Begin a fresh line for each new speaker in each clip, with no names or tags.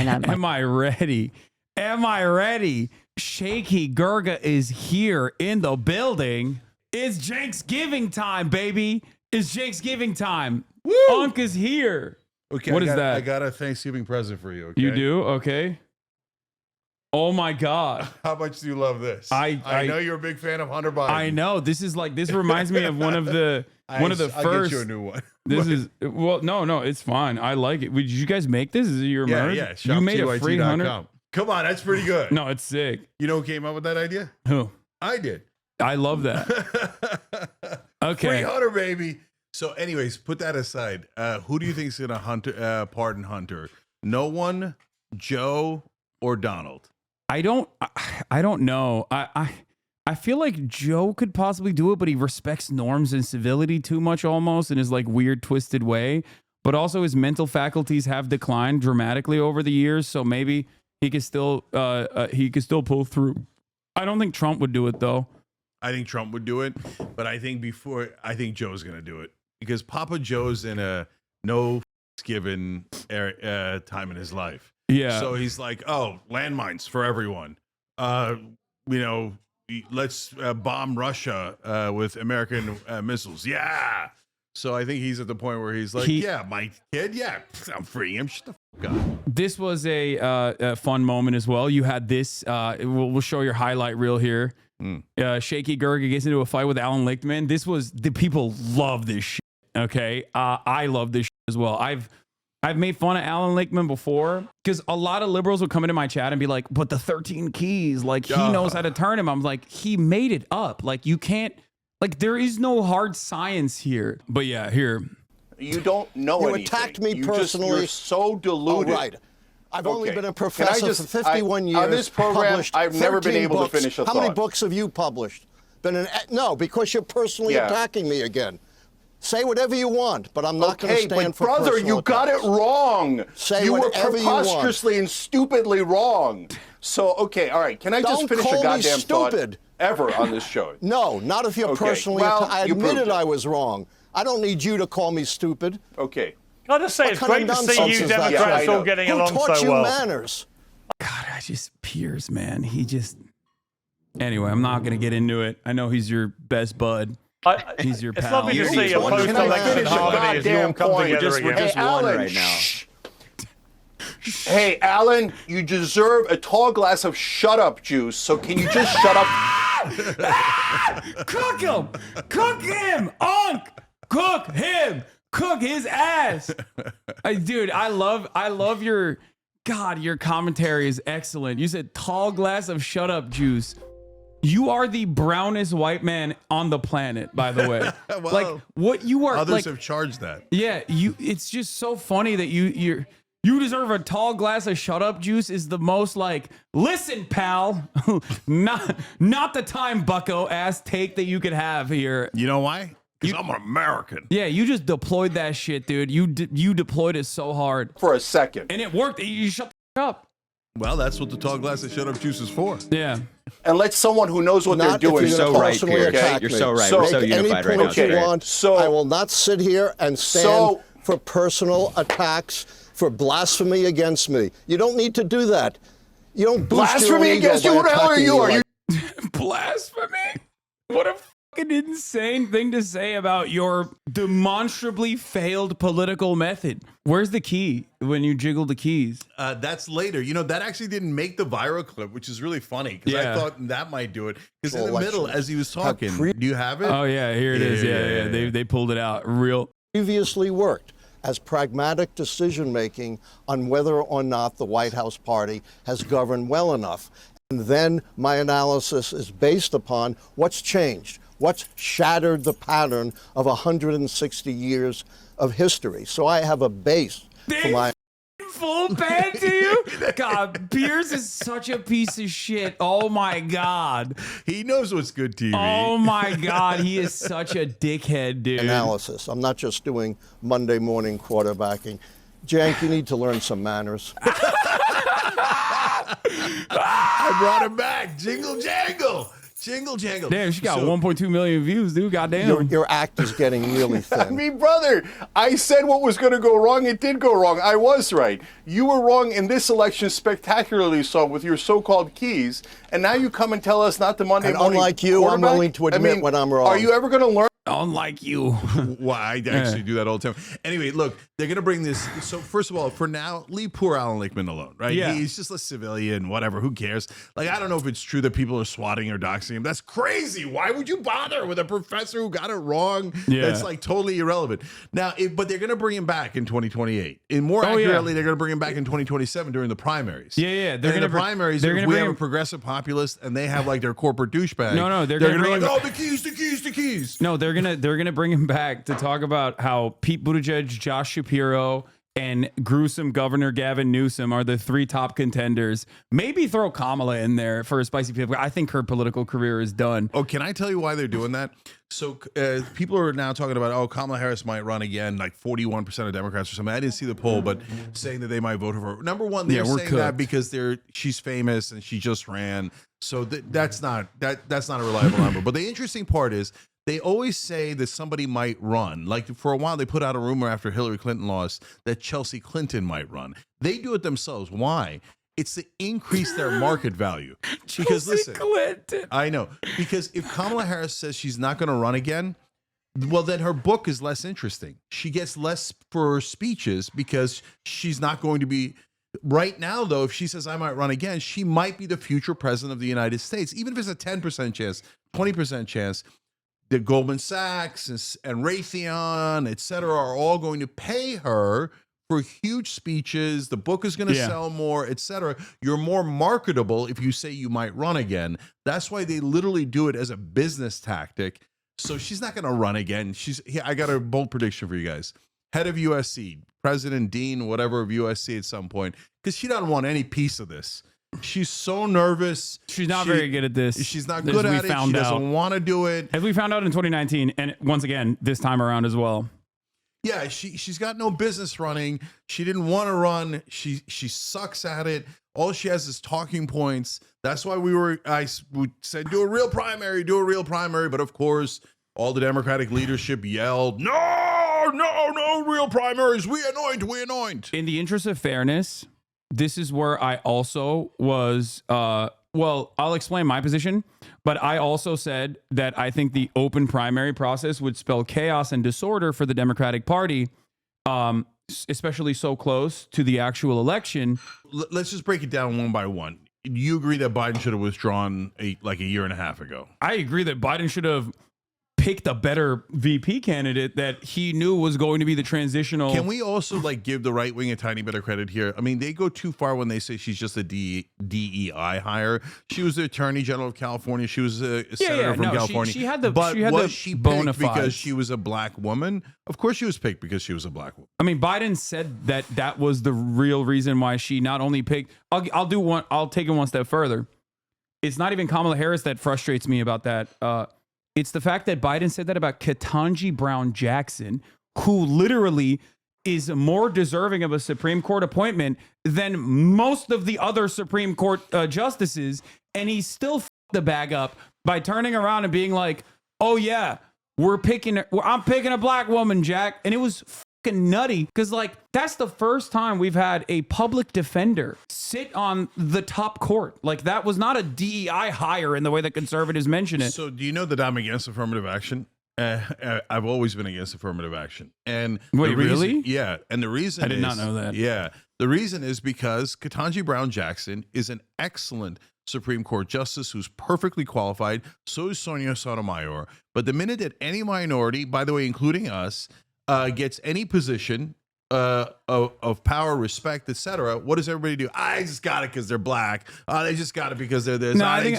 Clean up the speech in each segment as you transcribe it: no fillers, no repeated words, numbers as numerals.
dynamic.
Am I ready? Am I ready? Shaky Gerga is here in the building. It's Thanksgiving time, baby. It's Thanksgiving time.
Woo!
Unk is here.
Okay,
What is that?
I got a Thanksgiving present for you. Okay?
You do? Okay. Oh my God.
How much do you love this?
I
know you're a big fan of Hunter Biden.
I know. This reminds me of one of the
I'll
first.
get you a new one.
No, it's fine. I like it. Did you guys make this? Is it your merch?
Yeah.
You made a free Hunter.
Come on, that's pretty good.
No, it's sick.
You know who came up with that idea?
Who?
I did.
I love that. Okay.
Free Hunter, baby. So, anyways, put that aside. Who do you think is going to pardon Hunter? No one, Joe, or Donald?
I don't know. I feel like Joe could possibly do it, but he respects norms and civility too much almost in his like weird twisted way. But also his mental faculties have declined dramatically over the years, so maybe he could still pull through. I don't think Trump would do it though.
I think Trump would do it, but I think Joe's going to do it because Papa Joe's in a no given time in his life.
Yeah.
So he's like, oh, landmines for everyone. Let's bomb Russia with American missiles. Yeah. So I think he's at the point where he's like, yeah, my kid. Yeah, I'm freeing him. Shut the fuck up.
This was a fun moment as well. You had this. We'll show your highlight reel here. Shaky Gerga gets into a fight with Alan Lichtman. The people love this shit. Okay. I love this shit as well. I've made fun of Alan Lichtman before because a lot of liberals would come into my chat and be like, but the 13 keys, like he knows how to turn him. I'm like, he made it up. Like you can't, like there is no hard science here. But yeah, here.
You don't know anything.
You attacked me personally.
You're so deluded.
Oh, right. I've only been a professor for 51 years.
On this program, I've never been able to finish a thought.
How many books have you published? No, because you're personally attacking me again. Say whatever you want, but I'm not going to stand for personal
brother, you got it wrong.
You were
preposterously and stupidly wrong. So, okay, all right. Can I just finish a goddamn thought ever on this show?
No, not if you're personally. I admitted I was wrong. I don't need you to call me stupid.
Okay.
Can I just say, it's great to see you Democrats all getting along so well.
Who taught you manners?
God, Piers, man. Anyway, I'm not going to get into it. I know he's your best bud. He's your pal.
It's lovely to see a post-election harmony as you all come together again.
We're just one right now. Hey, Alan, you deserve a tall glass of shut-up juice, so can you just shut up?
Cook him! Cook him! Unk! Cook him! Cook his ass! Dude, I love your... God, your commentary is excellent. You said tall glass of shut-up juice. You are the brownest white man on the planet, by the way.
Well,
like what you are.
Others have charged that.
Yeah, it's just so funny that you deserve a tall glass of shut up juice is the most like, listen, pal, not the time, bucko ass take that you could have here.
You know why? Because I'm an American.
Yeah, you just deployed that shit, dude. You deployed it so hard
for a second,
and it worked. You shut the fuck up.
Well, that's what the tall glass of shut up juice is for.
Yeah.
And let someone who knows what they're doing.
You're so right, Pierre.
Okay?
You're so right. We're so unified right now. You want, so I will not sit here and stand for personal attacks, for blasphemy against me. You don't need to do that. You don't
blasphemy against you. What the hell are you? Are you
blasphemy? What a fucking insane thing to say about your demonstrably failed political method. Where's the key when you jiggle the keys?
That's later. You know, that actually didn't make the viral clip, which is really funny because I thought that might do it. Because in the middle, as he was talking, do you have it?
Oh, yeah, here it is. Yeah. They pulled it out.
Previously worked as pragmatic decision-making on whether or not the White House party has governed well enough. And then my analysis is based upon what's changed, what's shattered the pattern of 160 years of history. So I have a base for my
full band to you. God, Piers is such a piece of shit. Oh my God,
he knows what's good TV.
Oh my God, he is such a dickhead, dude.
Analysis. I'm not just doing Monday morning quarterbacking. Cenk, you need to learn some manners.
I brought him back. Jingle jangle. Jingle jangle.
Damn, she got 1.2 million views, dude. Goddamn.
Your act is getting really thin.
I mean, brother, I said what was going to go wrong. It did go wrong. I was right. You were wrong in this election spectacularly so with your so-called keys. And now you come and tell us not the Monday morning
unlike you, I'm willing to admit when I'm wrong.
Are you ever going to learn?
Unlike you.
Well, I actually do that all the time. Anyway, look, they're going to bring this. So first of all, for now, leave poor Alan Lichtman alone, right?
Yeah.
He's just a civilian, whatever. Who cares? Like, I don't know if it's true that people are swatting or doxing him. That's crazy. Why would you bother with a professor who got it wrong?
Yeah.
That's like totally irrelevant. Now, but they're going to bring him back in 2028. And more accurately, they're going to bring him back in 2027 during the primaries.
Yeah.
They're going to primaries. If we have a progressive populist and they have like their corporate douchebag.
No, they're
going to be
bring
like, oh, the keys.
No, they're gonna bring him back to talk about how Pete Buttigieg, Josh Shapiro, and gruesome Governor Gavin Newsom are the 3 top contenders. Maybe throw Kamala in there for a spicy people. I think her political career is done.
Oh, can I tell you why they're doing that? So people are now talking about, oh, Kamala Harris might run again, like 41% of Democrats or something. I didn't see the poll, but saying that they might vote for her. Number one, they're saying that because she's famous and she just ran. So that's not a reliable number. But the interesting part is they always say that somebody might run. Like for a while, they put out a rumor after Hillary Clinton lost that Chelsea Clinton might run. They do it themselves. Why? It's to increase their market value. Because listen,
Clinton.
I know. Because if Kamala Harris says she's not going to run again, well, then her book is less interesting. She gets less for her speeches because she's not going to be. Right now, though, if she says I might run again, she might be the future president of the United States. Even if it's a 10% chance, 20% chance, the Goldman Sachs and Raytheon, et cetera, are all going to pay her for huge speeches. The book is going to sell more, et cetera. You're more marketable if you say you might run again. That's why they literally do it as a business tactic. So she's not going to run again. I got a bold prediction for you guys. Head of USC, president, dean, whatever of USC at some point, because she doesn't want any piece of this. She's so nervous.
She's not very good at this.
She's not good at it. She doesn't want to do it.
As we found out in 2019, and once again, this time around as well.
Yeah, she's got no business running. She didn't want to run. She sucks at it. All she has is talking points. That's why I said do a real primary. But of course, all the Democratic leadership yelled, no real primaries. We anoint.
In the interest of fairness, this is where I also was, well, I'll explain my position, but I also said that I think the open primary process would spell chaos and disorder for the Democratic Party, especially so close to the actual election.
Let's just break it down one by one. You agree that Biden should have withdrawn like a year and a half ago?
I agree that Biden should have picked a better VP candidate that he knew was going to be the transitional.
Can we also like give the right wing a tiny bit of credit here? I mean, they go too far when they say she's just a DEI hire. She was the Attorney General of California. She was a senator from California.
She had the
bona fides because she was a black woman? Of course she was picked because she was a black woman.
I mean, Biden said that was the real reason why she not only picked. I'll take it one step further. It's not even Kamala Harris that frustrates me about that. It's the fact that Biden said that about Ketanji Brown Jackson, who literally is more deserving of a Supreme Court appointment than most of the other Supreme Court justices. And he still f***ed the bag up by turning around and being like, oh, yeah, I'm picking a black woman, Jack. And it was fucking nutty because, like, that's the first time we've had a public defender sit on the top court. Like, that was not a DEI hire in the way that conservatives mention it.
So do you know that I'm against affirmative action? I've always been against affirmative action. And
wait, really?
Yeah. And the reason
I did not know that.
Yeah. The reason is because Ketanji Brown Jackson is an excellent Supreme Court justice who's perfectly qualified. So is Sonia Sotomayor. But the minute that any minority, by the way, including us, gets any position of power, respect, etc., what does everybody do? I just got it because they're black. They just got it because they're this.
No, I think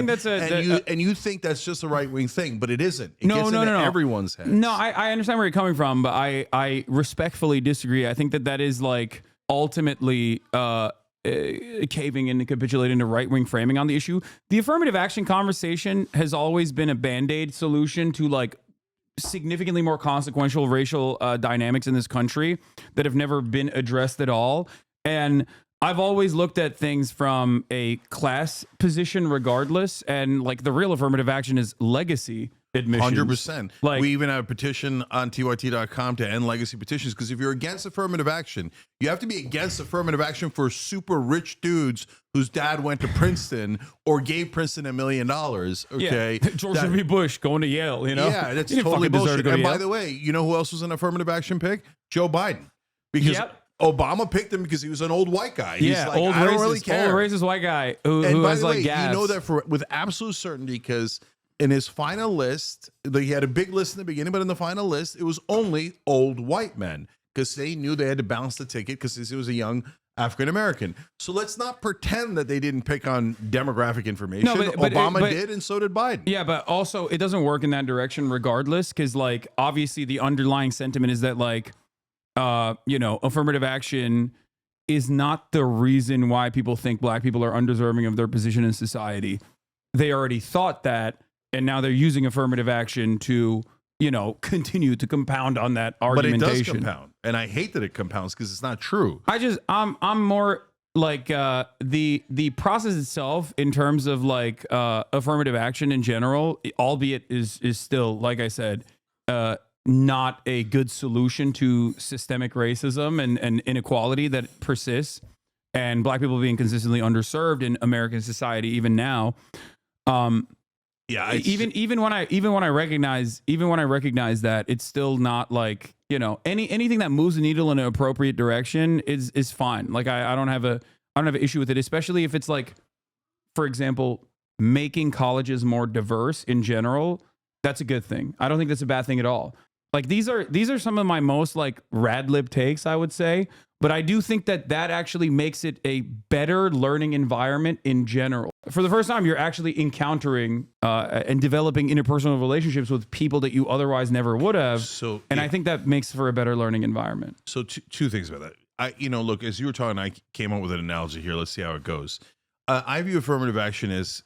that's
and you think that's just a right wing thing, but it isn't. It gets into everyone's head.
No, I understand where you're coming from, but I respectfully disagree. I think that is like ultimately caving in and capitulating to right wing framing on the issue. The affirmative action conversation has always been a band-aid solution to like significantly more consequential racial dynamics in this country that have never been addressed at all. And I've always looked at things from a class position regardless. And like the real affirmative action is legacy admissions.
100%.
Like,
we even have a petition on tyt.com to end legacy petitions, because if you're against affirmative action, you have to be against affirmative action for super rich dudes whose dad went to Princeton or gave Princeton $1 million. Okay.
Yeah. George W. Bush going to Yale, you know?
Yeah, that's
He didn't
totally
fucking deserve
bullshit.
to go to
And by
Yale.
the way, you know who else was an affirmative action pick? Joe Biden. Because Obama picked him because he was an old white guy. He's like,
old
I don't
racist,
really care.
old racist white guy who
By
has
the
like
way,
gas.
you know that with absolute certainty, because in his final list, he had a big list in the beginning, but in the final list, it was only old white men, because they knew they had to balance the ticket because he was a young African American. So let's not pretend that they didn't pick on demographic information.
No, but
Obama did, and so did Biden.
Yeah, but also it doesn't work in that direction regardless, because like obviously the underlying sentiment is that like affirmative action is not the reason why people think black people are undeserving of their position in society. They already thought that, and now they're using affirmative action to continue to compound on that argumentation.
But it does compound, and I hate that it compounds because it's not true.
I'm more like the process itself in terms of like affirmative action in general, albeit is still, like I said, not a good solution to systemic racism and inequality that persists, and black people being consistently underserved in American society even now.
Yeah,
even when I recognize that, it's still not like, anything that moves the needle in an appropriate direction is fine. Like I don't have an issue with it, especially if it's like, for example, making colleges more diverse in general. That's a good thing. I don't think that's a bad thing at all. Like these are some of my most like rad lib takes, I would say, but I do think that actually makes it a better learning environment in general. For the first time, you're actually encountering and developing interpersonal relationships with people that you otherwise never would have.
So,
and I think that makes for a better learning environment.
So two things about that. Look, as you were talking, I came up with an analogy here. Let's see how it goes. I view affirmative action as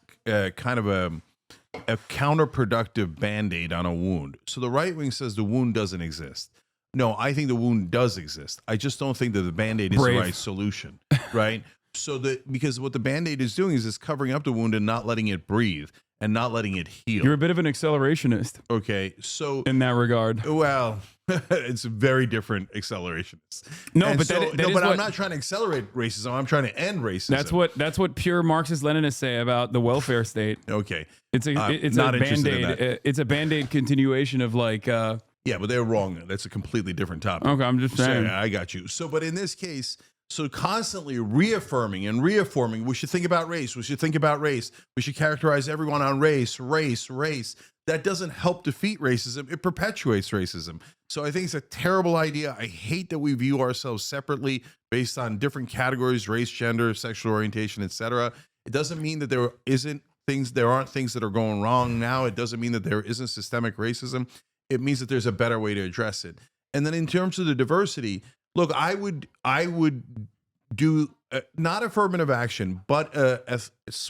kind of a counterproductive Band-Aid on a wound. So the right wing says the wound doesn't exist. No, I think the wound does exist. I just don't think that the Band-Aid is the right solution, right? Because what the Band-Aid is doing is it's covering up the wound and not letting it breathe and not letting it heal.
You're a bit of an accelerationist.
Okay, so
in that regard.
Well, it's a very different accelerationist.
No,
and
but
but I'm not trying to accelerate racism. I'm trying to end racism.
That's what pure Marxist Leninists say about the welfare state.
Okay,
it's a Band-Aid. It's a Band-Aid continuation of like.
Yeah, but they're wrong. That's a completely different topic.
Okay, I'm just saying.
So, I got you. So, but in this case, constantly reaffirming and reaffirming, we should think about race. We should think about race. We should characterize everyone on race. That doesn't help defeat racism. It perpetuates racism. So I think it's a terrible idea. I hate that we view ourselves separately based on different categories: race, gender, sexual orientation, etc. It doesn't mean that there aren't things that are going wrong now. It doesn't mean that there isn't systemic racism. It means that there's a better way to address it. And then in terms of the diversity, look, I would do not affirmative action, but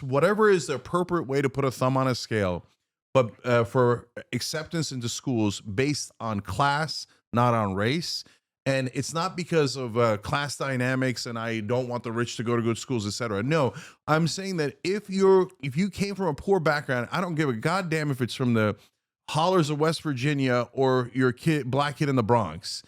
whatever is the appropriate way to put a thumb on a scale, but for acceptance into schools based on class, not on race. And it's not because of class dynamics and I don't want the rich to go to good schools, etc. No, I'm saying that if you came from a poor background, I don't give a goddamn if it's from the hollers of West Virginia or your black kid in the Bronx.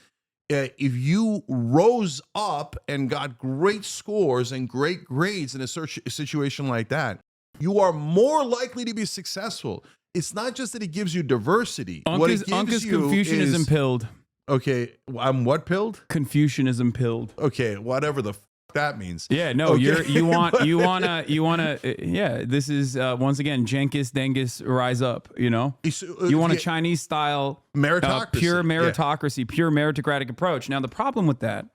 If you rose up and got great scores and great grades in a situation like that, you are more likely to be successful. It's not just that it gives you diversity.
What it gives you Confucianism pilled.
Okay, I'm what pilled?
Confucianism pilled.
Okay, whatever the that means.
Yeah, no,
okay.
you wanna yeah, this is once again Jenkins Dengus rise up, you want a Chinese style
meritocracy,
pure meritocracy, pure meritocratic approach. Now the problem with that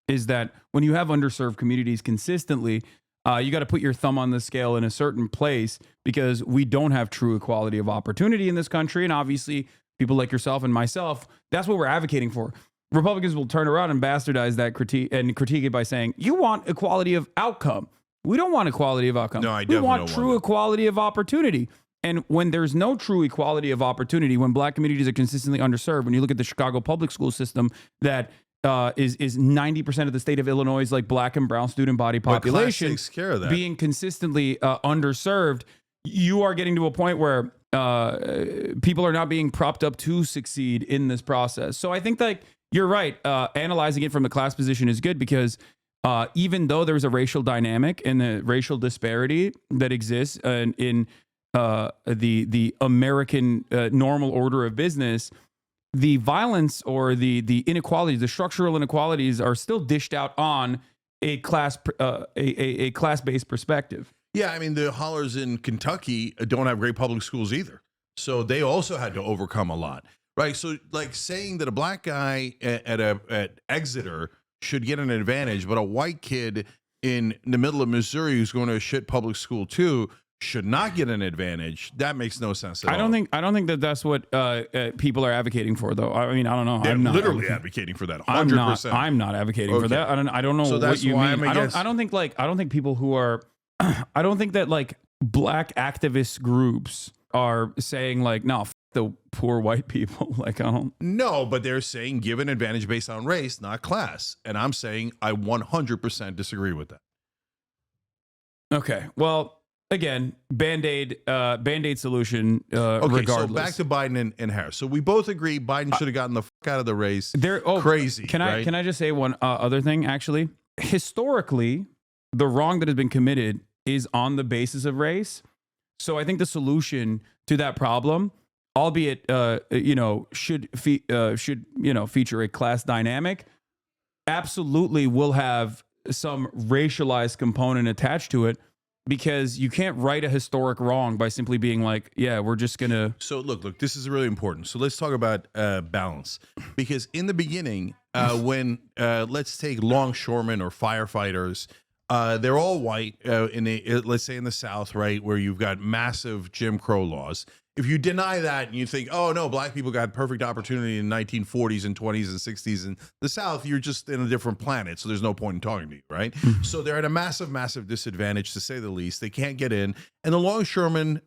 is that when you have underserved communities consistently, you got to put your thumb on the scale in a certain place because we don't have true equality of opportunity in this country, and obviously people like yourself and myself, that's what we're advocating for. Republicans will turn around and bastardize that critique it by saying, you want equality of outcome. We don't want equality of outcome.
No, I
we
definitely
want
don't
true
want
equality of opportunity. And when there's no true equality of opportunity, when black communities are consistently underserved, when you look at the Chicago public school system that is 90% of the state of Illinois' like black and brown student body
But class
population
takes care of that.
being consistently underserved, you are getting to a point where people are not being propped up to succeed in this process. So I think that you're right. Analyzing it from the class position is good because even though there's a racial dynamic and the racial disparity that exists in the American normal order of business, the violence or the inequalities, the structural inequalities, are still dished out on a class-based perspective.
Yeah, I mean, the hollers in Kentucky don't have great public schools either. So they also had to overcome a lot, right? So like saying that a black guy at Exeter should get an advantage, but a white kid in the middle of Missouri who's going to a shit public school too should not get an advantage. That makes no sense at all.
I don't think that that's what people are advocating for, though. I mean, I don't know.
They're
I'm not
literally advocating for that. 100%.
I'm not advocating for that. I don't know
So
what
that's
you
why
mean.
I'm against-
I don't think people who are I don't think that like black activist groups are saying like, no, f the poor white people. Like, I don't.
No, but they're saying give an advantage based on race, not class. And I'm saying I 100% disagree with that.
Okay. Well, again, Band-Aid solution,
Okay,
regardless.
so back to Biden and Harris. So we both agree Biden should have gotten the fuck out of the race. Crazy.
Can
right?
I just say one other thing? Actually, historically, the wrong that has been committed is on the basis of race. So I think the solution to that problem, albeit should feature a class dynamic, absolutely will have some racialized component attached to it, because you can't right a historic wrong by simply being like, yeah, we're just gonna.
So look, this is really important. So let's talk about balance, because in the beginning, when let's take longshoremen or firefighters, they're all white let's say in the South, right, where you've got massive Jim Crow laws. If you deny that and you think, oh no, black people got perfect opportunity in the 1940s and 20s and 60s in the South, you're just in a different planet. So there's no point in talking to you, right? So they're at a massive, massive disadvantage, to say the least. They can't get in. And the longshoremen,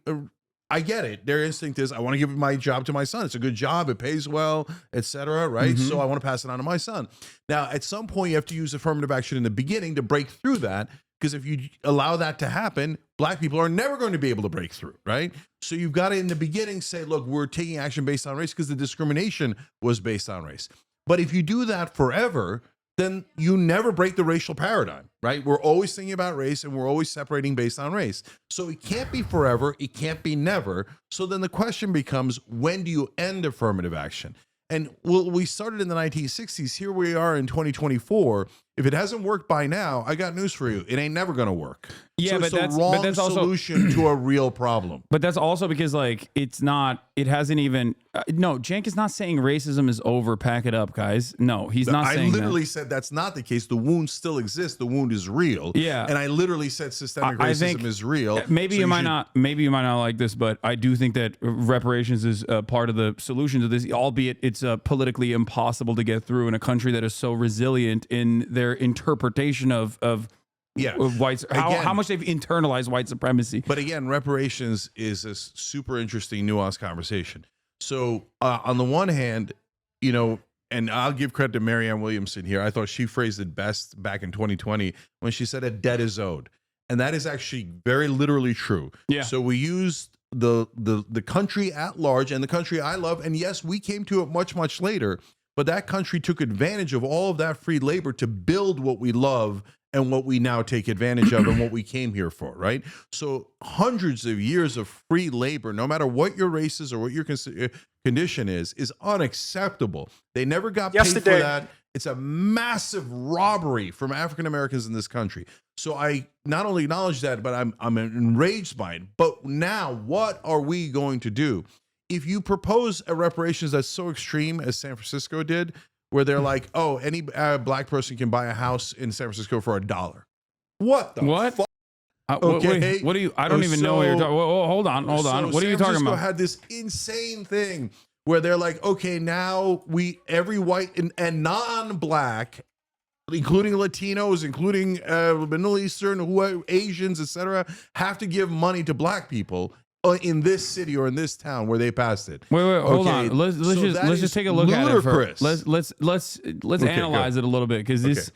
I get it. Their instinct is, I want to give my job to my son. It's a good job. It pays well, etc. Right? So I want to pass it on to my son. Now, at some point, you have to use affirmative action in the beginning to break through that. Because if you allow that to happen, black people are never going to be able to break through, right? So you've got to, in the beginning, say, look, we're taking action based on race because the discrimination was based on race. But if you do that forever, then you never break the racial paradigm, right? We're always thinking about race and we're always separating based on race. So it can't be forever. It can't be never. So then the question becomes, when do you end affirmative action? And we started in the 1960s. Here we are in 2024. If it hasn't worked by now, I got news for you. It ain't never going to work.
Yeah,
so
but
it's
that's
the wrong
also
solution to a real problem.
But that's also because, like, it hasn't even. No, Cenk is not saying racism is over. Pack it up, guys. No, he's not saying
I literally said that's not the case. The wound still exists. The wound is real.
Yeah.
And I literally said systemic
I
racism
think
is real.
Maybe you might not like this, but I do think that reparations is part of the solution to this, albeit it's politically impossible to get through in a country that is so resilient in their interpretation of whites, how much they've internalized white supremacy.
But again, reparations is a super interesting, nuanced conversation. So on the one hand, and I'll give credit to Marianne Williamson here. I thought she phrased it best back in 2020 when she said a debt is owed. And that is actually very literally true.
Yeah.
So we used the country at large and the country I love. And yes, we came to it much, much later. But that country took advantage of all of that free labor to build what we love and what we now take advantage of and what we came here for, right? So hundreds of years of free labor, no matter what your race is or what your condition is unacceptable. They never got paid for that. It's a massive robbery from African Americans in this country. So I not only acknowledge that, but I'm enraged by it. But now, what are we going to do? If you propose a reparations that's so extreme as San Francisco did, where they're like, oh, any black person can buy a house in San Francisco for $1. What the fuck?
Okay. What do you? I don't even know what you're talking. Hold on. What are you talking about?
Had this insane thing where they're like, okay, now every white and non-black, including Latinos, including Middle Eastern, Asians, etc., have to give money to black people in this city or in this town where they passed it.
Wait, hold
Okay,
on. Let's
so
just
that
just
is
take a look
ludicrous.
at it. Let's analyze it a little bit because this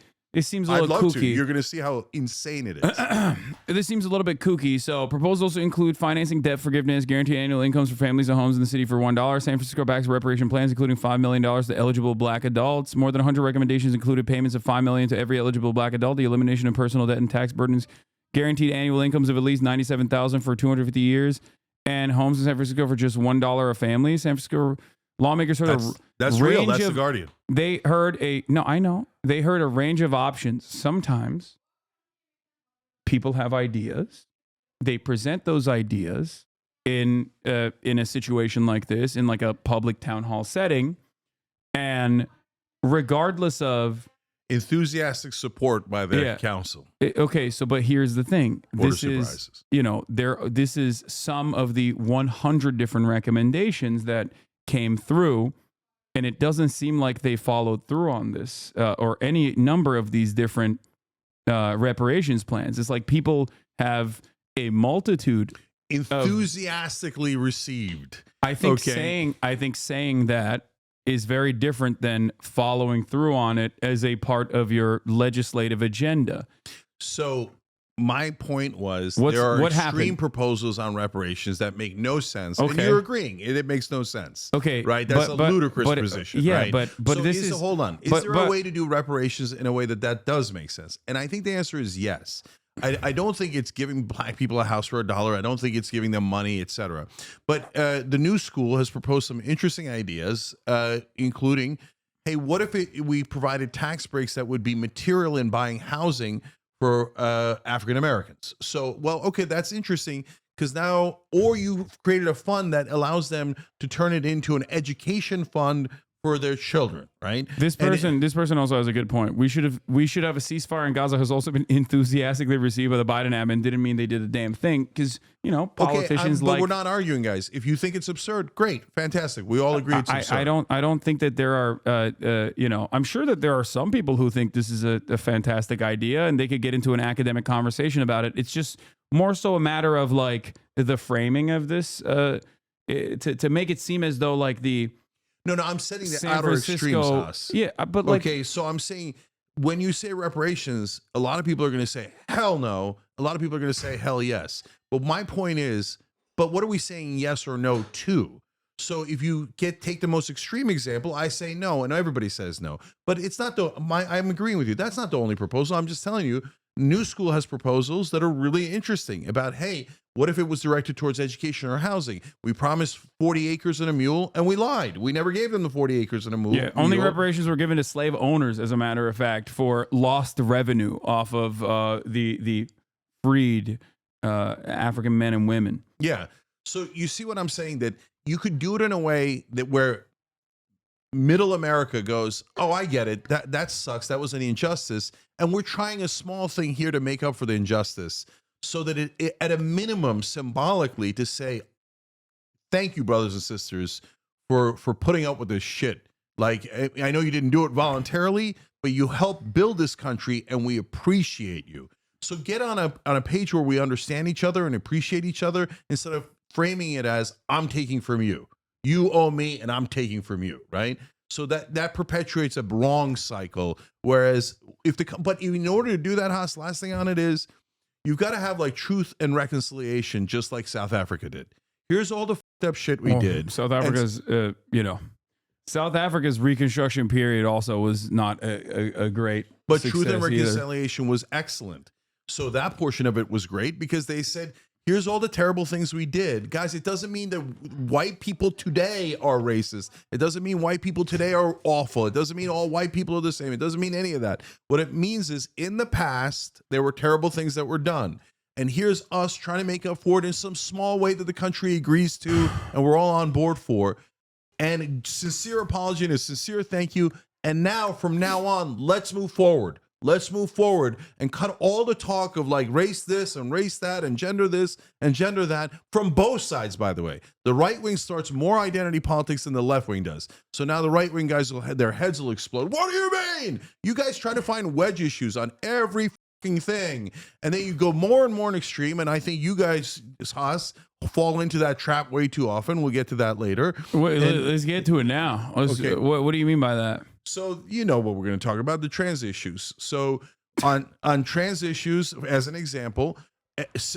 seems a
I'd
little
love
kooky.
to. You're going to see how insane it is.
This seems a little bit kooky. So proposals include financing debt forgiveness, guaranteed annual incomes for families and homes in the city for $1. San Francisco backs reparation plans, including $5 million to eligible black adults. More than 100 recommendations included payments of $5 million to every eligible black adult, the elimination of personal debt and tax burdens, guaranteed annual incomes of at least $97,000 for 250 years, and homes in San Francisco for just $1 a family. San Francisco lawmakers heard
That's real. That's the Guardian.
They heard I know. They heard a range of options. Sometimes people have ideas. They present those ideas in a situation like this, in like a public town hall setting, and regardless of
Enthusiastic support by the council.
Okay, so but here's the thing. This is some of the 100 different recommendations that came through, and it doesn't seem like they followed through on this or any number of these different reparations plans. It's like people have a multitude
enthusiastically received.
I think saying that is very different than following through on it as a part of your legislative agenda.
So my point was there are extreme proposals on reparations that make no sense.
Okay.
And you're agreeing it makes no sense.
Okay.
Right? That's a ludicrous position.
Yeah,
right?
but
so
this is...
Hold on. Is there a way to do reparations in a way that does make sense? And I think the answer is yes. I don't think it's giving black people a house for $1. I don't think it's giving them money, etc. But the new school has proposed some interesting ideas, including, hey, what if we provided tax breaks that would be material in buying housing for African Americans? So, well, okay, that's interesting because now, or you've created a fund that allows them to turn it into an education fund for their children, right?
This person also has a good point. We should have a ceasefire in Gaza has also been enthusiastically received by the Biden admin. Didn't mean they did a damn thing because politicians
but we're not arguing, guys. If you think it's absurd, great, fantastic. We all agree it's absurd.
I don't think that there are I'm sure that there are some people who think this is a fantastic idea and they could get into an academic conversation about it. It's just more so a matter of like the framing of this to make it seem as though like the
No, I'm setting the
San
outer
Francisco,
extremes, Haas.
Yeah, but like...
Okay, so I'm saying when you say reparations, a lot of people are going to say, hell no. A lot of people are going to say, hell yes. But my point is, but what are we saying yes or no to? So if you take the most extreme example, I say no, and everybody says no. But it's not I'm agreeing with you. That's not the only proposal. I'm just telling you, New School has proposals that are really interesting about, hey, what if it was directed towards education or housing? We promised 40 acres and a mule, and we lied. We never gave them the 40 acres and a mule.
Yeah, only reparations were given to slave owners, as a matter of fact, for lost revenue off of the freed African men and women.
Yeah. So you see what I'm saying? That you could do it in a way that where middle America goes, oh, I get it. That sucks. That was an injustice. And we're trying a small thing here to make up for the injustice so that it at a minimum, symbolically, to say, thank you, brothers and sisters, for putting up with this shit. Like, I know you didn't do it voluntarily, but you helped build this country and we appreciate you. So get on a page where we understand each other and appreciate each other instead of framing it as I'm taking from you. You owe me and I'm taking from you, right? So that perpetuates a wrong cycle. Whereas but in order to do that, Haas, last thing on it is you've got to have like truth and reconciliation, just like South Africa did. Here's all the fucked up shit we did.
South Africa's, South Africa's reconstruction period also was not a great
But truth and
success
reconciliation was excellent. So that portion of it was great because they said, here's all the terrible things we did. Guys, it doesn't mean that white people today are racist. It doesn't mean white people today are awful. It doesn't mean all white people are the same. It doesn't mean any of that. What it means is in the past, there were terrible things that were done. And here's us trying to make up for it in some small way that the country agrees to and we're all on board for. And sincere apology and a sincere thank you. And now, from now on, let's move forward. Let's move forward and cut all the talk of like race this and race that and gender this and gender that from both sides, by the way. The right wing starts more identity politics than the left wing does. So now the right wing guys, their heads will explode. What do you mean? You guys try to find wedge issues on every fucking thing. And then you go more and more in extreme. And I think you guys, Haas, fall into that trap way too often. We'll get to that later.
Wait, let's get to it now.
Okay.
What do you mean by that?
So you know what we're going to talk about, the trans issues. So on trans issues, as an example,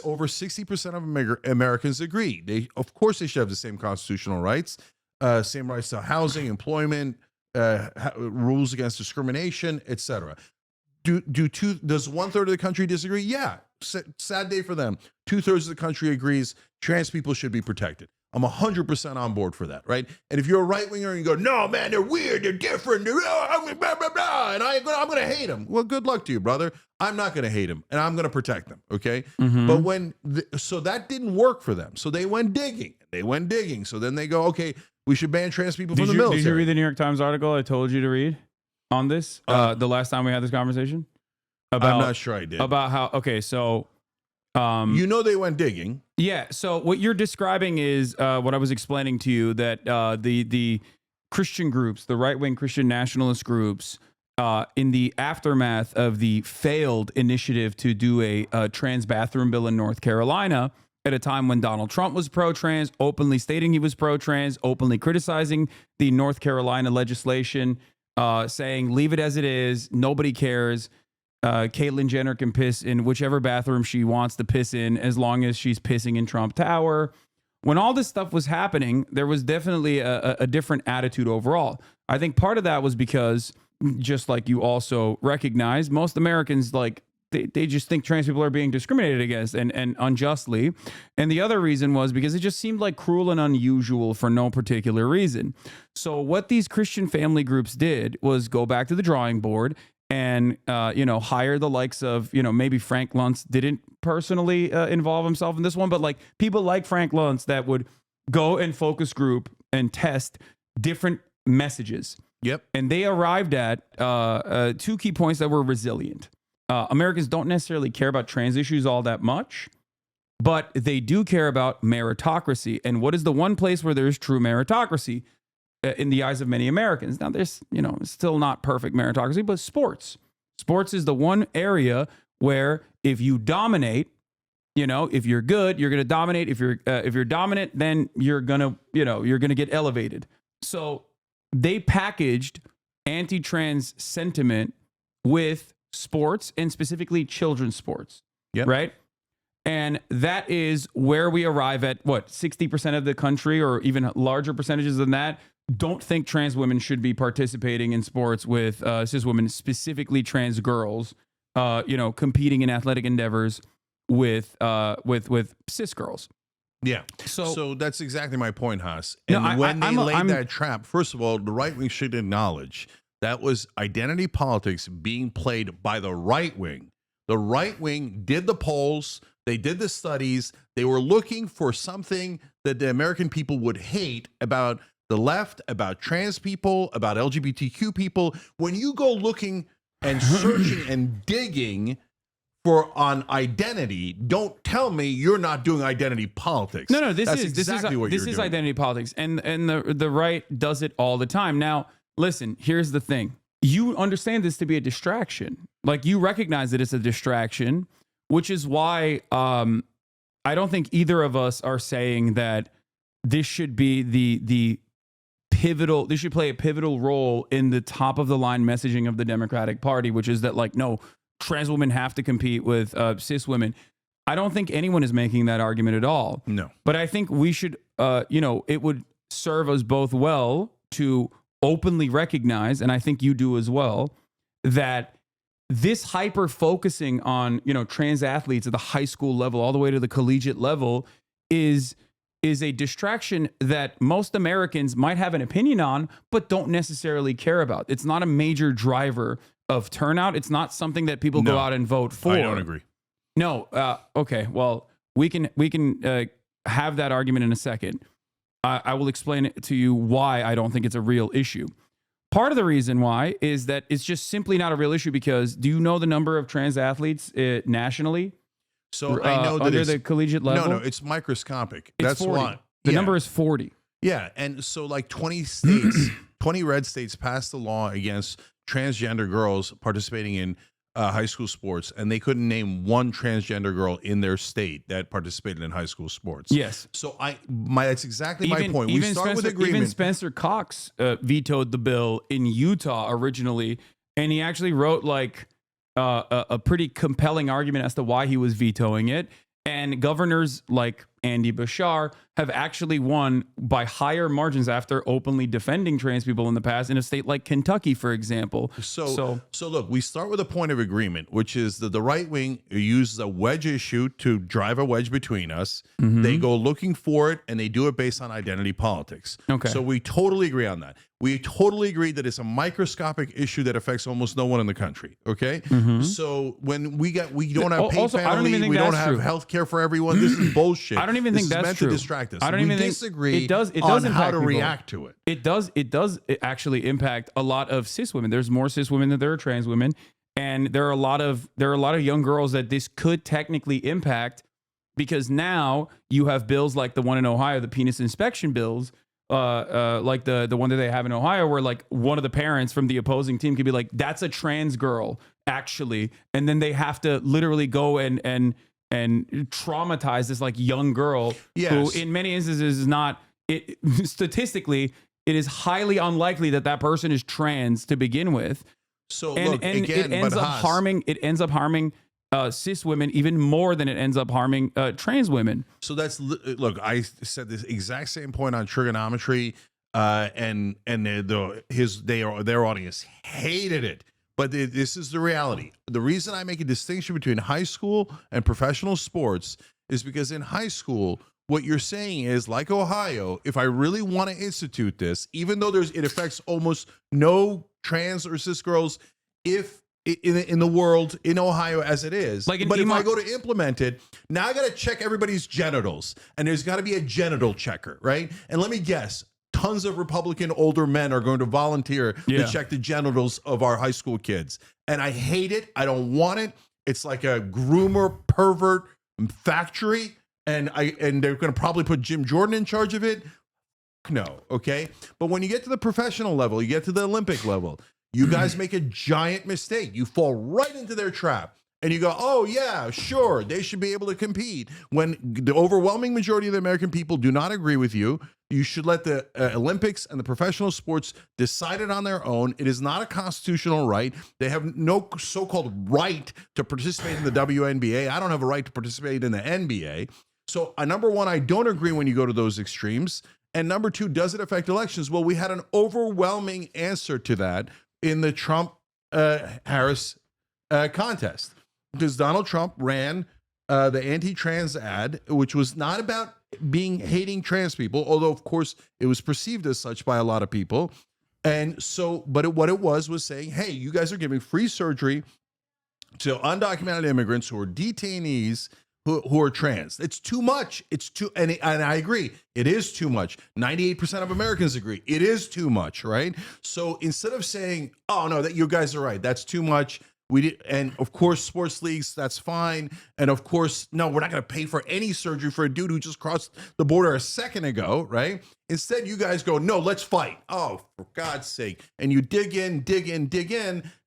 over 60% of Americans agree. They, of course, they should have the same constitutional rights, same rights to housing, employment, rules against discrimination, etc. Does 1/3 of the country disagree? Yeah, sad day for them. 2/3 of the country agrees trans people should be protected. I'm 100% on board for that, right? And if you're a right winger and you go, no, man, they're weird, they're different, they're blah, blah, blah, and I'm going to hate them. Well, good luck to you, brother. I'm not going to hate them, and I'm going to protect them, okay? But so that didn't work for them. So they went digging. So then they go, okay, we should ban trans people from the military.
Did you read the New York Times article I told you to read on this the last time we had this conversation?
I'm not sure I did.
About how, okay, so...
you know they went digging.
Yeah. So what you're describing is what I was explaining to you, that the Christian groups, the right-wing Christian nationalist groups, in the aftermath of the failed initiative to do a trans bathroom bill in North Carolina, at a time when Donald Trump was pro-trans, openly stating he was pro-trans, openly criticizing the North Carolina legislation, saying leave it as it is, nobody cares. Caitlyn Jenner can piss in whichever bathroom she wants to piss in, as long as she's pissing in Trump Tower. When all this stuff was happening, there was definitely a different attitude overall. I think part of that was because, just like you also recognize, most Americans, like, they just think trans people are being discriminated against and unjustly. And the other reason was because it just seemed like cruel and unusual for no particular reason. So what these Christian family groups did was go back to the drawing board and, hire the likes of, maybe Frank Luntz didn't personally involve himself in this one, but like people like Frank Luntz that would go and focus group and test different messages.
Yep.
And they arrived at two key points that were resilient. Americans don't necessarily care about trans issues all that much, but they do care about meritocracy. And what is the one place where there's true meritocracy in the eyes of many Americans? Now, there's, still not perfect meritocracy, but sports. Sports is the one area where if you dominate, if you're good, you're going to dominate. If you're dominant, then you're going to get elevated. So they packaged anti-trans sentiment with sports, and specifically children's sports.
Yep.
Right? And that is where we arrive at, 60% of the country, or even larger percentages than that, don't think trans women should be participating in sports with cis women, specifically trans girls, competing in athletic endeavors with cis girls.
Yeah. So that's exactly my point, Haas. And when they laid that trap, first of all, the right wing should acknowledge that was identity politics being played by the right wing. The right wing did the polls. They did the studies. They were looking for something that the American people would hate about the left, about trans people, about LGBTQ people. When you go looking and searching and digging on identity, don't tell me you're not doing identity politics.
No, this
That's
is
exactly what you're
this is
doing.
identity politics, and the right does it all the time. Now, listen, here's the thing. You understand this to be a distraction. Like, you recognize that it's a distraction, which is why I don't think either of us are saying that this should be the pivotal, this should play a pivotal role in the top of the line messaging of the Democratic Party, which is that, like, no, trans women have to compete with cis women. I don't think anyone is making that argument at all.
No.
But I think we should, it would serve us both well to openly recognize, and I think you do as well, that this hyper focusing on, trans athletes at the high school level all the way to the collegiate level is a distraction that most Americans might have an opinion on, but don't necessarily care about. It's not a major driver of turnout. It's not something that people go out and vote for.
I don't agree.
No. Okay. Well, we can have that argument in a second. I will explain it to you why I don't think it's a real issue. Part of the reason why is that it's just simply not a real issue because do you know the number of trans athletes nationally?
So I know that
under the collegiate level?
No, it's microscopic.
It's
That's
40.
why.
The number is 40.
Yeah, and so like 20 states, 20 red states passed a law against transgender girls participating in high school sports, and they couldn't name one transgender girl in their state that participated in high school sports.
Yes.
So that's exactly my point. We start with agreement.
Even Spencer Cox vetoed the bill in Utah originally, and he actually wrote like a pretty compelling argument as to why he was vetoing it. And governors like Andy Bashar have actually won by higher margins after openly defending trans people in the past in a state like Kentucky, for example.
So look, we start with a point of agreement, which is that the right wing uses a wedge issue to drive a wedge between us. They go looking for it, and they do it based on identity politics.
Okay.
So we totally agree on that. We totally agree that it's a microscopic issue that affects almost no one in the country. Okay. So when we don't have paid
Also, I don't
family,
even think
we don't
that's
have
true.
health care for everyone. This is bullshit.
I don't even think that's
meant
true.
to distract us.
I don't
we
even think
disagree
it does
on how
impact
to
people.
react to it.
It does actually impact a lot of cis women. There's more cis women than there are trans women, and there are a lot of young girls that this could technically impact, because now you have bills like the one in Ohio, the penis inspection bills, like the one that they have in Ohio, where like one of the parents from the opposing team could be like, "That's a trans girl, actually," and then they have to literally go and traumatize this like young girl who, in many instances, is not. Statistically, it is highly unlikely that that person is trans to begin with.
So
And
look,
it
again,
ends
but
up harming. It ends up harming cis women even more than it ends up harming trans women.
So look. I said this exact same point on trigonometry, and their audience hated it. But this is the reality. The reason I make a distinction between high school and professional sports is because in high school, what you're saying is, like Ohio, if I really want to institute this, even though it affects almost no trans or cis girls, if in the world, in Ohio as it is, but if I go to implement it, now I got to check everybody's genitals, and there's got to be a genital checker, right? And let me guess, tons of Republican older men are going to volunteer to check the genitals of our high school kids. And I hate it. I don't want it. It's like a groomer pervert factory. And they're going to probably put Jim Jordan in charge of it. No. Okay. But when you get to the professional level, you get to the Olympic level, you guys make a giant mistake. You fall right into their trap. And you go, oh, yeah, sure, they should be able to compete. When the overwhelming majority of the American people do not agree with you, you should let the Olympics and the professional sports decide it on their own. It is not a constitutional right. They have no so-called right to participate in the WNBA. I don't have a right to participate in the NBA. So, number one, I don't agree when you go to those extremes. And number two, does it affect elections? Well, we had an overwhelming answer to that in the Trump-Harris contest. Because Donald Trump ran the anti-trans ad, which was not about hating trans people, although of course it was perceived as such by a lot of people. And so, what it was saying, hey, you guys are giving free surgery to undocumented immigrants who are detainees who are trans. It's too much. It's too, and I agree, it is too much. 98% of Americans agree it is too much, right? So instead of saying, oh no, that you guys are right, that's too much. And of course, sports leagues, that's fine. And of course, no, we're not going to pay for any surgery for a dude who just crossed the border a second ago, right? Instead, you guys go, no, let's fight. Oh, for God's sake. And you dig in.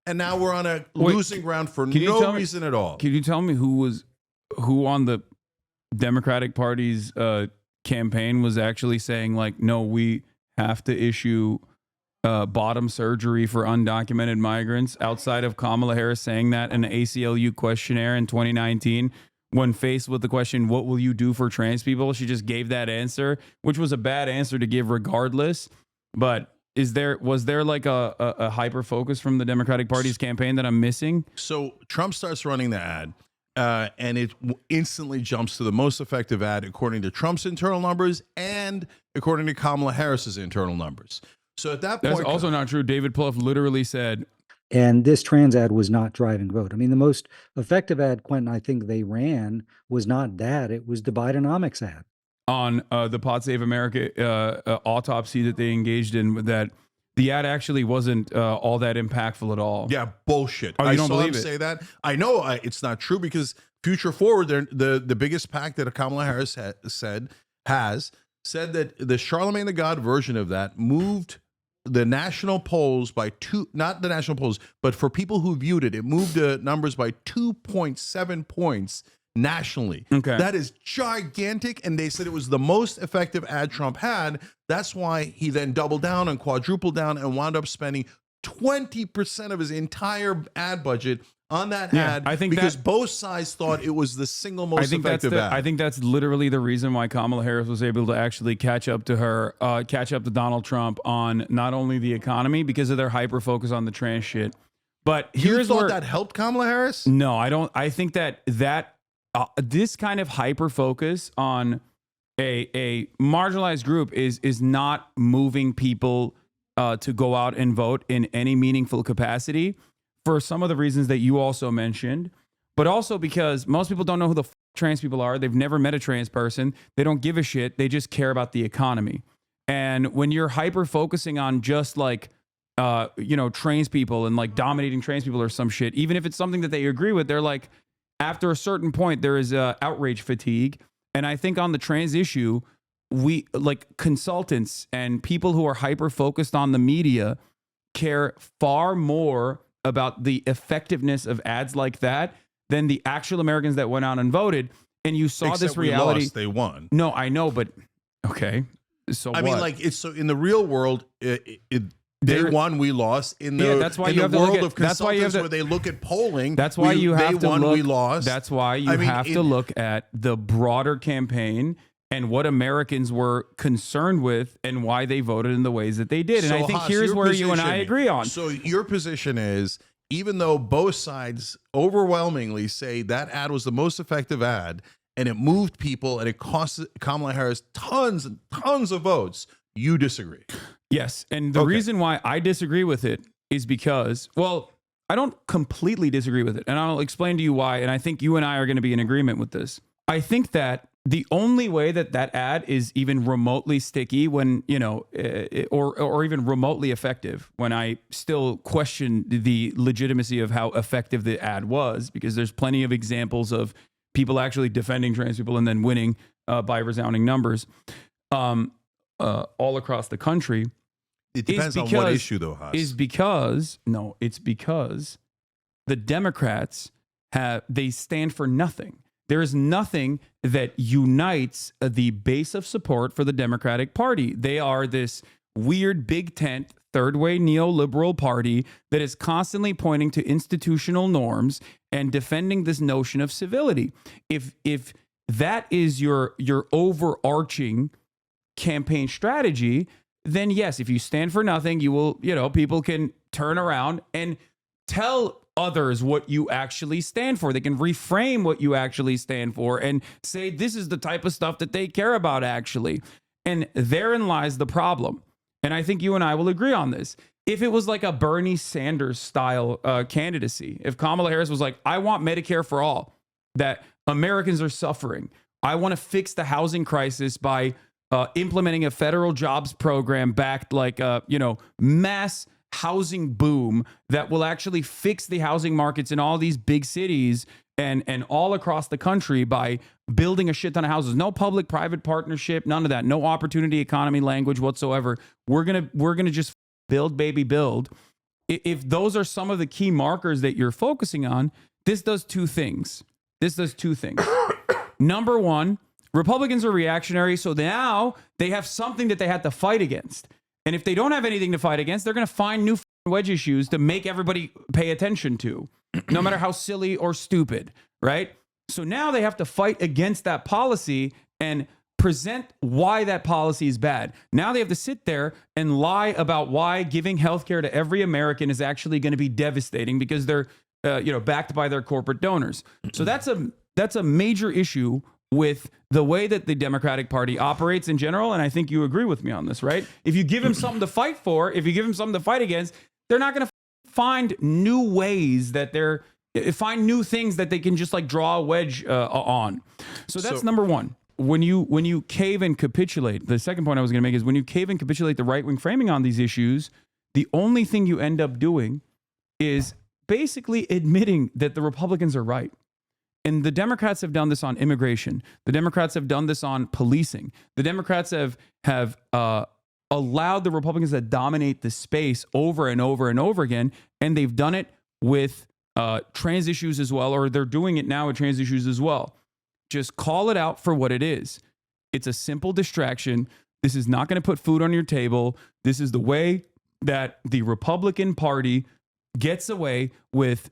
And now we're on a losing ground for no reason at all.
Can you tell me who on the Democratic Party's campaign was actually saying, like, no, we have to issue bottom surgery for undocumented migrants, outside of Kamala Harris saying that in an ACLU questionnaire in 2019, when faced with the question, what will you do for trans people? She just gave that answer, which was a bad answer to give regardless. But was there like a hyper focus from the Democratic Party's campaign that I'm missing?
So Trump starts running the ad, and it instantly jumps to the most effective ad according to Trump's internal numbers and according to Kamala Harris's internal numbers. So at that point,
that's also not true. David Plouffe literally said,
and this trans ad was not driving vote. I mean, the most effective ad, Quentin, I think they ran was not that. It was the Bidenomics ad.
On the Pod Save America autopsy that they engaged in, that the ad actually wasn't all that impactfed at all.
Yeah, bullshit.
Oh, you
I
don't
saw
believe
him
it?
say that. I know it's not true, because Future Forward, the biggest PAC that Kamala Harris said that the Charlemagne the God version of that moved the national polls by not the national polls, but for people who viewed it, it moved the numbers by 2.7 points nationally.
Okay.
That is gigantic. And they said it was the most effective ad Trump had. That's why he then doubled down and quadrupled down and wound up spending 20% of his entire ad budget on that ad.
I think
because both sides thought it was the single most effective ad.
I think that's literally the reason why Kamala Harris was able to actually catch up to Donald Trump on not only the economy because of their hyper focus on the trans shit. But
you thought that helped Kamala Harris?
No, I don't. I think that this kind of hyper focus on a marginalized group is not moving people to go out and vote in any meaningful capacity for some of the reasons that you also mentioned, but also because most people don't know who the trans people are. They've never met a trans person. They don't give a shit. They just care about the economy. And when you're hyper focusing on just like, trans people and like dominating trans people or some shit, even if it's something that they agree with, they're like, after a certain point, there is outrage fatigue. And I think on the trans issue, we like consultants and people who are hyper focused on the media care far more about the effectiveness of ads like that than the actual Americans that went out and voted. And you saw this reality.
We lost, they won.
No, I know, but okay. So
I mean, like it's so in the real world, they won, we lost. In the
that's why
in
you
the
have to
world
look at,
of consultants where they look at polling.
That's why you have
they
to
won,
look.
we lost.
That's why you have to look at the broader campaign and what Americans were concerned with and why they voted in the ways that they did. And I think here's where you and I agree on.
So your position is, even though both sides overwhelmingly say that ad was the most effective ad and it moved people and it cost Kamala Harris tons and tons of votes, you disagree.
Yes. And the reason why I disagree with it is because, well, I don't completely disagree with it. And I'll explain to you why. And I think you and I are going to be in agreement with this. I think that the only way that ad is even remotely sticky when, or even remotely effective, when I still question the legitimacy of how effective the ad was, because there's plenty of examples of people actually defending trans people and then winning by resounding numbers all across the country.
It depends on what issue, though, Haas.
It's because the Democrats they stand for nothing. There is nothing that unites the base of support for the Democratic Party. They are this weird big tent, third way neoliberal party that is constantly pointing to institutional norms and defending this notion of civility. If that is your overarching campaign strategy, then yes, if you stand for nothing, you will, people can turn around and tell others what you actually stand for. They can reframe what you actually stand for and say this is the type of stuff that they care about actually. And therein lies the problem. And I think you and I will agree on this. If it was like a Bernie Sanders style candidacy, if Kamala Harris was like, I want Medicare for all, that Americans are suffering. I want to fix the housing crisis by implementing a federal jobs program backed like, mass housing boom that will actually fix the housing markets in all these big cities and all across the country by building a shit ton of houses. No public-private partnership, none of that. No opportunity economy language whatsoever. We're gonna just build, baby, build. If those are some of the key markers that you're focusing on, this does two things. Number one, Republicans are reactionary, so now they have something that they had to fight against. And if they don't have anything to fight against, they're going to find new wedge issues to make everybody pay attention to, no matter how silly or stupid, right? So now they have to fight against that policy and present why that policy is bad. Now they have to sit there and lie about why giving healthcare to every American is actually going to be devastating because they're, backed by their corporate donors. So that's a major issue with the way that the Democratic Party operates in general. And I think you agree with me on this, right? If you give him something to fight for, if you give him something to fight against, they're not going to find new ways that find new things that they can just like draw a wedge on. So that's number one. When you cave and capitulate, the second point I was going to make is when you cave and capitulate the right-wing framing on these issues, the only thing you end up doing is basically admitting that the Republicans are right. And the Democrats have done this on immigration. The Democrats have done this on policing. The Democrats have allowed the Republicans to dominate the space over and over and over again. And they've done it with trans issues as well, or they're doing it now with trans issues as well. Just call it out for what it is. It's a simple distraction. This is not going to put food on your table. This is the way that the Republican Party gets away with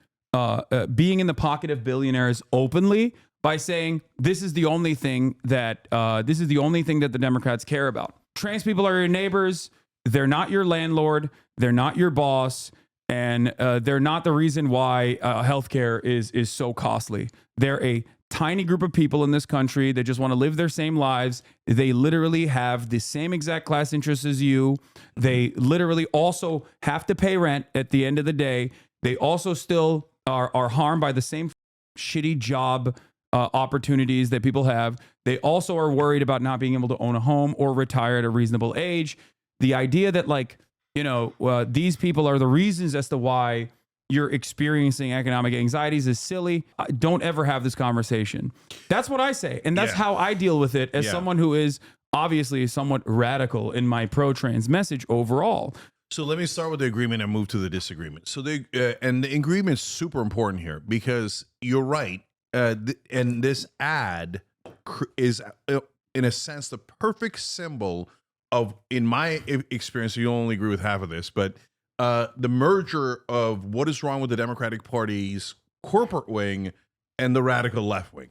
being in the pocket of billionaires openly by saying this is the only thing that the Democrats care about. Trans people are your neighbors. They're not your landlord. They're not your boss. And they're not the reason why healthcare is so costly. They're a tiny group of people in this country that just want to live their same lives. They literally have the same exact class interests as you. They literally also have to pay rent at the end of the day. They also still are harmed by the same shitty job opportunities that people have. They also are worried about not being able to own a home or retire at a reasonable age. The idea that these people are the reasons as to why you're experiencing economic anxieties is silly. Don't ever have this conversation. That's what I say. And that's how I deal with it as someone who is obviously somewhat radical in my pro-trans message overall.
So let me start with the agreement and move to the disagreement. So the agreement is super important here because you're right. And this ad is, in a sense, the perfect symbol of, in my experience, you only agree with half of this, but the merger of what is wrong with the Democratic Party's corporate wing and the radical left wing.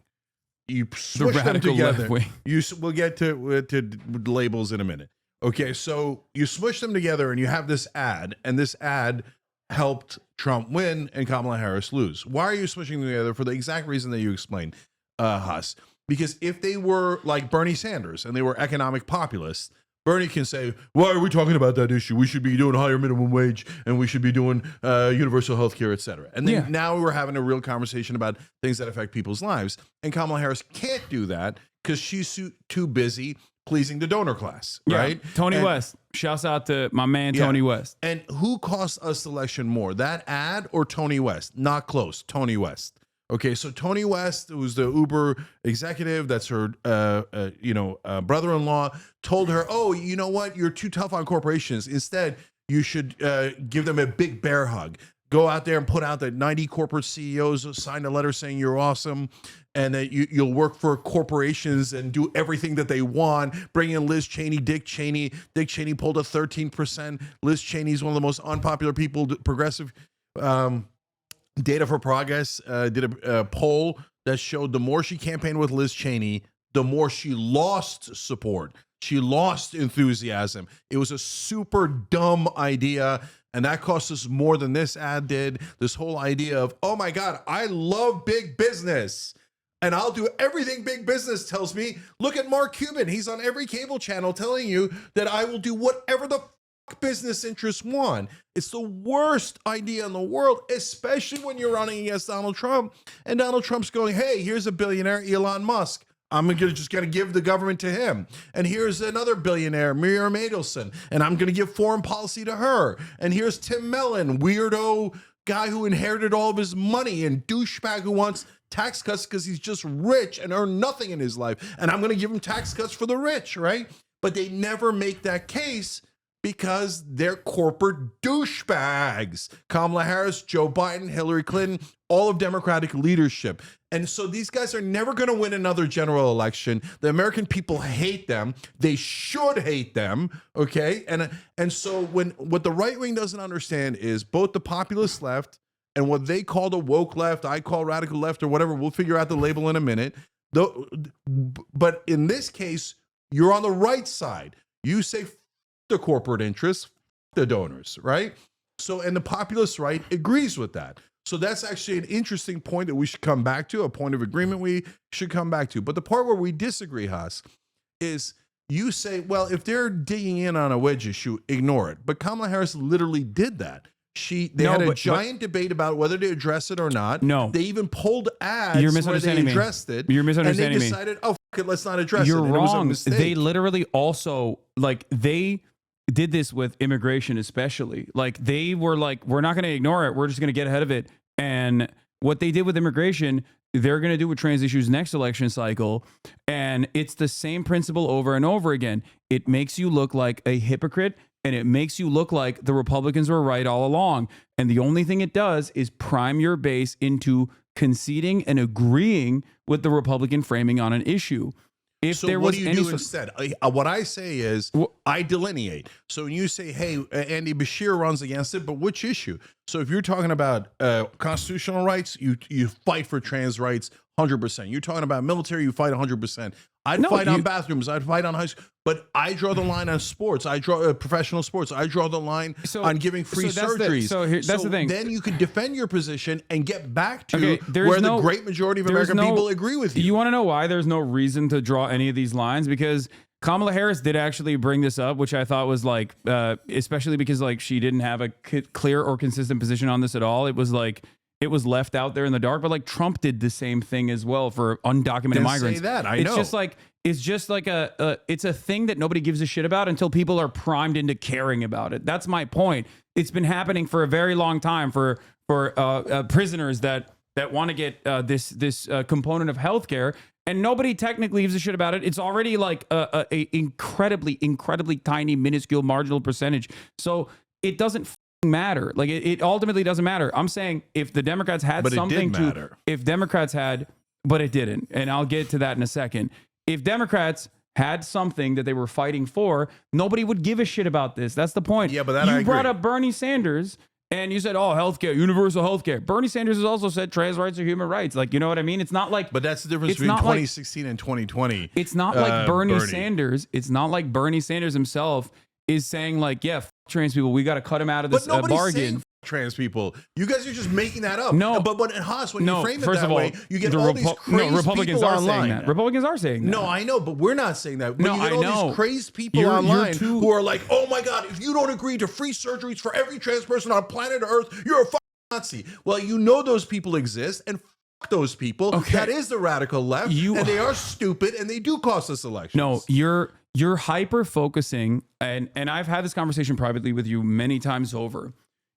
You switch them together. We'll get to labels in a minute. Okay, so you smush them together and you have this ad, and this ad helped Trump win and Kamala Harris lose. Why are you smushing them together? For the exact reason that you explained, Haas. Because if they were like Bernie Sanders and they were economic populists, Bernie can say, why are we talking about that issue? We should be doing higher minimum wage and we should be doing universal health care, et cetera. And then now we're having a real conversation about things that affect people's lives. And Kamala Harris can't do that because she's too busy pleasing the donor class, right?
Tony West. Shouts out to my man, Tony West.
And who cost us the election more, that ad or Tony West? Not close. Tony West. Okay, so Tony West, who's the Uber executive, that's her, brother-in-law, told her, "Oh, you know what? You're too tough on corporations. Instead, you should give them a big bear hug. Go out there and put out that 90 corporate CEOs signed a letter saying you're awesome, and that you'll work for corporations and do everything that they want. Bring in Liz Cheney, Dick Cheney. Dick Cheney pulled a 13%. Liz Cheney is one of the most unpopular people, progressive." Data for Progress did a poll that showed the more she campaigned with Liz Cheney, the more she lost support. She lost enthusiasm. It was a super dumb idea, and that cost us more than this ad did. This whole idea of, oh my God, I love big business, and I'll do everything big business tells me. Look at Mark Cuban. He's on every cable channel telling you that I will do whatever the business interests want. It's the worst idea in the world, especially when you're running against Donald Trump, and Donald Trump's going, hey, here's a billionaire, Elon Musk. I'm just going to give the government to him. And here's another billionaire, Miriam Adelson, and I'm going to give foreign policy to her. And here's Tim Mellon, weirdo guy who inherited all of his money, and douchebag who wants tax cuts because he's just rich and earned nothing in his life. And I'm going to give him tax cuts for the rich, right? But they never make that case because they're corporate douchebags. Kamala Harris, Joe Biden, Hillary Clinton, all of Democratic leadership. And so these guys are never going to win another general election. The American people hate them. They should hate them, okay? And so what the right wing doesn't understand is both the populist left and what they call the woke left, I call radical left or whatever, we'll figure out the label in a minute. But in this case, you're on the right side. You say the corporate interests, the donors, right? So, and the populist right agrees with that. So that's actually an interesting point that we should come back to, a point of agreement we should come back to. But the part where we disagree, Haas, is you say, well, if they're digging in on a wedge issue, ignore it. But Kamala Harris literally did that. They had a giant debate about whether to address it or not.
No.
They even pulled ads
You're
where
misunderstanding
they
me.
addressed it.
You're misunderstanding
and
me.
they decided, oh, fuck it, let's not address
You're
it. And
wrong.
It was a mistake.
They literally also, they did this with immigration especially. They were like, we're not going to ignore it. We're just going to get ahead of it. And what they did with immigration, they're going to do with trans issues next election cycle. And it's the same principle over and over again. It makes you look like a hypocrite, and it makes you look like the Republicans were right all along. And the only thing it does is prime your base into conceding and agreeing with the Republican framing on an issue. If
So
there
what
was
do you
any
do instead? What I say is I delineate. So when you say, hey, Andy Bashir runs against it, but which issue? So if you're talking about constitutional rights, you fight for trans rights 100%. You're talking about military, you fight 100%. I'd fight on bathrooms. I'd fight on high school. But I draw the line on sports. I draw professional sports. I draw the line on giving free surgeries.
That's the thing.
Then you can defend your position and get back to
there's
where
no-
the great majority of
there's
American
no-
people agree with you.
You want to know why there's no reason to draw any of these lines? Because Kamala Harris did actually bring this up, which I thought was like, especially because like she didn't have a clear or consistent position on this at all. It was like, it was left out there in the dark, but like Trump did the same thing as well for undocumented
Didn't
migrants.
say that. I
it's
know.
just like it's a thing that nobody gives a shit about until people are primed into caring about it. That's my point. It's been happening for a very long time for prisoners that want to get this component of healthcare, and nobody technically gives a shit about it. It's already like a incredibly tiny, minuscule, marginal percentage. So it doesn't matter. Like it ultimately doesn't matter. I'm saying if the Democrats had
But it
something
did matter.
if Democrats had, but it didn't, and I'll get to that in a second. If Democrats had something that they were fighting for, nobody would give a shit about this. That's the point.
Yeah, but that
you
I
brought
agree.
up Bernie Sanders and you said, oh, healthcare, universal healthcare. Bernie Sanders has also said trans rights are human rights. Like, you know what I mean? It's not like,
But that's the difference
it's
between
not like-
2016 and 2020.
it's not like Bernie Sanders. It's not like Bernie Sanders himself is saying like, yeah, trans people, we got to cut them out of this
But nobody's
bargain.
saying trans people. You guys are just making that up.
No.
But Haas, when you frame it
first
that
of all,
way, you get
the
all these crazy
Republicans
people
are
online.
saying that. Republicans are saying that.
No, I know, but we're not saying that. But
No,
you get
I
all
know.
these crazy people
You're
online
too-
who are like, oh my God, if you don't agree to free surgeries for every trans person on planet Earth, you're a fucking Nazi. Well, you know those people exist, and fuck those people.
Okay.
That is the radical left, and they are stupid, and they do cost us elections.
No, you're hyper focusing, and I've had this conversation privately with you many times over.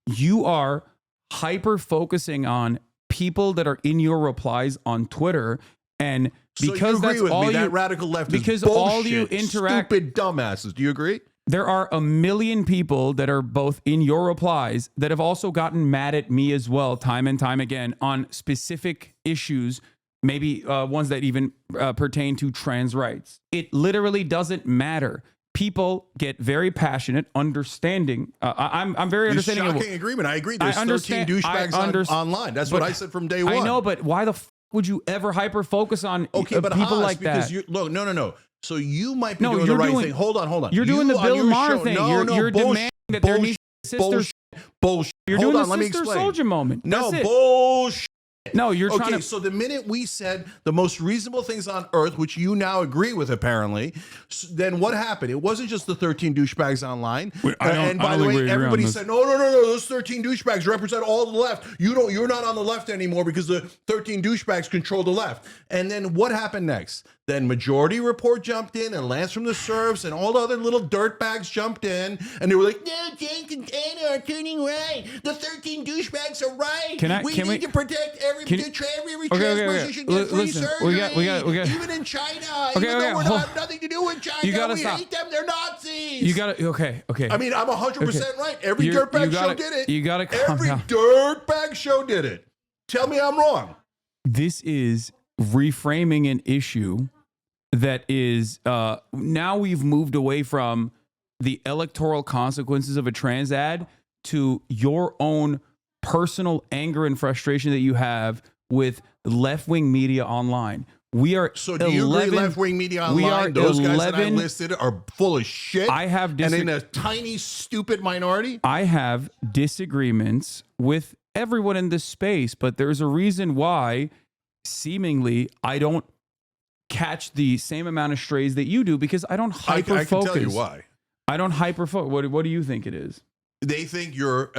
You are hyper focusing on people that are in your replies on Twitter, and
So
because
you agree
that's
with
all
me,
you
that radical left
because
is bullshit,
all you interact
stupid dumbasses. Do you agree?
there are a million people that are both in your replies that have also gotten mad at me as well, time and time again, on specific issues, maybe ones that even pertain to trans rights. It literally doesn't matter. People get very passionate, understanding. I'm very understanding.
Shocking agreement. I agree. There's
I understand-
13 douchebags online. That's what
but
I said from day one.
I know, but why the would you ever hyper focus on
Okay, but
people
Haas,
like
because
that?
You, look, no. So you might be
No,
doing the
you're
right
doing-
thing. Hold on.
You're doing
You
the
on
Bill
your
Maher
show-
thing.
No,
You're
bullshit,
demanding that there needs sisters.
Bullshit.
You're
Hold
doing
on,
the
let me
Sister
explain.
Soldier moment.
No,
That's it.
bullshit.
No, you're trying
Okay,
to.
so the minute we said the most reasonable things on earth, which you now agree with apparently, then what happened? It wasn't just the 13 douchebags online. And by the way, everybody said, no, those 13 douchebags represent all the left. You're not on the left anymore because the 13 douchebags control the left. And then what happened next? Then Majority Report jumped in, and Lance from the Serfs and all the other little dirtbags jumped in, and they were like, no, Cenk and Anna are turning right. The 13 douchebags are right. We need to protect every trans person should get free surgery. Even in China, even though we have nothing to do with China, we hate them. They're Nazis.
You got to okay.
I mean, I'm 100% right. Every dirtbag show did it.
You got to calm
Every
down.
dirtbag show did it. Tell me I'm wrong.
This is reframing an issue that is now we've moved away from the electoral consequences of a trans ad to your own personal anger and frustration that you have with left-wing media online. We are
So do you agree left-wing media online, those guys that I listed are full of shit?
I have
and in a tiny, stupid minority?
I have disagreements with everyone in this space, but there's a reason why seemingly I don't catch the same amount of strays that you do because I don't hyper focus.
I can tell you why.
I don't hyper focus. What do you think it is?
They think you're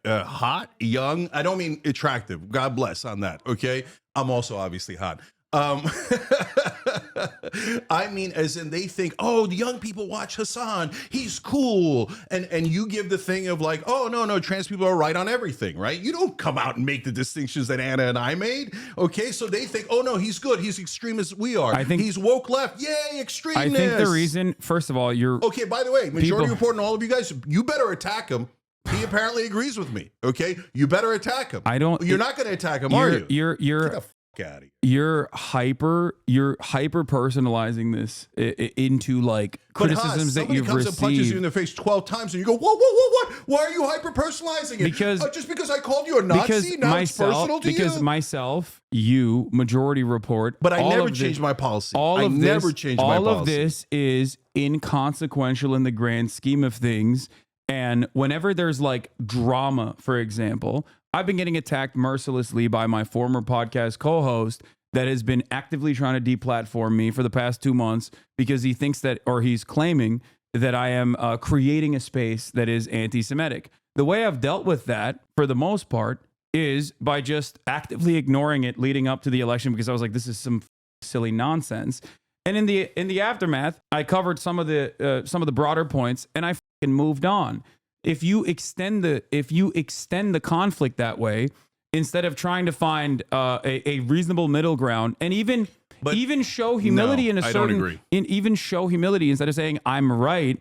hot, young. I don't mean attractive. God bless on that. Okay. I'm also obviously hot. I mean, as in they think, oh, the young people watch Hasan. He's cool. And you give the thing of like, oh, no, trans people are right on everything, right? You don't come out and make the distinctions that Anna and I made. Okay, so they think, oh, no, he's good. He's extreme as we are.
I think
he's woke left. Yay, extremeness.
I think the reason, first of all, you're...
Okay, by the way, Majority Report and all of you guys, you better attack him. He apparently agrees with me. Okay, you better attack him. You're not going to attack him, are you?
You're
Get the fuck out of here.
You're hyper personalizing this into like criticisms that you've received.
Somebody comes and punches you in the face 12 times, and you go, what? Why are you hyper personalizing it?
Because
just because I called you a Nazi, now it's personal to you.
Because myself, you, Majority Report,
but I never changed my policy. I never changed my policy.
All of this is inconsequential in the grand scheme of things. And whenever there's like drama, for example, I've been getting attacked mercilessly by my former podcast co-host that has been actively trying to deplatform me for the past 2 months because he thinks that, or he's claiming that I am creating a space that is anti-Semitic. The way I've dealt with that, for the most part, is by just actively ignoring it leading up to the election because I was like, this is some silly nonsense. And in the aftermath, I covered some of the broader points, and I fucking moved on. If you extend the conflict that way, instead of trying to find a reasonable middle ground, and even show humility in a certain, I don't agree. Even show humility instead of saying I'm right.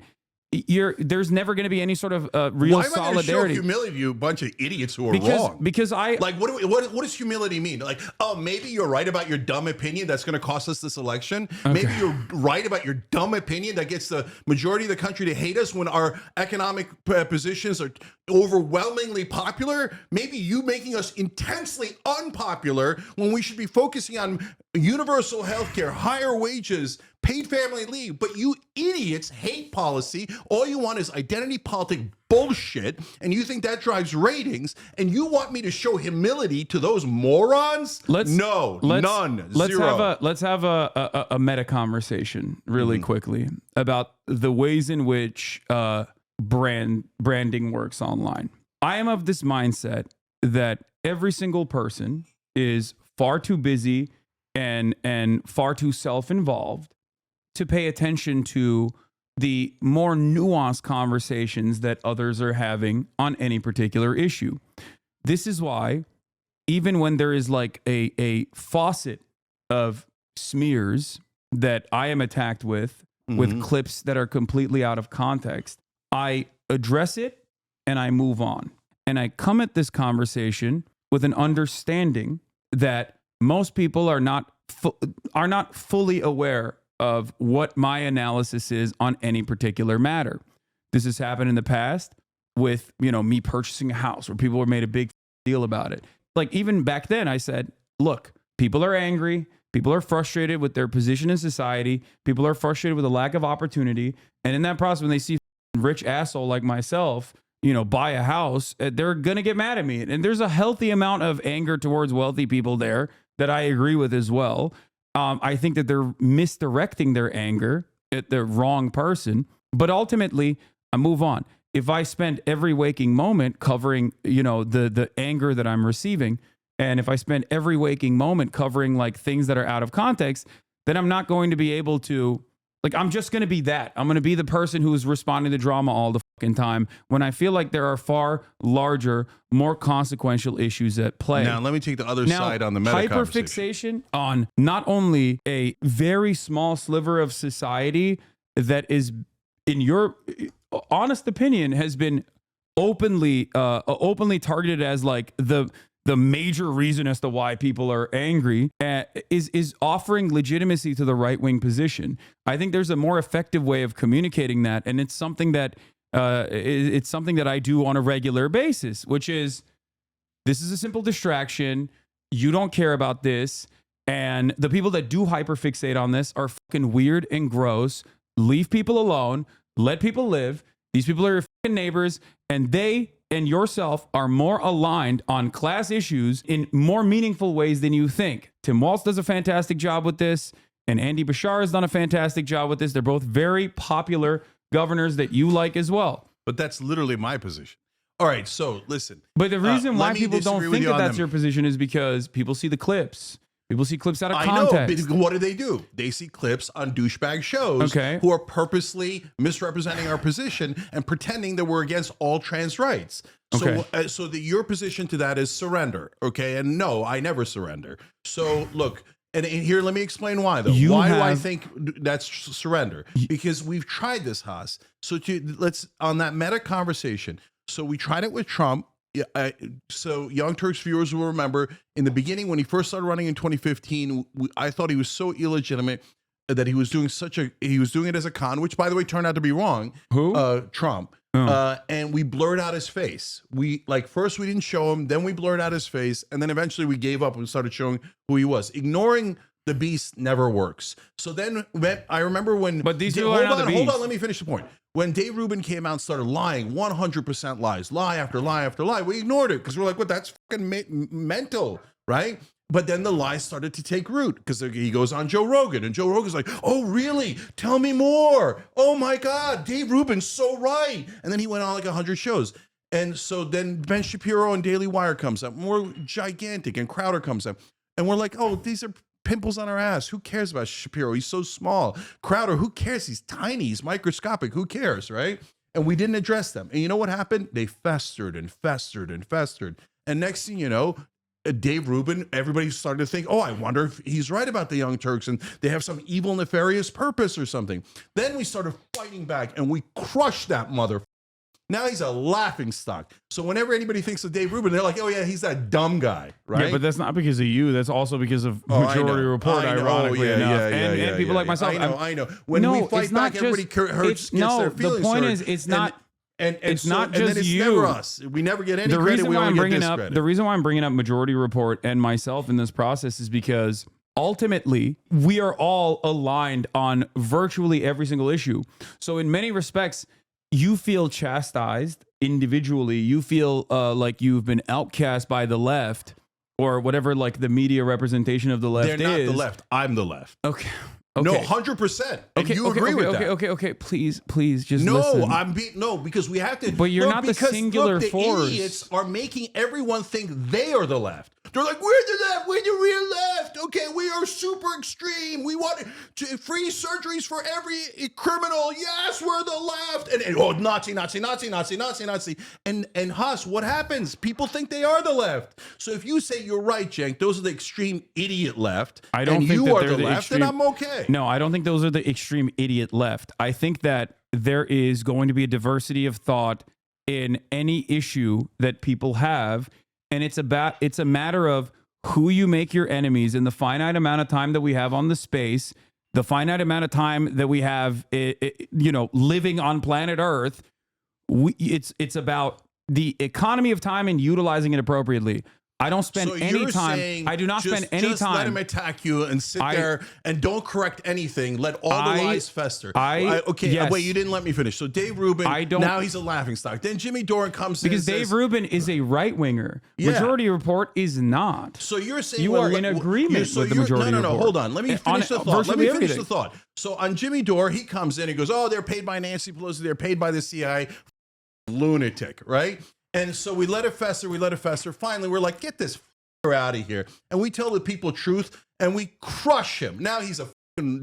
There's never going to be any sort of real solidarity. Why am I going to show humility
to you, a bunch of idiots who are wrong?
Because I
like what does humility mean? Like, oh, maybe you're right about your dumb opinion that's going to cost us this election. Okay. Maybe you're right about your dumb opinion that gets the majority of the country to hate us when our economic positions are overwhelmingly popular. Maybe you making us intensely unpopular when we should be focusing on universal health care, higher wages, paid family leave, but you idiots hate policy. All you want is identity politic bullshit, and you think that drives ratings, and you want me to show humility to those morons? None. Zero.
Let's have a meta conversation really quickly about the ways in which branding works online. I am of this mindset that every single person is far too busy and far too self-involved to pay attention to the more nuanced conversations that others are having on any particular issue. This is why, even when there is like a faucet of smears that I am attacked with clips that are completely out of context, I address it and I move on. And I come at this conversation with an understanding that most people are not fully aware of what my analysis is on any particular matter. This has happened in the past with, me purchasing a house where people were made a big deal about it. Like even back then I said, look, people are angry. People are frustrated with their position in society. People are frustrated with a lack of opportunity. And in that process, when they see a rich asshole like myself, buy a house, they're going to get mad at me. And there's a healthy amount of anger towards wealthy people there that I agree with as well. I think that they're misdirecting their anger at the wrong person, but ultimately I move on. If I spend every waking moment covering, the anger that I'm receiving, and if I spend every waking moment covering like things that are out of context, then I'm not going to be able to, I'm just going to be that. I'm going to be the person who is responding to drama all the fucking time when I feel like there are far larger, more consequential issues at play.
Now, let me take the other side on the meta
hyperfixation on not only a very small sliver of society that is, in your honest opinion, has been openly targeted as like the major reason as to why people are angry, is offering legitimacy to the right-wing position. I think there's a more effective way of communicating that, and it's something that I do on a regular basis, which is, this is a simple distraction. You don't care about this, and the people that do hyperfixate on this are fucking weird and gross. Leave people alone. Let people live. These people are your fucking neighbors, and they and yourself are more aligned on class issues in more meaningful ways than you think. Tim Walz does a fantastic job with this, and Andy Bashar has done a fantastic job with this. They're both very popular governors that you like as well.
But that's literally my position. All right, so listen.
But the reason why people don't think that that's your position is because people see the clips. People see clips out of
I
context.
know. What do? They see clips on douchebag shows who are purposely misrepresenting our position and pretending that we're against all trans rights. So, so your position to that is surrender, okay? And no, I never surrender. So look, and here, let me explain why, though. Why do I think that's surrender? Because we've tried this, Haas. So let's, on that meta conversation, so we tried it with Trump. Yeah, so Young Turks viewers will remember in the beginning when he first started running in 2015, I thought he was so illegitimate that he was doing it as a con, which by the way turned out to be wrong.
Who?
Trump. And we blurred out his face. First we didn't show him, then we blurred out his face, and then eventually we gave up and started showing who he was. Ignoring the beast never works. So then I remember when.
But these people are not the beast.
Hold on, let me finish the point. When Dave Rubin came out and started lying, 100% lies, lie after lie after lie, we ignored it because we're like, what? That's fucking mental, right? But then the lies started to take root because he goes on Joe Rogan, and Joe Rogan's like, oh, really? Tell me more. Oh, my God, Dave Rubin's so right. And then he went on like 100 shows. And so then Ben Shapiro and Daily Wire comes up, more gigantic, and Crowder comes up. And we're like, oh, these are pimples on our ass. Who cares about Shapiro? He's so small. Crowder, who cares? He's tiny. He's microscopic. Who cares, right? And we didn't address them. And you know what happened? They festered and festered and festered. And next thing you know, Dave Rubin, everybody started to think, oh, I wonder if he's right about the Young Turks and they have some evil, nefarious purpose or something. Then we started fighting back and we crushed that motherfucker. Now he's a laughing stock. So whenever anybody thinks of Dave Rubin, they're like, oh, yeah, he's that dumb guy, right?
Yeah, but that's not because of you. That's also because of Majority Report, ironically enough. And people like myself.
I know. When we fight back, everybody gets their feelings.
The point is, it's not...
And
it's not
and
just
then it's
you.
never us. We never get any credit. We only get discredit.
The reason why I'm bringing up Majority Report and myself in this process is because ultimately we are all aligned on virtually every single issue. So in many respects, you feel chastised individually. You feel like you've been outcast by the left or whatever, like the media representation of the left is.
They're not the left. I'm the left.
Okay.
No, 100%. And you agree with that.
Okay. Please, just listen.
No, because we have to.
But you're not the singular force.
The idiots are making everyone think they are the left. They're like, we're the left. We're the real left. Okay, we are super extreme. We want free surgeries for every criminal. Yes, we're the left. And oh, Nazi. And Haas, what happens? People think they are the left. So if you say you're right, Cenk, those are the extreme idiot left.
I don't
and
think
you
that
are
they're
the
the
left,
extreme,
then I'm okay.
No, I don't think those are the extreme idiot left. I think that there is going to be a diversity of thought in any issue that people have. And it's a matter of who you make your enemies in the finite amount of time that we have on the space, the finite amount of time that we have, living on planet Earth. It's about the economy of time and utilizing it appropriately. I don't spend any time. I do not spend any time.
Just let him attack you and sit there and don't correct anything. Let all the lies fester.
Yes.
Wait, you didn't let me finish. So Dave Rubin, now he's a laughingstock. Then Jimmy Dore comes in
because Dave Rubin is a right winger.
Yeah.
Majority Report is not.
So you're saying
you are in agreement with the Majority Report.
No. Hold on. Let me finish the thought. So on Jimmy Dore, he comes in and goes, "Oh, they're paid by Nancy Pelosi. They're paid by the CIA." Lunatic, right? And so we let it fester. Finally, we're like, get this out of here. And we tell the people truth and we crush him. Now he's a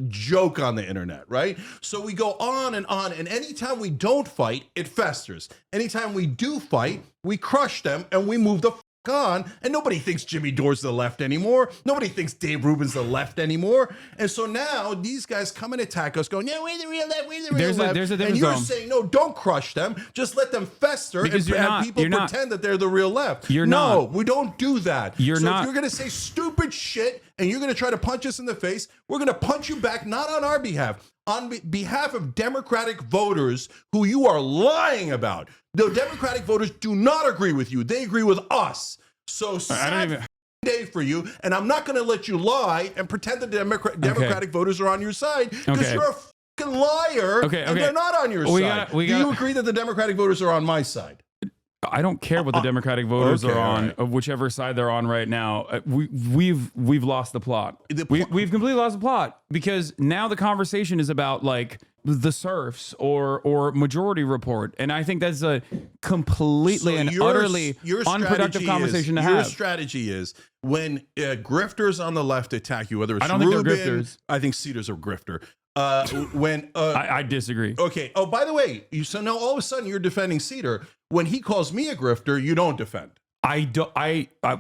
joke on the internet, right? So we go on. And anytime we don't fight, it festers. Anytime we do fight, we crush them and we move the on, and nobody thinks Jimmy Dore's the left anymore. Nobody thinks Dave Rubin's the left anymore. And so now these guys come and attack us going, yeah, we're the real left, we're the real left.
There's a difference.
And you're saying, no, don't crush them. Just let them fester and people pretend that they're the real left. No, we don't do that. If you're going to say stupid shit and you're going to try to punch us in the face, we're going to punch you back, not on our behalf, on behalf of Democratic voters who you are lying about. The Democratic voters do not agree with you. They agree with us. So sad day for you. And I'm not going to let you lie and pretend that the Democratic voters are on your side because you're a fucking liar and they're not on your side. Do you agree that the Democratic voters are on my side?
I don't care what the Democratic voters are on, of whichever side they're on right now. We've lost the plot. We've completely lost the plot because now the conversation is about like the serfs or Majority Report, and I think that's a completely and utterly unproductive conversation to have.
Your strategy is when grifters on the left attack you, whether it's
I don't think they're
Rubin,
grifters.
I think Cedar's a grifter.
I disagree.
Okay. Oh, by the way, so now all of a sudden you're defending Cedar. When he calls me a grifter, you don't defend.
I don't.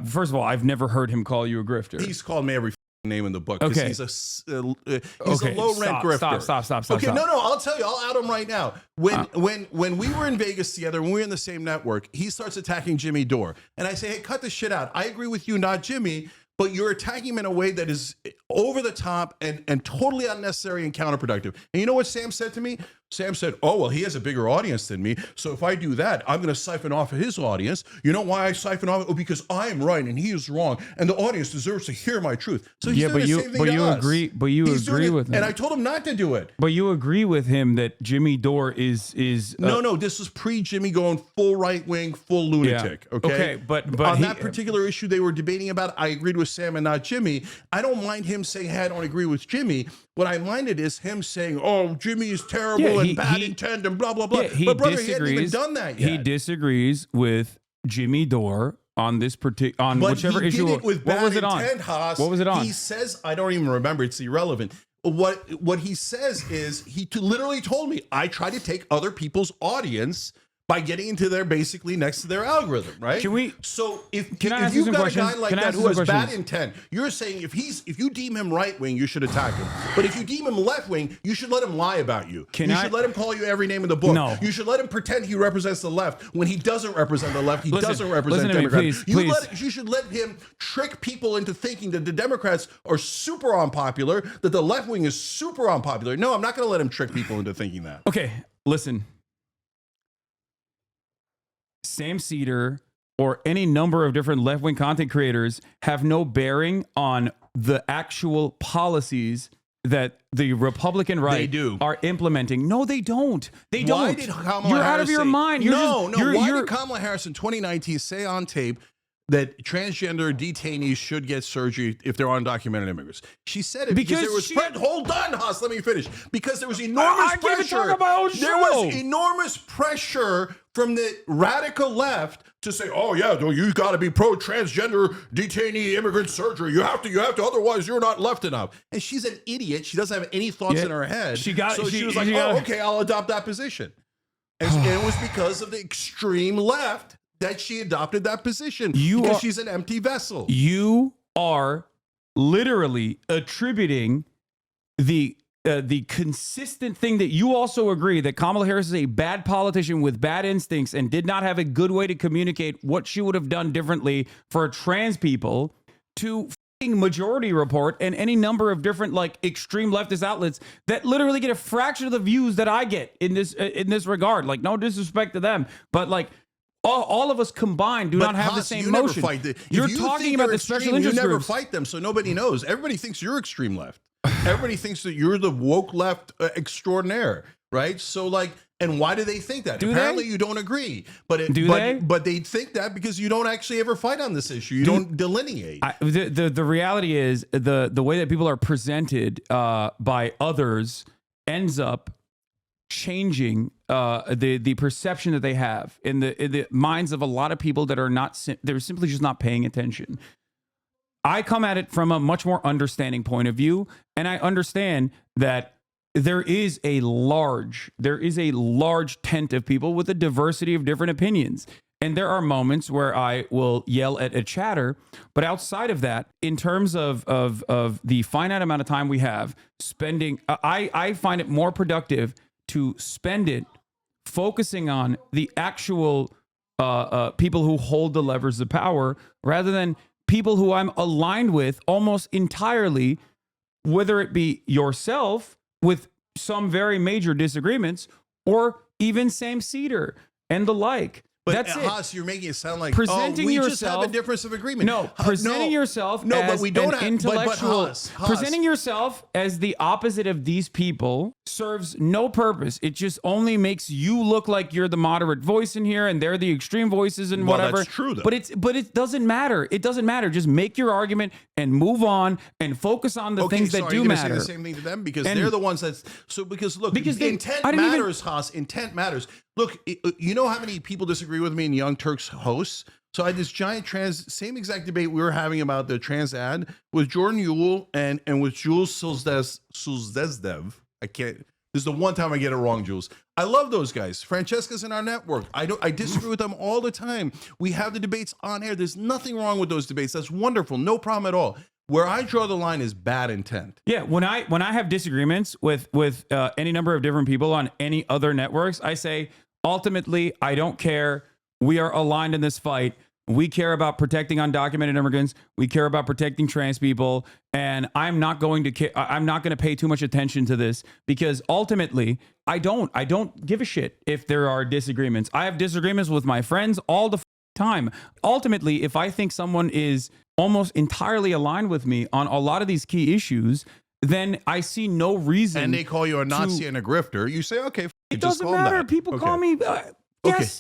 First of all, I've never heard him call you a grifter.
He's called me every name in the book.
Okay.
He's a low rent grifter.
Stop.
Okay, no, I'll tell you, I'll out him right now. When we were in Vegas together, when we were in the same network, he starts attacking Jimmy Dore, and I say, hey, cut this shit out. I agree with you, not Jimmy, but you're attacking him in a way that is over the top and totally unnecessary and counterproductive. And you know what Sam said to me? Sam said, oh, well, he has a bigger audience than me. So if I do that, I'm going to siphon off of his audience. You know why I siphon off? Oh, because I am right and he is wrong. And the audience deserves to hear my truth. So he's doing the same thing to us. He's
agree with him.
And I told him not to do it.
But you agree with him that Jimmy Dore is
No, this was pre-Jimmy going full right-wing, full lunatic.
Yeah.
Okay,
but
on that particular issue they were debating about, I agreed with Sam and not Jimmy. I don't mind him saying, hey, I don't agree with Jimmy. What I minded is him saying, oh, Jimmy is terrible and bad intent and blah, blah, blah. But brother, he hadn't even done that yet.
He disagrees with Jimmy Dore on this particular, whichever issue.
Did it with
what
bad
was it
intent,
on?
Haas.
What was it on?
He says, I don't even remember. It's irrelevant. What he says is he literally told me, I try to take other people's audience by getting into their basically next to their algorithm, right? So if you've got a guy like that who has bad intent, you're saying if you deem him right wing, you should attack him. But if you deem him left wing, you should let him lie about you. You should let him call you every name in the book.
No.
You should let him pretend he represents the left when he doesn't represent the left. He doesn't represent Democrats. You should let him trick people into thinking that the Democrats are super unpopular, that the left wing is super unpopular. No, I'm not going to let him trick people into thinking that.
Okay, listen. Sam Cedar or any number of different left-wing content creators have no bearing on the actual policies that the Republican right are implementing. No, they don't. They don't.
Why did Kamala
You're
Harris
out of your mind.
Why did Kamala Harris in 2019 say on tape that transgender detainees should get surgery if they're undocumented immigrants? She said it because there was hold on, Haas, let me finish. Because there was enormous pressure. There was enormous pressure from the radical left to say, oh yeah, you got to be pro transgender detainee immigrant surgery. You have to, otherwise you're not left enough. And she's an idiot. She doesn't have any thoughts in her head. She was like, okay, I'll adopt that position. And it was because of the extreme left that she adopted that position because she's an empty vessel.
You are literally attributing the consistent thing that you also agree that Kamala Harris is a bad politician with bad instincts and did not have a good way to communicate what she would have done differently for trans people to Majority Report and any number of different like extreme leftist outlets that literally get a fraction of the views that I get in this regard. Like, no disrespect to them, but like all of us combined do not have the same motion. You're talking about the special interest
groups. You never
groups.
fight them, so nobody knows. Everybody thinks you're extreme left. Everybody thinks that you're the woke left extraordinaire, right? So like, and why do they think that? Apparently you don't agree, but they think that because you don't actually ever fight on this issue. You don't delineate.
The reality is the way that people are presented by others ends up changing the perception that they have in the minds of a lot of people that are they're simply just not paying attention. I come at it from a much more understanding point of view, and I understand that there is a large tent of people with a diversity of different opinions. And there are moments where I will yell at a chatter, but outside of that, in terms of the finite amount of time we have spending, I find it more productive to spend it focusing on the actual people who hold the levers of power rather than people who I'm aligned with almost entirely, whether it be yourself with some very major disagreements or even Sam Cedar and the like.
But
that's
Haas, you're making it sound like
presenting
yourself, just have a difference of agreement.
No, presenting yourself as
but we don't
an intellectual.
Haas,
presenting yourself as the opposite of these people serves no purpose. It just only makes you look like you're the moderate voice in here and they're the extreme voices and whatever.
That's true, though.
But it doesn't matter. It doesn't matter. Just make your argument and move on and focus on the things that do matter.
Say the same thing to them because they're the ones because look, intent matters, Haas. Intent matters. Look, you know how many people disagree with me in Young Turks hosts? So I had this giant same exact debate we were having about the trans ad with Jordan Ewell and with Jules Sulzdev. This is the one time I get it wrong, Jules. I love those guys. Francesca's in our network. I disagree with them all the time. We have the debates on air. There's nothing wrong with those debates. That's wonderful. No problem at all. Where I draw the line is bad intent.
Yeah, when I have disagreements with any number of different people on any other networks, I say ultimately I don't care. We are aligned in this fight. We care about protecting undocumented immigrants. We care about protecting trans people, and I'm not going to pay too much attention to this because ultimately I don't give a shit if there are disagreements. I have disagreements with my friends all the time. Ultimately, if I think someone is almost entirely aligned with me on a lot of these key issues, then I see no reason.
And they call you a Nazi and a grifter. You say, okay,
it doesn't matter. People call me.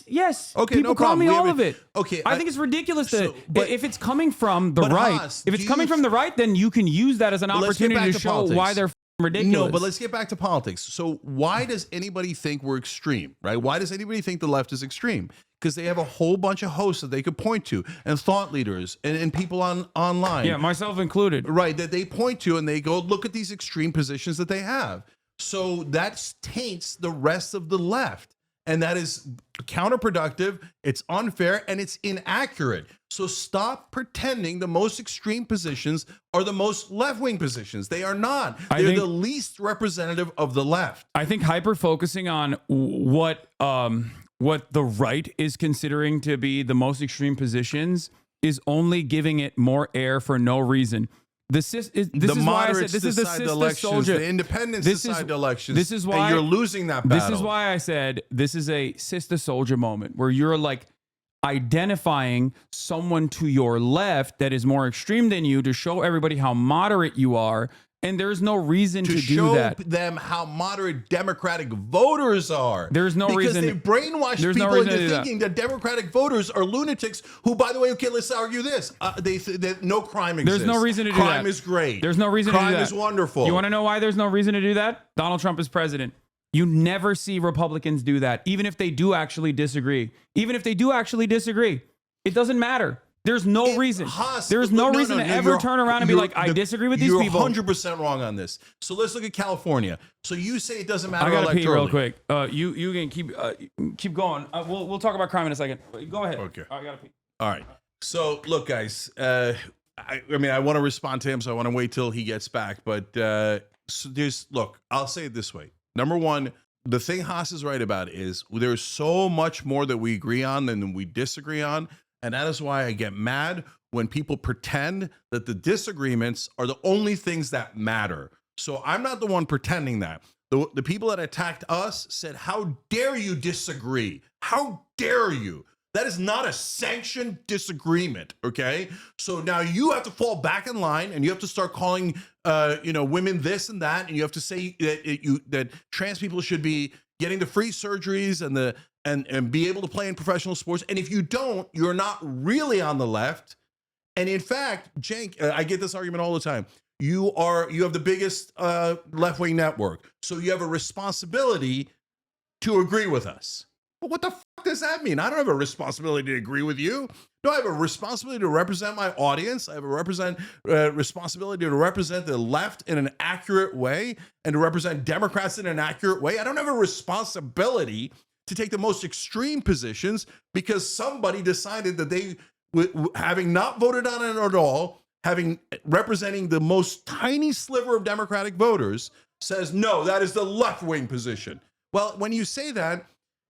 Yes.
Okay,
people
no
call
problem.
me all of it.
Okay,
I think it's ridiculous that if it's coming from the right,
Haas,
if it's coming from the right, then you can use that as an opportunity to show
politics.
why they're ridiculous.
No, but let's get back to politics. So why does anybody think we're extreme, right? Why does anybody think the left is extreme? Because they have a whole bunch of hosts that they could point to and thought leaders and people online.
Yeah, myself included.
Right, that they point to and they go, look at these extreme positions that they have. So that taints the rest of the left. And that is counterproductive, it's unfair, and it's inaccurate. So stop pretending the most extreme positions are the most left-wing positions. They are not. They're the least representative of the left.
I think hyper-focusing on what the right is considering to be the most extreme positions is only giving it more air for no reason. This is why I said this is the sister soldier.
The independents decide the elections.
This is why
and you're losing that battle.
This is why I said this is a sister soldier moment where you're like identifying someone to your left that is more extreme than you to show everybody how moderate you are. And there's no reason to do that.
To show them how moderate Democratic voters are.
There's no reason.
Because they brainwash people into thinking that Democratic voters are lunatics who, by the way, okay, let's argue this. That no crime exists.
There's no reason to do that.
Crime is great.
There's no reason to do that.
Crime is wonderful.
You want to know why there's no reason to do that? Donald Trump is president. You never see Republicans do that, even if they do actually disagree. Even if they do actually disagree, it doesn't matter. There's no reason. There's no reason to ever turn around and be like, I disagree with these people.
You're 100% wrong on this. So let's look at California. So you say it doesn't matter.
I gotta pee real quick. You can keep going. We'll talk about crime in a second. Go ahead.
Okay.
I gotta pee.
All right. So look, guys. I want to respond to him, so I want to wait till he gets back. But I'll say it this way. Number one, the thing Haas is right about is there's so much more that we agree on than we disagree on. And that is why I get mad when people pretend that the disagreements are the only things that matter. So I'm not the one pretending that. The people that attacked us said, how dare you disagree? How dare you? That is not a sanctioned disagreement, okay? So now you have to fall back in line and you have to start calling women this and that, and you have to say that trans people should be getting the free surgeries and be able to play in professional sports. And if you don't, you're not really on the left. And in fact, Cenk, I get this argument all the time. You have the biggest left-wing network, so you have a responsibility to agree with us. But what the fuck does that mean? I don't have a responsibility to agree with you. No, I have a responsibility to represent my audience. I have a responsibility to represent the left in an accurate way and to represent Democrats in an accurate way. I don't have a responsibility to take the most extreme positions because somebody decided that they, having not voted on it at all, representing the most tiny sliver of Democratic voters, says, no, that is the left-wing position. Well, when you say that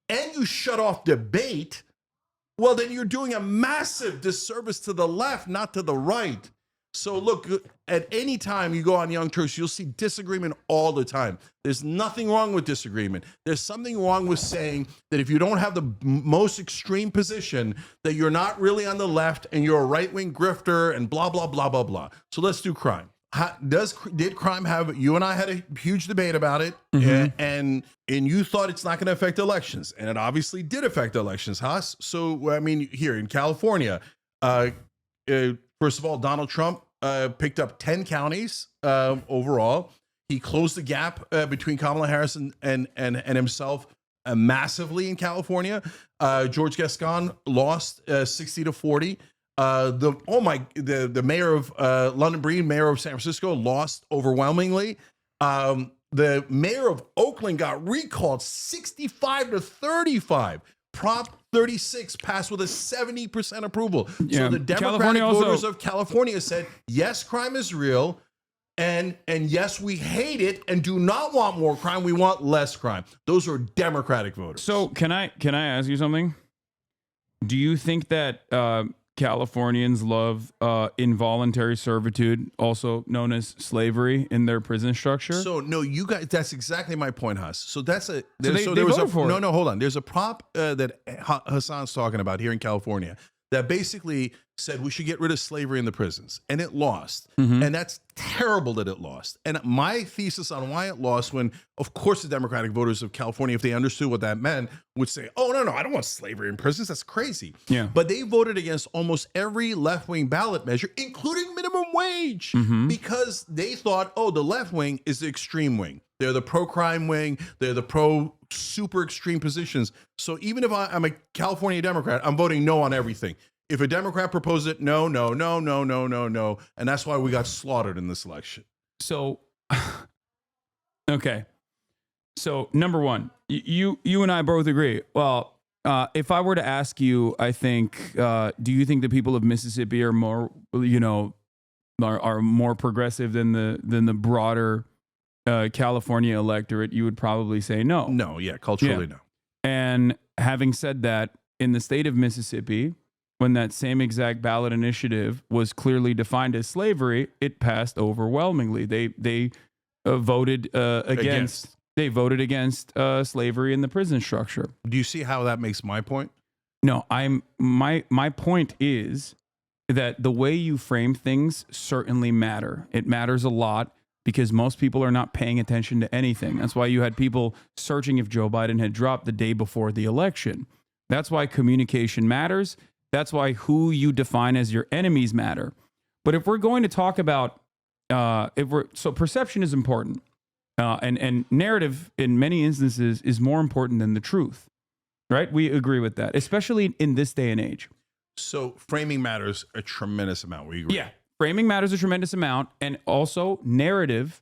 and you shut off debate, well, then you're doing a massive disservice to the left, not to the right. So look, at any time you go on Young Turks, you'll see disagreement all the time. There's nothing wrong with disagreement. There's something wrong with saying that if you don't have the most extreme position, that you're not really on the left and you're a right-wing grifter and blah, blah, blah, blah, blah. So let's do crime. Did crime have? You and I had a huge debate about it, and you thought it's not going to affect elections, and it obviously did affect elections, Haas. So I mean, here in California, first of all, Donald Trump picked up 10 counties overall. He closed the gap between Kamala Harris and himself massively in California. George Gascon lost 60-40. The mayor of London Breed, mayor of San Francisco, lost overwhelmingly. The mayor of Oakland got recalled 65-35. Prop 36 passed with a 70% approval.
Yeah.
So the Democratic voters of California said, yes, crime is real. And yes, we hate it and do not want more crime. We want less crime. Those are Democratic voters.
So can I ask you something? Do you think that Californians love involuntary servitude, also known as slavery, in their prison structure?
So no, you guys. That's exactly my point, Haas. So that's a.
So they voted for it.
No, hold on. There's a prop that Hassan's talking about here in California that basically said we should get rid of slavery in the prisons, and it lost. And that's terrible that it lost. And my thesis on why it lost, when of course the Democratic voters of California, if they understood what that meant, would say, oh, no, I don't want slavery in prisons. That's crazy.
Yeah.
But they voted against almost every left-wing ballot measure, including minimum wage, because they thought, oh, the left wing is the extreme wing. They're the pro-crime wing. They're the pro-super extreme positions. So even if I'm a California Democrat, I'm voting no on everything. If a Democrat proposes it, no. And that's why we got slaughtered in this election.
So, okay. So number one, you and I both agree. Well, if I were to ask you, I think, do you think the people of Mississippi are more, are more progressive than the broader California electorate? You would probably say no.
No, yeah, culturally, no.
And having said that, in the state of Mississippi, when that same exact ballot initiative was clearly defined as slavery, it passed overwhelmingly. They voted against. They voted against slavery in the prison structure.
Do you see how that makes my point?
No, my point is that the way you frame things certainly matter. It matters a lot because most people are not paying attention to anything. That's why you had people searching if Joe Biden had dropped the day before the election. That's why communication matters. That's why who you define as your enemies matter. But if we're going to talk about, so perception is important. And narrative in many instances is more important than the truth, right? We agree with that, especially in this day and age.
So framing matters a tremendous amount. We agree.
Yeah, framing matters a tremendous amount. And also narrative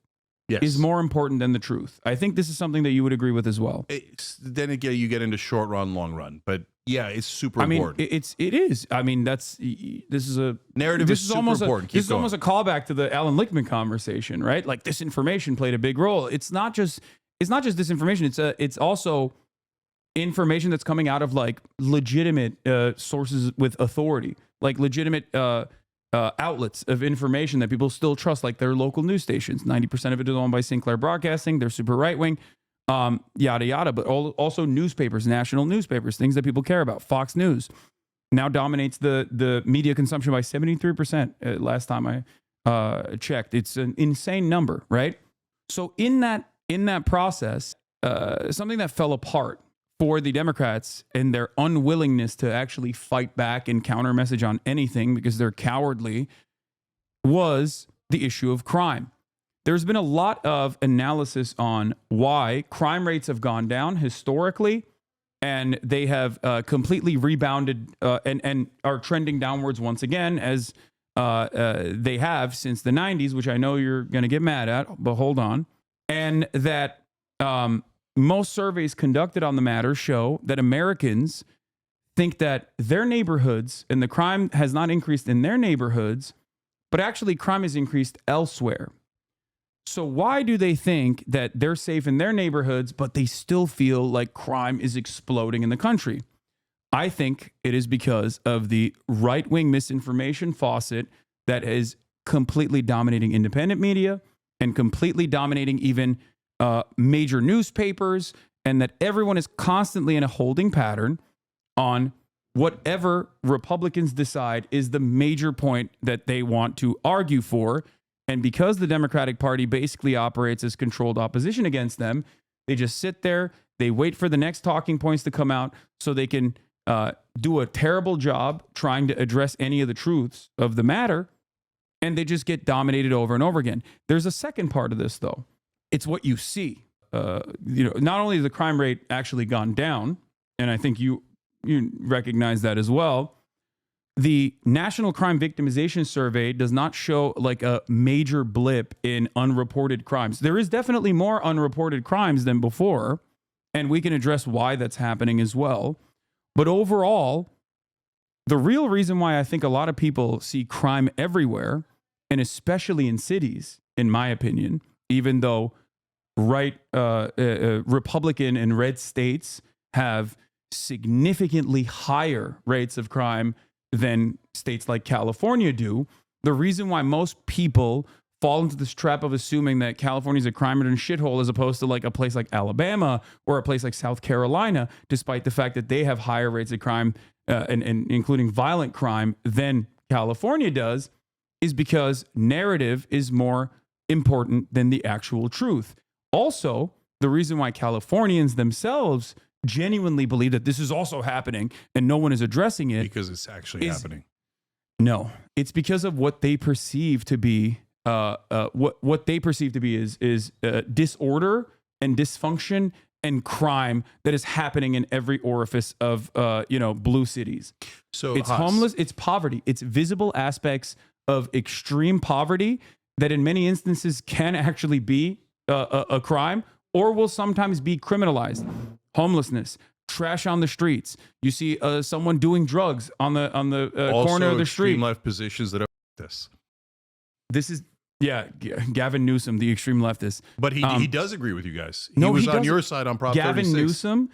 is more important than the truth. I think this is something that you would agree with as well.
Then again, you get into short run, long run. But yeah, it's super important.
It is. I mean, this is a
narrative. This is
almost
important.
This is almost a callback to the Alan Lichtman conversation, right? Like disinformation played a big role. It's not just disinformation. It's also information that's coming out of like legitimate sources with authority, like legitimate outlets of information that people still trust, like their local news stations. 90% of it is owned by Sinclair Broadcasting. They're super right wing. Yada, yada, but also newspapers, national newspapers, things that people care about. Fox News now dominates the media consumption by 73% last time I checked. It's an insane number, right? So in that process, something that fell apart for the Democrats and their unwillingness to actually fight back and counter message on anything because they're cowardly was the issue of crime. There's been a lot of analysis on why crime rates have gone down historically, and they have completely rebounded and are trending downwards once again, as they have since the 90s, which I know you're going to get mad at, but hold on. And that most surveys conducted on the matter show that Americans think that their neighborhoods, and the crime has not increased in their neighborhoods, but actually crime has increased elsewhere. So why do they think that they're safe in their neighborhoods, but they still feel like crime is exploding in the country? I think it is because of the right-wing misinformation faucet that is completely dominating independent media and completely dominating even major newspapers, and that everyone is constantly in a holding pattern on whatever Republicans decide is the major point that they want to argue for. And because the Democratic Party basically operates as controlled opposition against them, they just sit there, they wait for the next talking points to come out so they can do a terrible job trying to address any of the truths of the matter, and they just get dominated over and over again. There's a second part of this, though. It's what you see. Not only has the crime rate actually gone down, and I think you recognize that as well, the National Crime Victimization Survey does not show like a major blip in unreported crimes. There is definitely more unreported crimes than before, and we can address why that's happening as well. But overall, the real reason why I think a lot of people see crime everywhere, and especially in cities, in my opinion, even though Republican and red states have significantly higher rates of crime than states like California do, the reason why most people fall into this trap of assuming that California is a crime-ridden shithole as opposed to like a place like Alabama or a place like South Carolina, despite the fact that they have higher rates of crime and including violent crime than California does, is because narrative is more important than the actual truth. Also, the reason why Californians themselves genuinely believe that this is also happening and no one is addressing it
because it's actually happening.
No, it's because of what they perceive to be what they perceive to be is disorder and dysfunction and crime that is happening in every orifice of blue cities.
So
it's homeless, it's poverty, it's visible aspects of extreme poverty that in many instances can actually be a crime or will sometimes be criminalized. Homelessness, trash on the streets. You see someone doing drugs on the corner of the street.
Extreme left positions that are this.
This is Gavin Newsom, the extreme leftist.
But he does agree with you guys. He
No,
was
he
on your side on Prop 36.
Gavin Newsom,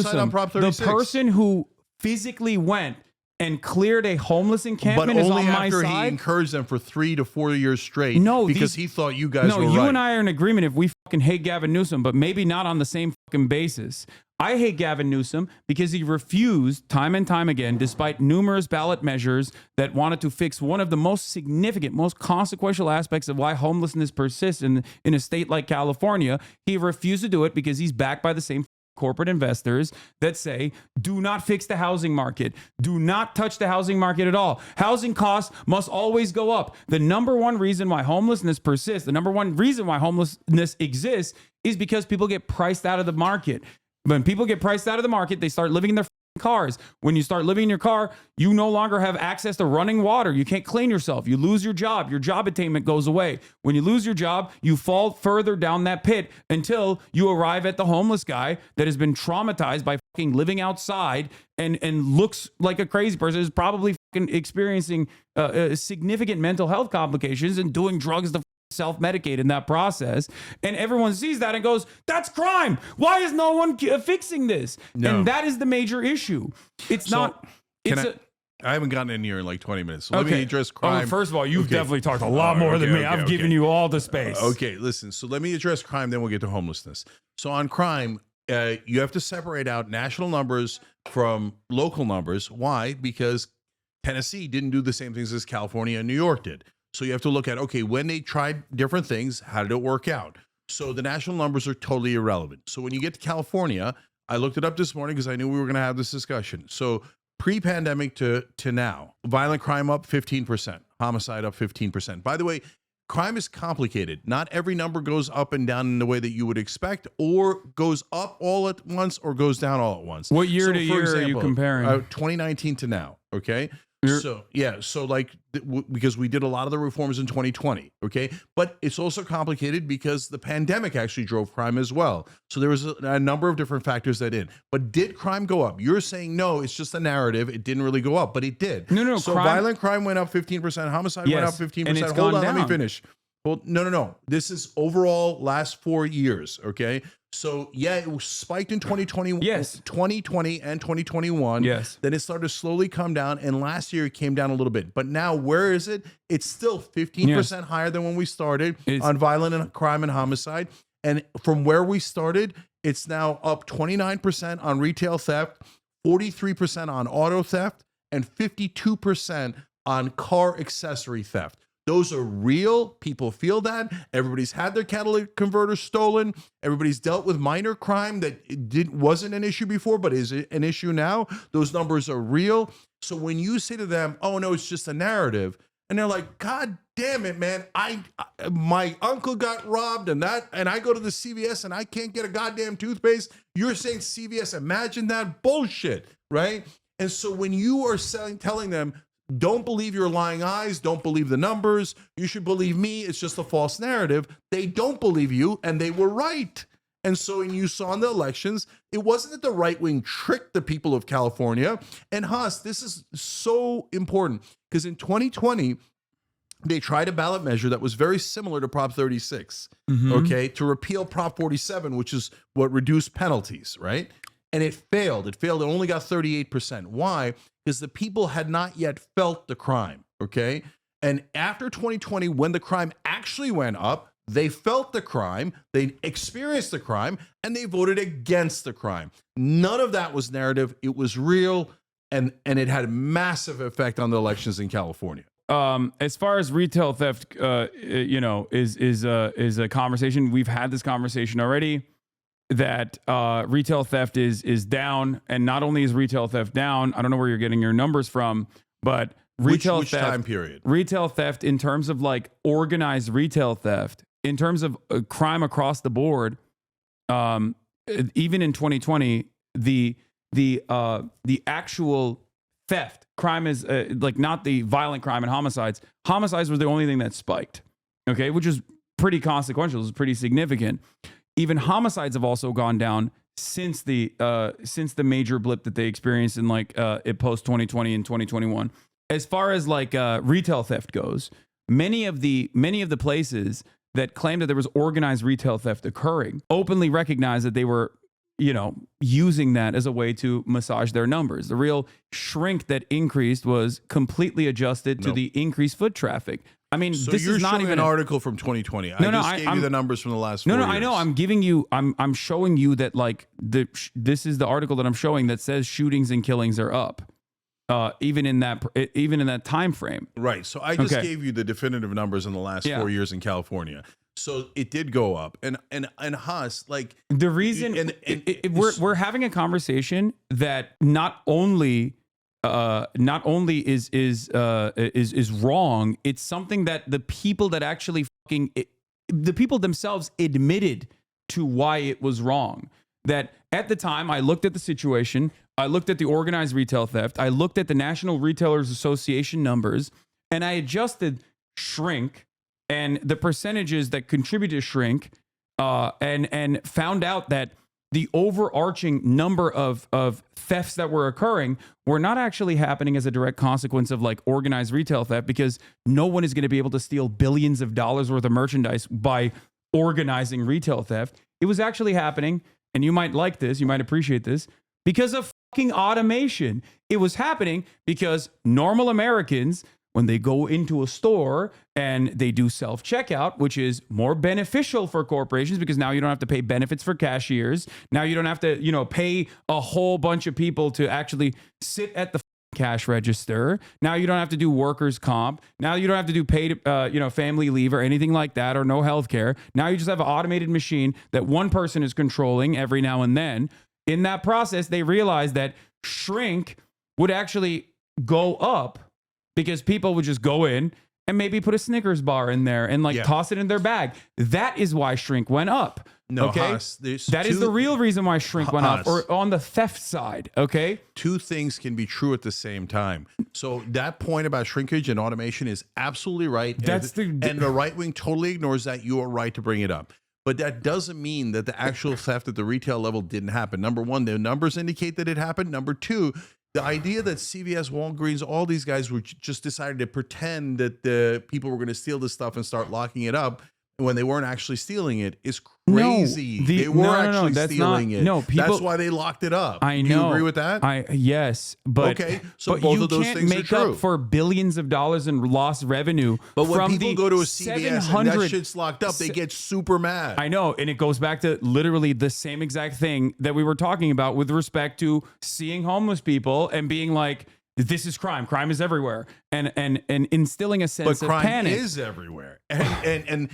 Side on Prop 36.
the person who physically went and cleared a homeless encampment
but
is
only
on my
after he
side.
encouraged them for 3 to 4 years straight.
No,
because he thought you guys were
you
right.
and I are in agreement if we fucking hate Gavin Newsom, but maybe not on the same fucking basis. I hate Gavin Newsom because he refused time and time again, despite numerous ballot measures that wanted to fix one of the most significant, most consequential aspects of why homelessness persists in a state like California. He refused to do it because he's backed by the same corporate investors that say, do not fix the housing market. Do not touch the housing market at all. Housing costs must always go up. The number one reason why homelessness persists, the number one reason why homelessness exists is because people get priced out of the market. When people get priced out of the market, they start living in their cars. When you start living in your car, you no longer have access to running water. You can't clean yourself. You lose your job. Your job attainment goes away. When you lose your job, you fall further down that pit until you arrive at the homeless guy that has been traumatized by fucking living outside and looks like a crazy person, is probably fucking experiencing significant mental health complications and doing drugs to self-medicate in that process, and everyone sees that and goes, that's crime. Why is no one fixing this?
No.
And that is the major issue. It's not.
I haven't gotten in here in like 20 minutes. So let me address crime.
First of all, you've definitely talked a lot more than me. I've given you all the space.
Okay, listen. So let me address crime, then we'll get to homelessness. So on crime, you have to separate out national numbers from local numbers. Why? Because Tennessee didn't do the same things as California and New York did. So you have to look at, okay, when they tried different things, how did it work out? So the national numbers are totally irrelevant. So when you get to California, I looked it up this morning because I knew we were going to have this discussion. So pre-pandemic to now, violent crime up 15%, homicide up 15%. By the way, crime is complicated. Not every number goes up and down in the way that you would expect, or goes up all at once or goes down all at once.
What year to year are you comparing?
2019 to now, okay? So like, because we did a lot of the reforms in 2020, okay? But it's also complicated because the pandemic actually drove crime as well. So there was a number of different factors that did. But did crime go up? You're saying no, it's just a narrative. It didn't really go up, but it did.
No.
So violent crime went up 15%, homicide went up 15%.
And it's
Hold on,
down.
let me finish. Well, no. This is overall last 4 years, okay? So yeah, it was spiked in 2020, 2020 and 2021.
Yes.
Then it started to slowly come down, and last year it came down a little bit. But now, where is it? It's still 15% higher than when we started on violent and crime and homicide. And from where we started, it's now up 29% on retail theft, 43% on auto theft, and 52% on car accessory theft. Those are real. People feel that. Everybody's had their catalytic converter stolen. Everybody's dealt with minor crime that wasn't an issue before, but is an issue now. Those numbers are real. So when you say to them, oh, no, it's just a narrative, and they're like, God damn it, man. My uncle got robbed and I go to the CVS and I can't get a goddamn toothpaste. You're saying CVS, imagine that bullshit, right? And so when you are telling them, don't believe your lying eyes, don't believe the numbers, you should believe me, it's just a false narrative, they don't believe you, and they were right. And so when you saw in the elections, it wasn't that the right wing tricked the people of California. And Haas, this is so important, because in 2020, they tried a ballot measure that was very similar to Prop 36, okay, to repeal Prop 47, which is what reduced penalties, right? And it failed. It only got 38%. Why? Because the people had not yet felt the crime, okay? And after 2020, when the crime actually went up, they felt the crime, they experienced the crime, and they voted against the crime. None of that was narrative. It was real, and it had a massive effect on the elections in California.
As far as retail theft, is a conversation. We've had this conversation already. That retail theft is down, and not only is retail theft down, I don't know where you're getting your numbers from, but retail
which
theft,
time period?
Retail theft in terms of like organized retail theft, in terms of crime across the board, even in 2020, the actual theft crime is like not the violent crime and homicides. Homicides was the only thing that spiked, okay, which is pretty consequential. It's pretty significant. Even homicides have also gone down since the major blip that they experienced in like post 2020 and 2021. As far as like retail theft goes, many of the places that claimed that there was organized retail theft occurring openly recognized that they were, using that as a way to massage their numbers. The real shrink that increased was completely adjusted to the increased foot traffic. I mean,
so
this
you're
is not
showing
even
an article from 2020. I just gave you the numbers from the last 4 years.
I know. I'm giving you. I'm showing you that like this is the article that I'm showing that says shootings and killings are up, even in that time frame.
Right. So I just gave you the definitive numbers in the last 4 years in California. So it did go up, and Haas, like
the reason we're having a conversation that not only is wrong, it's something that the people that actually the people themselves admitted to why it was wrong. That at the time I looked at the situation, I looked at the organized retail theft, I looked at the National Retailers Association numbers, and I adjusted shrink and the percentages that contribute to shrink, and found out that the overarching number of thefts that were occurring were not actually happening as a direct consequence of like organized retail theft, because no one is going to be able to steal billions of dollars worth of merchandise by organizing retail theft. It was actually happening, and you might like this, you might appreciate this, because of fucking automation. It was happening because normal Americans, when they go into a store and they do self-checkout, which is more beneficial for corporations because now you don't have to pay benefits for cashiers. Now you don't have to, pay a whole bunch of people to actually sit at the cash register. Now you don't have to do workers' comp. Now you don't have to do paid, family leave or anything like that, or no health care. Now you just have an automated machine that one person is controlling every now and then. In that process, they realized that shrink would actually go up, because people would just go in and maybe put a Snickers bar in there and toss it in their bag. That is why shrink went up.
No,
okay?
Haas,
that is the real reason why shrink went up, or on the theft side, okay?
Two things can be true at the same time. So that point about shrinkage and automation is absolutely right. And the right wing totally ignores that. You are right to bring it up. But that doesn't mean that the actual theft at the retail level didn't happen. Number one, the numbers indicate that it happened. Number two, the idea that CVS, Walgreens, all these guys were just decided to pretend that the people were going to steal this stuff and start locking it up when they weren't actually stealing it is crazy. They were actually stealing it.
No, people,
that's why they locked it up.
I know.
Do you agree with that?
Yes, but
okay. So both of those things are true.
You can't make up for billions of dollars in lost revenue.
But when people go to a CVS and that shit's locked up, they get super mad.
I know, and it goes back to literally the same exact thing that we were talking about with respect to seeing homeless people and being like, This is crime. Crime is everywhere, and instilling a sense
But
of
crime
panic.
is everywhere. And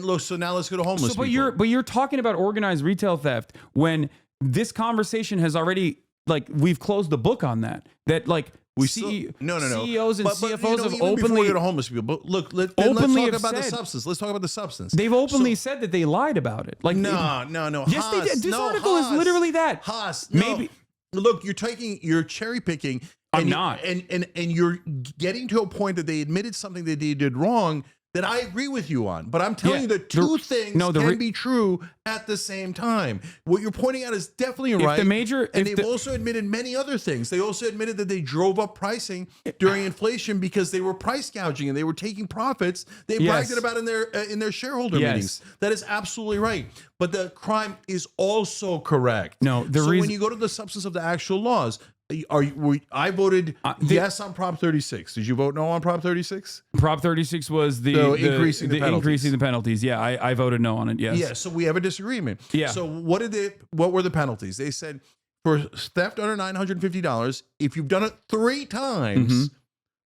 look, so now let's go to homeless
But
people.
you're talking about organized retail theft when this conversation has already, like, we've closed the book on that. That, like,
No.
CEOs and CFOs have
even before we
openly
go to homeless people. But look, let's
openly
talk
have
about the
said-
substance. Let's talk about the substance.
they've openly said that they lied about it. Like,
No.
Yes, they did. This article is literally that.
Haas,
Maybe-
Look, you're cherry picking.
I'm not.
And you're getting to a point that they admitted something that they did wrong that I agree with you on. But I'm telling you that two things can be true at the same time. What you're pointing out is definitely right. They've also admitted many other things. They also admitted that they drove up pricing during inflation because they were price gouging and they were taking profits. They bragged it about in their shareholder meetings. That is absolutely right. But the crime is also correct.
No,
when you go to the substance of the actual laws, I voted yes on Prop 36. Did you vote no on Prop 36?
Prop 36 was
increasing the penalties.
increasing the penalties. Yeah, I voted no on it. Yes.
Yeah. So we have a disagreement.
Yeah.
So what were the penalties? They said for theft under $950, if you've done it 3 times,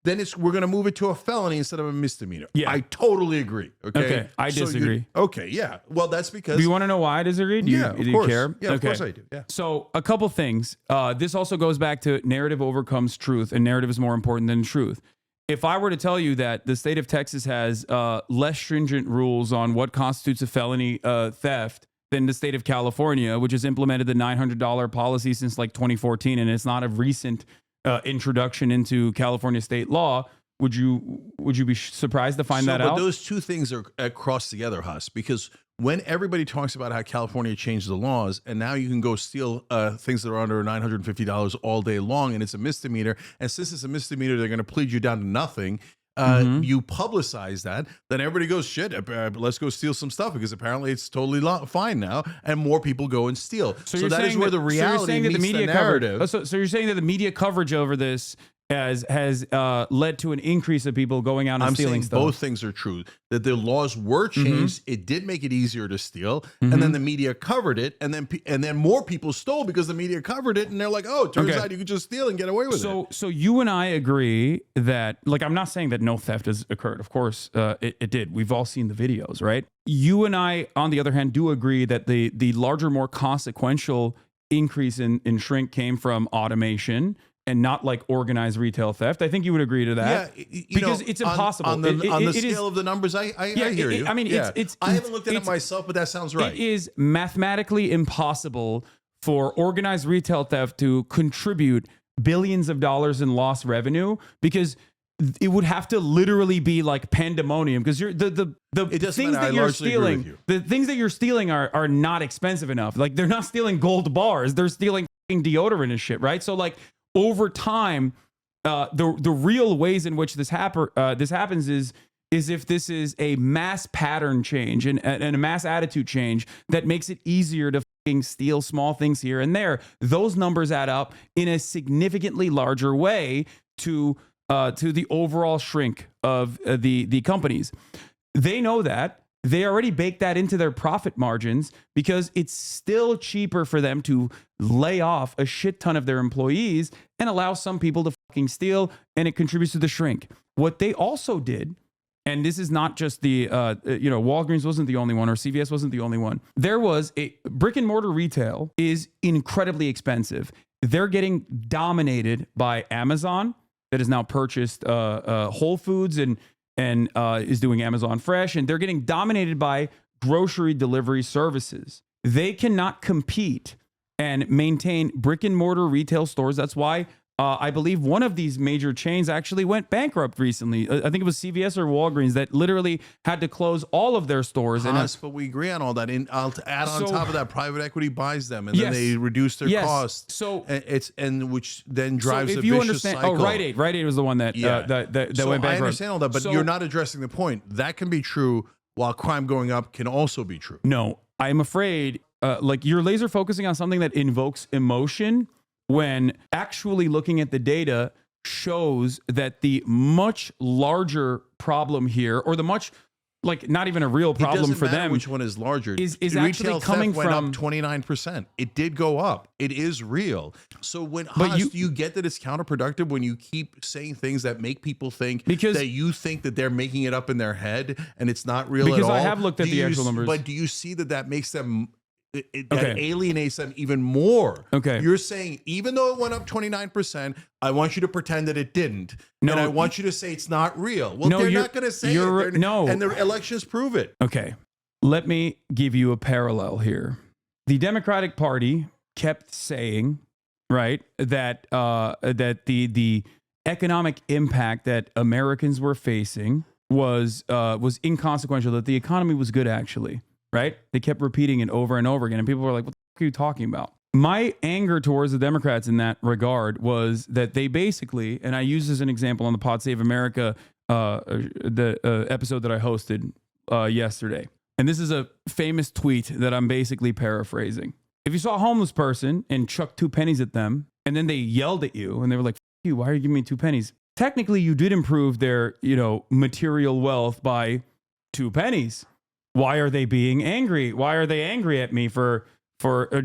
then we're going to move it to a felony instead of a misdemeanor.
Yeah.
I totally agree. Okay.
I disagree.
Yeah. Well, that's because.
Do you want to know why I disagree? Do you care?
Yeah, of course I do. Yeah.
So a couple things. This also goes back to narrative overcomes truth, and narrative is more important than truth. If I were to tell you that the state of Texas has less stringent rules on what constitutes a felony theft than the state of California, which has implemented the $900 policy since like 2014, and it's not a recent introduction into California state law, would you be surprised to find that out?
But those two things are crossed together, Huss, because when everybody talks about how California changed the laws and now you can go steal things that are under $950 all day long and it's a misdemeanor, and since it's a misdemeanor, they're going to plead you down to nothing. You publicize that, then everybody goes, shit, let's go steal some stuff because apparently it's totally fine now, and more people go and steal. So that is where the reality meets the narrative.
So you're saying that the media coverage over this has led to an increase of people going out and stealing stuff?
Both things are true. That the laws were changed, it did make it easier to steal, and then the media covered it, and then more people stole because the media covered it, and they're like, oh, it turns out you could just steal and get away with it.
So you and I agree that, like, I'm not saying that no theft has occurred. Of course, it did. We've all seen the videos, right? You and I, on the other hand, do agree that the larger, more consequential increase in shrink came from automation and not like organized retail theft. I think you would agree to that. Yeah, because it's impossible.
On the scale of the numbers, I hear you.
I mean,
I haven't looked at it myself, but that sounds right.
It is mathematically impossible for organized retail theft to contribute billions of dollars in lost revenue, because it would have to literally be like pandemonium, because the things that you're stealing, the things that you're stealing are not expensive enough. Like, they're not stealing gold bars, they're stealing deodorant and shit, right? So like, over time, the real ways in which this happens is if this is a mass pattern change and a mass attitude change that makes it easier to steal small things here and there. Those numbers add up in a significantly larger way to the overall shrink of the companies. They know that. They already baked that into their profit margins because it's still cheaper for them to lay off a shit ton of their employees and allow some people to fucking steal, and it contributes to the shrink. What they also did, and this is not just the, Walgreens wasn't the only one, or CVS wasn't the only one. There was a brick and mortar retail is incredibly expensive. They're getting dominated by Amazon that has now purchased Whole Foods and is doing Amazon Fresh, and they're getting dominated by grocery delivery services. They cannot compete and maintain brick and mortar retail stores. That's why I believe one of these major chains actually went bankrupt recently. I think it was CVS or Walgreens that literally had to close all of their stores.
Yes, but we agree on all that. And I'll add on top of that, private equity buys them, and then they reduce their costs.
So
which then drives a
if you
vicious
understand,
cycle.
Rite Aid was the one that went bankrupt.
I understand all that, but you're not addressing the point. That can be true while crime going up can also be true.
No, I'm afraid you're laser focusing on something that invokes emotion, when actually looking at the data shows that the much larger problem here, or the much like not even a real
It
problem
doesn't
for
matter
them.
which one is larger.
Is
Retail
actually
theft
coming
went
from
up 29%. It did go up. It is real. So when
But
do you get that it's counterproductive when you keep saying things that make people think
Because-
that you think that they're making it up in their head and it's not real
Because
at all?
I have looked at the actual numbers.
But do you see that makes them that
Okay.
alienates them even more?
Okay.
You're saying even though it went up 29%, I want you to pretend that it didn't.
No,
and I want you to say it's not real. Well,
No,
they're
you're-
not going to say
you're-
it. They're-
no.
And the elections prove it.
Okay. Let me give you a parallel here. The Democratic Party kept saying, right, that that the economic impact that Americans were facing was inconsequential, that the economy was good actually, right? They kept repeating it over and over again, and people were like, what the fuck are you talking about? My anger towards the Democrats in that regard was that they basically, and I use this as an example on the Pod Save America episode that I hosted yesterday. And this is a famous tweet that I'm basically paraphrasing. If you saw a homeless person and chucked 2 pennies at them, and then they yelled at you and they were like, "F you, why are you giving me 2 pennies?" Technically, you did improve their, material wealth by 2 pennies. Why are they being angry? Why are they angry at me for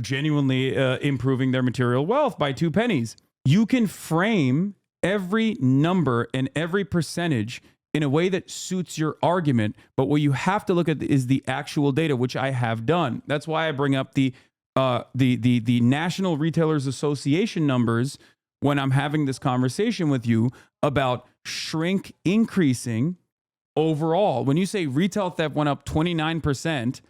genuinely improving their material wealth by 2 pennies? You can frame every number and every percentage in a way that suits your argument, but what you have to look at is the actual data, which I have done. That's why I bring up the National Retailers Association numbers when I'm having this conversation with you about shrink increasing overall. When you say retail theft went up 29%,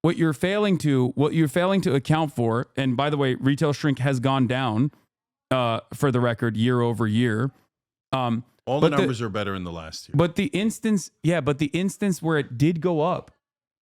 what you're failing to account for, and by the way, retail shrink has gone down for the record year over year.
All the numbers are better in the last year.
But the instance where it did go up,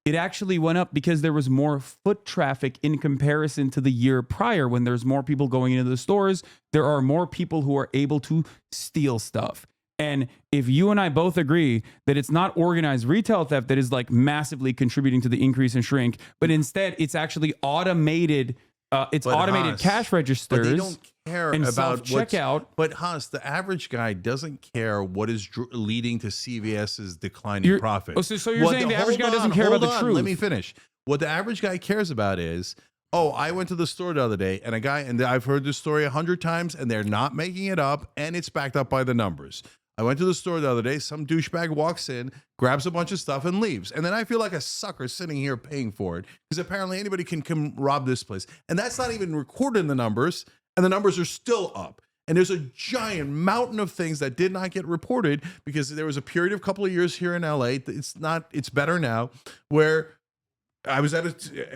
it actually went up because there was more foot traffic in comparison to the year prior. When there's more people going into the stores, there are more people who are able to steal stuff. And if you and I both agree that it's not organized retail theft that is like massively contributing to the increase in shrink, but instead it's actually automated. Automated cash registers.
But they don't care
and
about
self-checkout.
But Haas, the average guy doesn't care what is leading to CVS's decline in profit.
So you're saying the average guy doesn't care about the truth?
Let me finish. What the average guy cares about is, I went to the store the other day, and I've heard this story 100 times, and they're not making it up, and it's backed up by the numbers. I went to the store the other day. Some douchebag walks in, grabs a bunch of stuff, and leaves. And then I feel like a sucker sitting here paying for it because apparently anybody can come rob this place. And that's not even recorded in the numbers. And the numbers are still up. And there's a giant mountain of things that did not get reported because there was a period of a couple of years here in LA. It's better now, where I was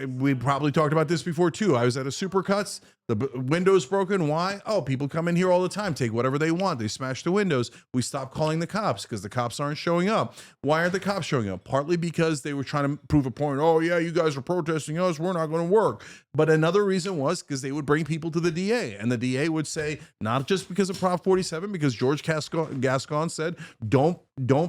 we probably talked about this before too. I was at a Supercuts. The window's broken. Why? People come in here all the time, take whatever they want. They smash the windows. We stopped calling the cops because the cops aren't showing up. Why aren't the cops showing up? Partly because they were trying to prove a point. Oh, yeah, you guys are protesting us. We're not going to work. But another reason was because they would bring people to the DA. And the DA would say, not just because of Prop 47, because George Gascon said, don't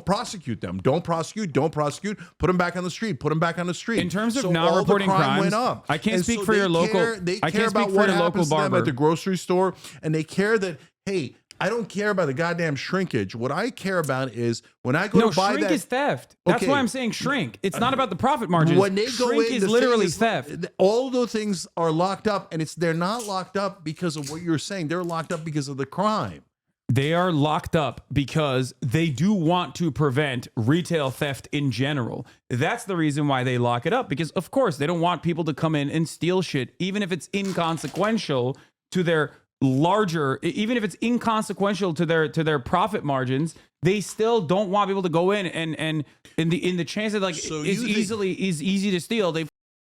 prosecute them. Don't prosecute. Put them back on the street.
In terms of not reporting crimes,
went up.
I can't
And
speak
so
for
they
your local.
care- They
I
care
can't
about
speak for
what
your local
happens to them
barber.
at the grocery store, and they care that, hey, I don't care about the goddamn shrinkage. What I care about is when I go to buy
shrink
that.
is theft. That's
Okay.
why I'm saying shrink. It's not about the profit margins.
When they go
shrink
in,
is
the thing
literally
is,
theft.
All those things are locked up, and they're not locked up because of what you're saying. They're locked up because of the crime.
They are locked up because they do want to prevent retail theft in general. That's the reason why they lock it up, because of course they don't want people to come in and steal shit, even if it's inconsequential to their even if it's inconsequential to their profit margins. They still don't want people to go in and in the chance that is easy to steal.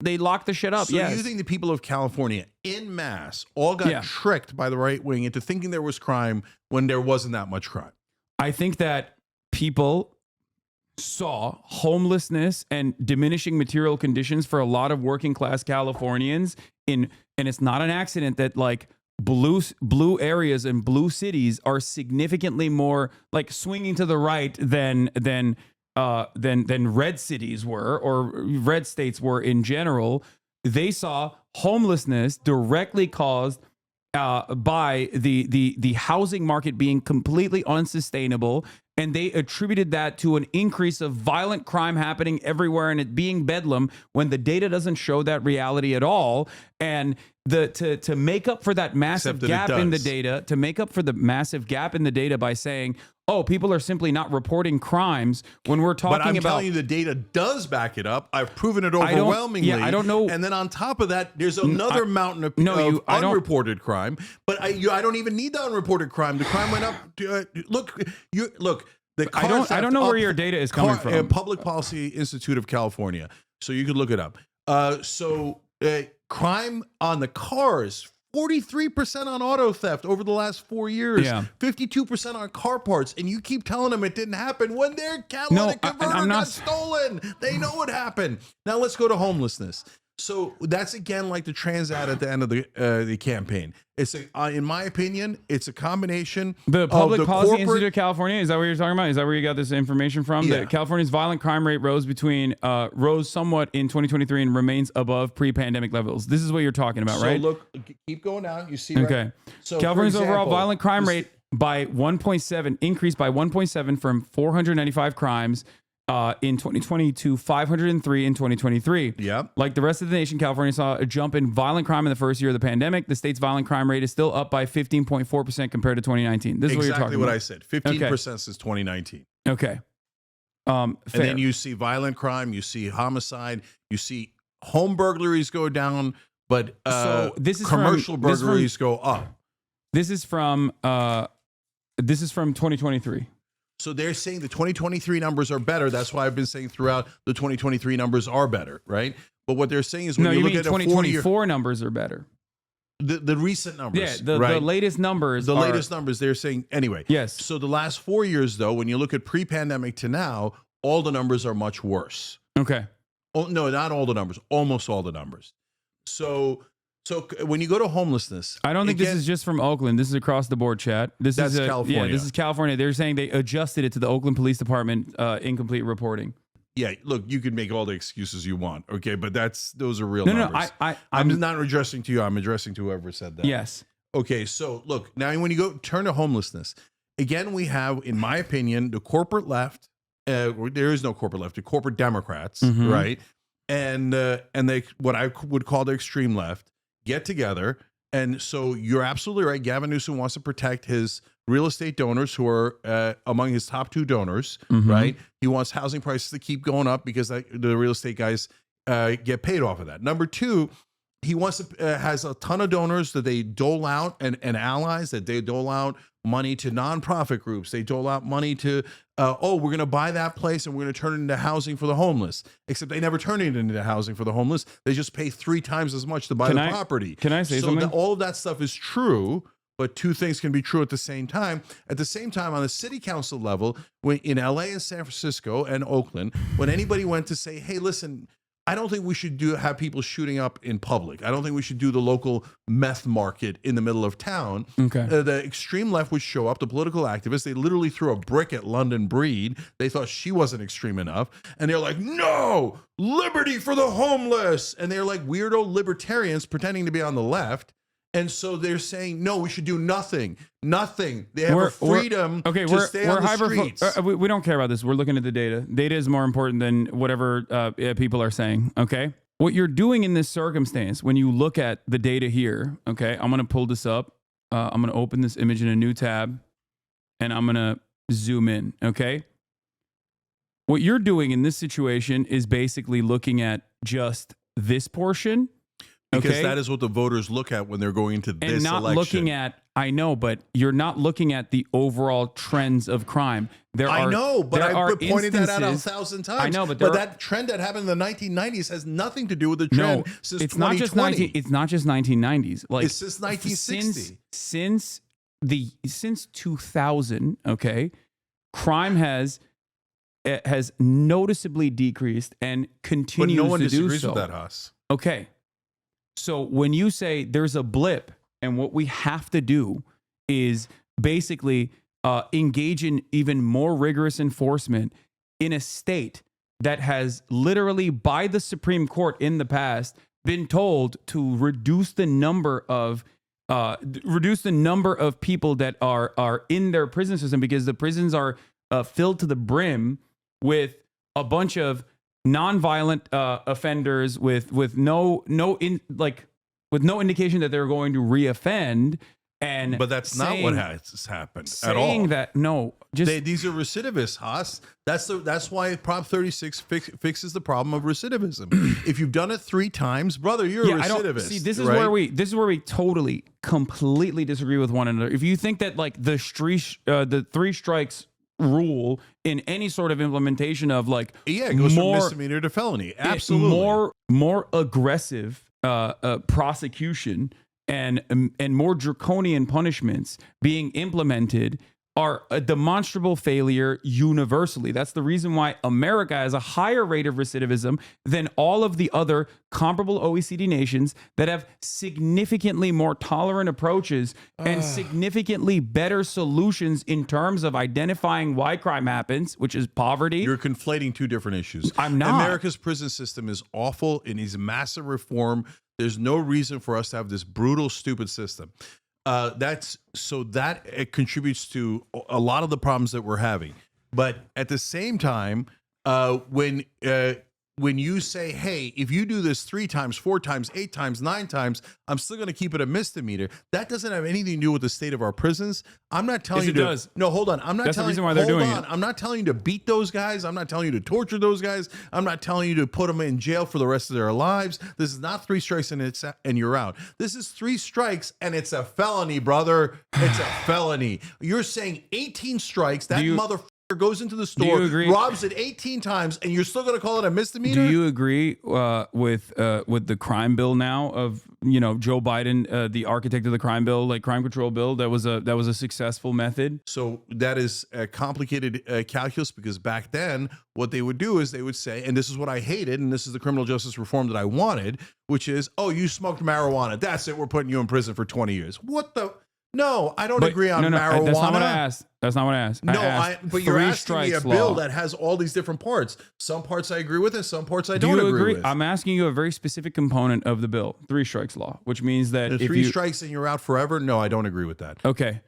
They lock the shit up.
So
yes.
you think the people of California en masse all got tricked by the right wing into thinking there was crime when there wasn't that much crime?
I think that people saw homelessness and diminishing material conditions for a lot of working class Californians and it's not an accident that blue areas and blue cities are significantly more swinging to the right than red cities were, or red states were in general. They saw homelessness directly caused by the housing market being completely unsustainable And they attributed that to an increase of violent crime happening everywhere and it being bedlam when the data doesn't show that reality at all. And to make up for that massive gap in the data, to make up for the massive gap in the data by saying, oh, people are simply not reporting crimes when we're talking
but I'm
about.
telling you, the data does back it up. I've proven it overwhelmingly.
I don't know.
And then on top of that, there's another mountain of unreported crime. But I don't even need the unreported crime. The crime went up. Look. The
I don't know where your data is coming from.
Public Policy Institute of California. So you could look it up. Crime on the cars. 43% on auto theft over the last 4 years. Yeah. 52% on car parts. And you keep telling them it didn't happen when their catalytic converter got stolen. They know what happened. Now let's go to homelessness. So that's again like the trans ad at the end of the campaign. It's in my opinion, it's a combination.
The Public Policy Institute of California, is that what you're talking about? Is that where you got this information from?
Yeah.
That California's violent crime rate rose somewhat in 2023 and remains above pre-pandemic levels. This is what you're talking about, right?
So look, keep going down. You see,
okay.
Right? So
California's overall violent crime rate by 1.7 increased by 1.7 from 495 crimes in 2020 to 503 in 2023.
Yep.
Like the rest of the nation, California saw a jump in violent crime in the first year of the pandemic. The state's violent crime rate is still up by 15.4% compared to 2019. This is what you're talking about.
Exactly what I said. 15% since 2019.
Okay.
And then you see violent crime, you see homicide, you see home burglaries go down, but
so this is
commercial burglaries go up.
This is from 2023.
So they're saying the 2023 numbers are better. That's why I've been saying throughout the 2023 numbers are better, right? But what they're saying is when you look at
2024 numbers are better.
The recent numbers.
Yeah, the latest numbers.
The latest numbers, they're saying anyway.
Yes.
So the last 4 years, though, when you look at pre-pandemic to now, all the numbers are much worse.
Okay.
Oh, no, not all the numbers. Almost all the numbers. So when you go to homelessness,
I don't think this is just from Oakland. This is across the board, chat. That's California. Yeah, this is California. They're saying they adjusted it to the Oakland Police Department incomplete reporting.
Yeah, look, you can make all the excuses you want, okay, but those are real numbers.
No,
I'm not addressing to you. I'm addressing to whoever said that.
Yes.
Okay, so look, now when you turn to homelessness, again, we have, in my opinion, the corporate left. There is no corporate left. The corporate Democrats, right, and they what I would call the extreme left. Get together. And so you're absolutely right. Gavin Newsom wants to protect his real estate donors who are among his top 2 donors, right? He wants housing prices to keep going up because the real estate guys get paid off of that. Number 2, he wants to has a ton of donors that they dole out and allies that they dole out money to nonprofit groups. They dole out money to, we're going to buy that place and we're going to turn it into housing for the homeless. Except they never turn it into housing for the homeless. They just pay 3 times as much to buy the property.
Can I say something?
All of that stuff is true, but 2 things can be true at the same time. At the same time, on the city council level, when in LA and San Francisco and Oakland, when anybody went to say, hey, listen, I don't think we should have people shooting up in public. I don't think we should do the local meth market in the middle of town.
Okay.
The extreme left would show up, the political activists. They literally threw a brick at London Breed. They thought she wasn't extreme enough. And they're like, no, liberty for the homeless. And they're like weirdo libertarians pretending to be on the left. And so they're saying, no, we should do nothing. Nothing. They have a freedom to stay on the streets.
We don't care about this. We're looking at the data. Data is more important than whatever people are saying, okay? What you're doing in this circumstance, when you look at the data here, okay, I'm going to pull this up. I'm going to open this image in a new tab, and I'm going to zoom in, okay? What you're doing in this situation is basically looking at just this portion.
Because that is what the voters look at when they're going into this election.
And not looking at, I know, but you're not looking at the overall trends of crime.
I know, but I've pointed that out 1,000 times.
I know, but
that trend that happened in the 1990s has nothing to do with the trend since 2020.
It's not just 1990s. Like,
it's since 1960.
Since 2000, okay, crime has noticeably decreased and continues to do so.
But no one disagrees with that, Haas.
Okay. So when you say there's a blip and what we have to do is basically engage in even more rigorous enforcement in a state that has literally by the Supreme Court in the past been told to reduce the number of people that are in their prison system because the prisons are filled to the brim with a bunch of nonviolent offenders with no indication that they're going to reoffend.
But that's not what has happened at all.
Saying that, no,
these are recidivists, Haas. That's why Prop 36 fixes the problem of recidivism. If you've done it 3 times, brother, you're a recidivist.
See, this is where we totally, completely disagree with one another. If you think that like the 3 strikes rule in any sort of implementation of like,
it goes from misdemeanor to felony, absolutely,
more aggressive prosecution and more draconian punishments being implemented are a demonstrable failure universally. That's the reason why America has a higher rate of recidivism than all of the other comparable OECD nations that have significantly more tolerant approaches and significantly better solutions in terms of identifying why crime happens, which is poverty.
You're conflating 2 different issues.
I'm not.
America's prison system is awful. It needs massive reform. There's no reason for us to have this brutal, stupid system. It contributes to a lot of the problems that we're having. But at the same time, when you say, hey, if you do this 3 times, 4 times, 8 times, 9 times, I'm still going to keep it a misdemeanor. That doesn't have anything to do with the state of our prisons. I'm not telling you to.
Does.
No, hold on. I'm not
That's
telling
the reason why they're doing it.
I'm not telling you to beat those guys. I'm not telling you to torture those guys. I'm not telling you to put them in jail for the rest of their lives. This is not 3 strikes and you're out. This is 3 strikes and it's a felony, brother. It's a felony. You're saying 18 strikes. That motherfucker goes into the store, robs it 18 times, and you're still going to call it a misdemeanor?
Do you agree with the crime bill now of Joe Biden, the architect of the crime bill, like crime control bill? That was a successful method.
So that is a complicated calculus, because back then what they would do is they would say, and this is what I hated, and this is the criminal justice reform that I wanted, which is, oh, you smoked marijuana. That's it. We're putting you in prison for 20 years. What the? No, I don't agree on marijuana.
That's not what I asked. That's not what I asked.
But you're asking me a bill that has all these different parts. Some parts I agree with and some parts I don't agree with.
I'm asking you a very specific component of the bill, 3 strikes law, which means that
if 3 strikes and you're out forever, no, I don't agree with that.
Okay.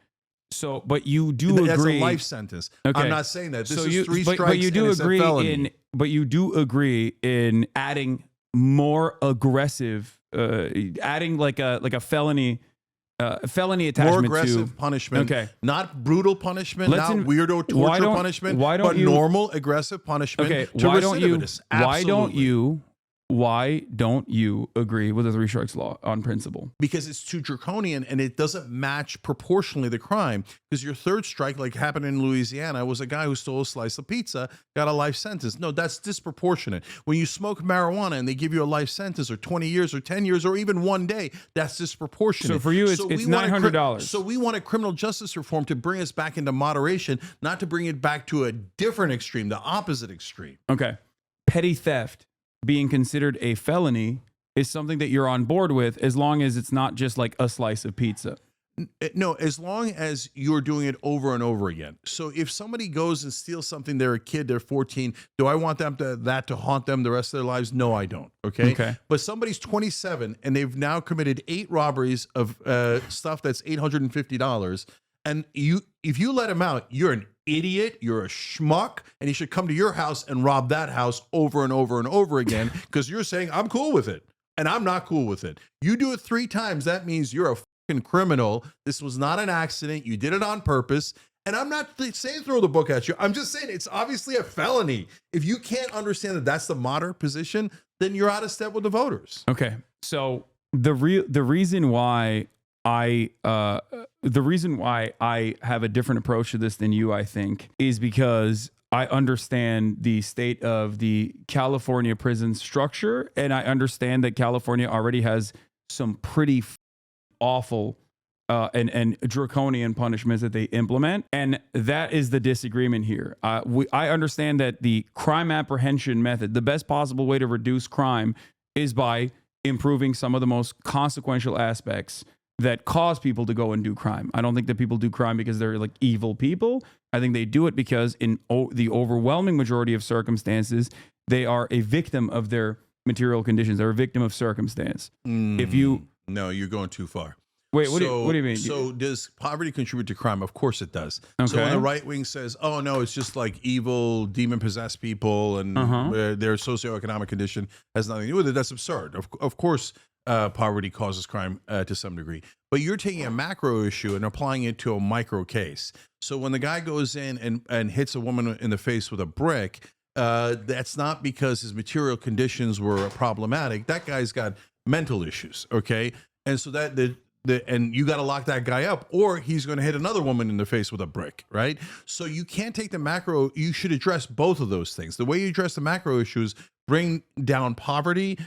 So, but you do agree.
That's a life sentence. Okay. I'm not saying that. This is 3 strikes
but you do
and it's
agree
a felony.
But you do agree in adding more aggressive, adding like a felony attachment,
more aggressive
to
punishment.
Okay,
not brutal punishment, not weirdo torture punishment, but normal aggressive punishment.
Okay,
to recidivists.
Why don't you agree with the 3 strikes law on principle?
Because it's too draconian and it doesn't match proportionally the crime. Because your 3rd strike, like happened in Louisiana, was a guy who stole a slice of pizza, got a life sentence. No, that's disproportionate. When you smoke marijuana and they give you a life sentence or 20 years or 10 years or even 1 day, that's disproportionate.
So for you, it's $900.
So we want a criminal justice reform to bring us back into moderation, not to bring it back to a different extreme, the opposite extreme.
Okay. Petty theft being considered a felony is something that you're on board with, as long as it's not just like a slice of pizza.
No, as long as you're doing it over and over again. So if somebody goes and steals something, they're a kid, they're 14, do I want that to haunt them the rest of their lives? No, I don't. Okay. But somebody's 27 and they've now committed 8 robberies of stuff that's $850. And if you let him out, you're an idiot, you're a schmuck, and he should come to your house and rob that house over and over and over again, because you're saying, I'm cool with it. And I'm not cool with it. You do it 3 times, that means you're a fucking criminal. This was not an accident. You did it on purpose. And I'm not saying throw the book at you. I'm just saying it's obviously a felony. If you can't understand that that's the moderate position, then you're out of step with the voters.
Okay. So the reason why I have a different approach to this than you, I think, is because I understand the state of the California prison structure, and I understand that California already has some pretty awful and draconian punishments that they implement, and that is the disagreement here. I understand that the crime apprehension method, the best possible way to reduce crime, is by improving some of the most consequential aspects that cause people to go and do crime. I don't think that people do crime because they're like evil people. I think they do it because in the overwhelming majority of circumstances, they are a victim of their material conditions. They're a victim of circumstance.
No, you're going too far.
Wait, what do you mean?
So does poverty contribute to crime? Of course it does. So when the right wing says, "Oh no, it's just like evil, demon possessed people, and their socioeconomic condition has nothing to do with it," that's absurd. Of course, poverty causes crime to some degree, but you're taking a macro issue and applying it to a micro case. So when the guy goes in and hits a woman in the face with a brick, that's not because his material conditions were problematic. That guy's got mental issues, okay? And so and you got to lock that guy up, or he's going to hit another woman in the face with a brick, right? So you can't take the macro. You should address both of those things. The way you address the macro issues, bring down poverty,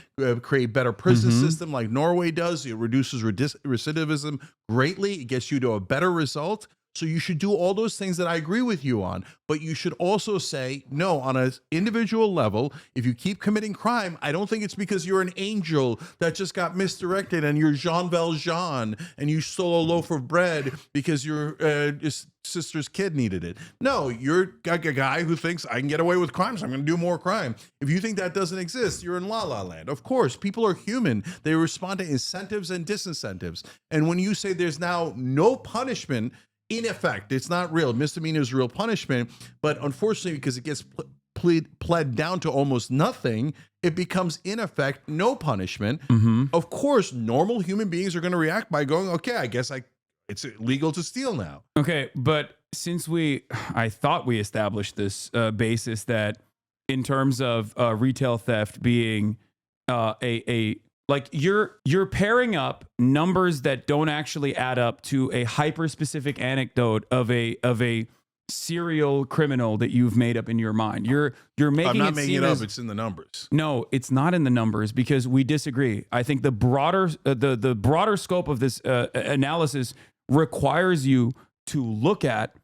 create better prison system like Norway does. It reduces recidivism greatly. It gets you to a better result. So you should do all those things that I agree with you on, but you should also say, no, on an individual level, if you keep committing crime, I don't think it's because you're an angel that just got misdirected and you're Jean Valjean and you stole a loaf of bread because your sister's kid needed it. No, you're a guy who thinks I can get away with crime, so I'm going to do more crime. If you think that doesn't exist, you're in La La Land. Of course, people are human. They respond to incentives and disincentives. And when you say there's now no punishment, in effect, it's not real. Misdemeanor is real punishment, but unfortunately, because it gets pled down to almost nothing, it becomes in effect no punishment. Of course, normal human beings are going to react by going, "Okay, I guess it's illegal to steal now." Okay,
but since I thought we established this basis that in terms of retail theft being like you're pairing up numbers that don't actually add up to a hyper-specific anecdote of a serial criminal that you've made up in your mind. You're making
I'm not making it up. It's in the numbers.
No, it's not in the numbers because we disagree. I think the broader the broader scope of this analysis requires you to look at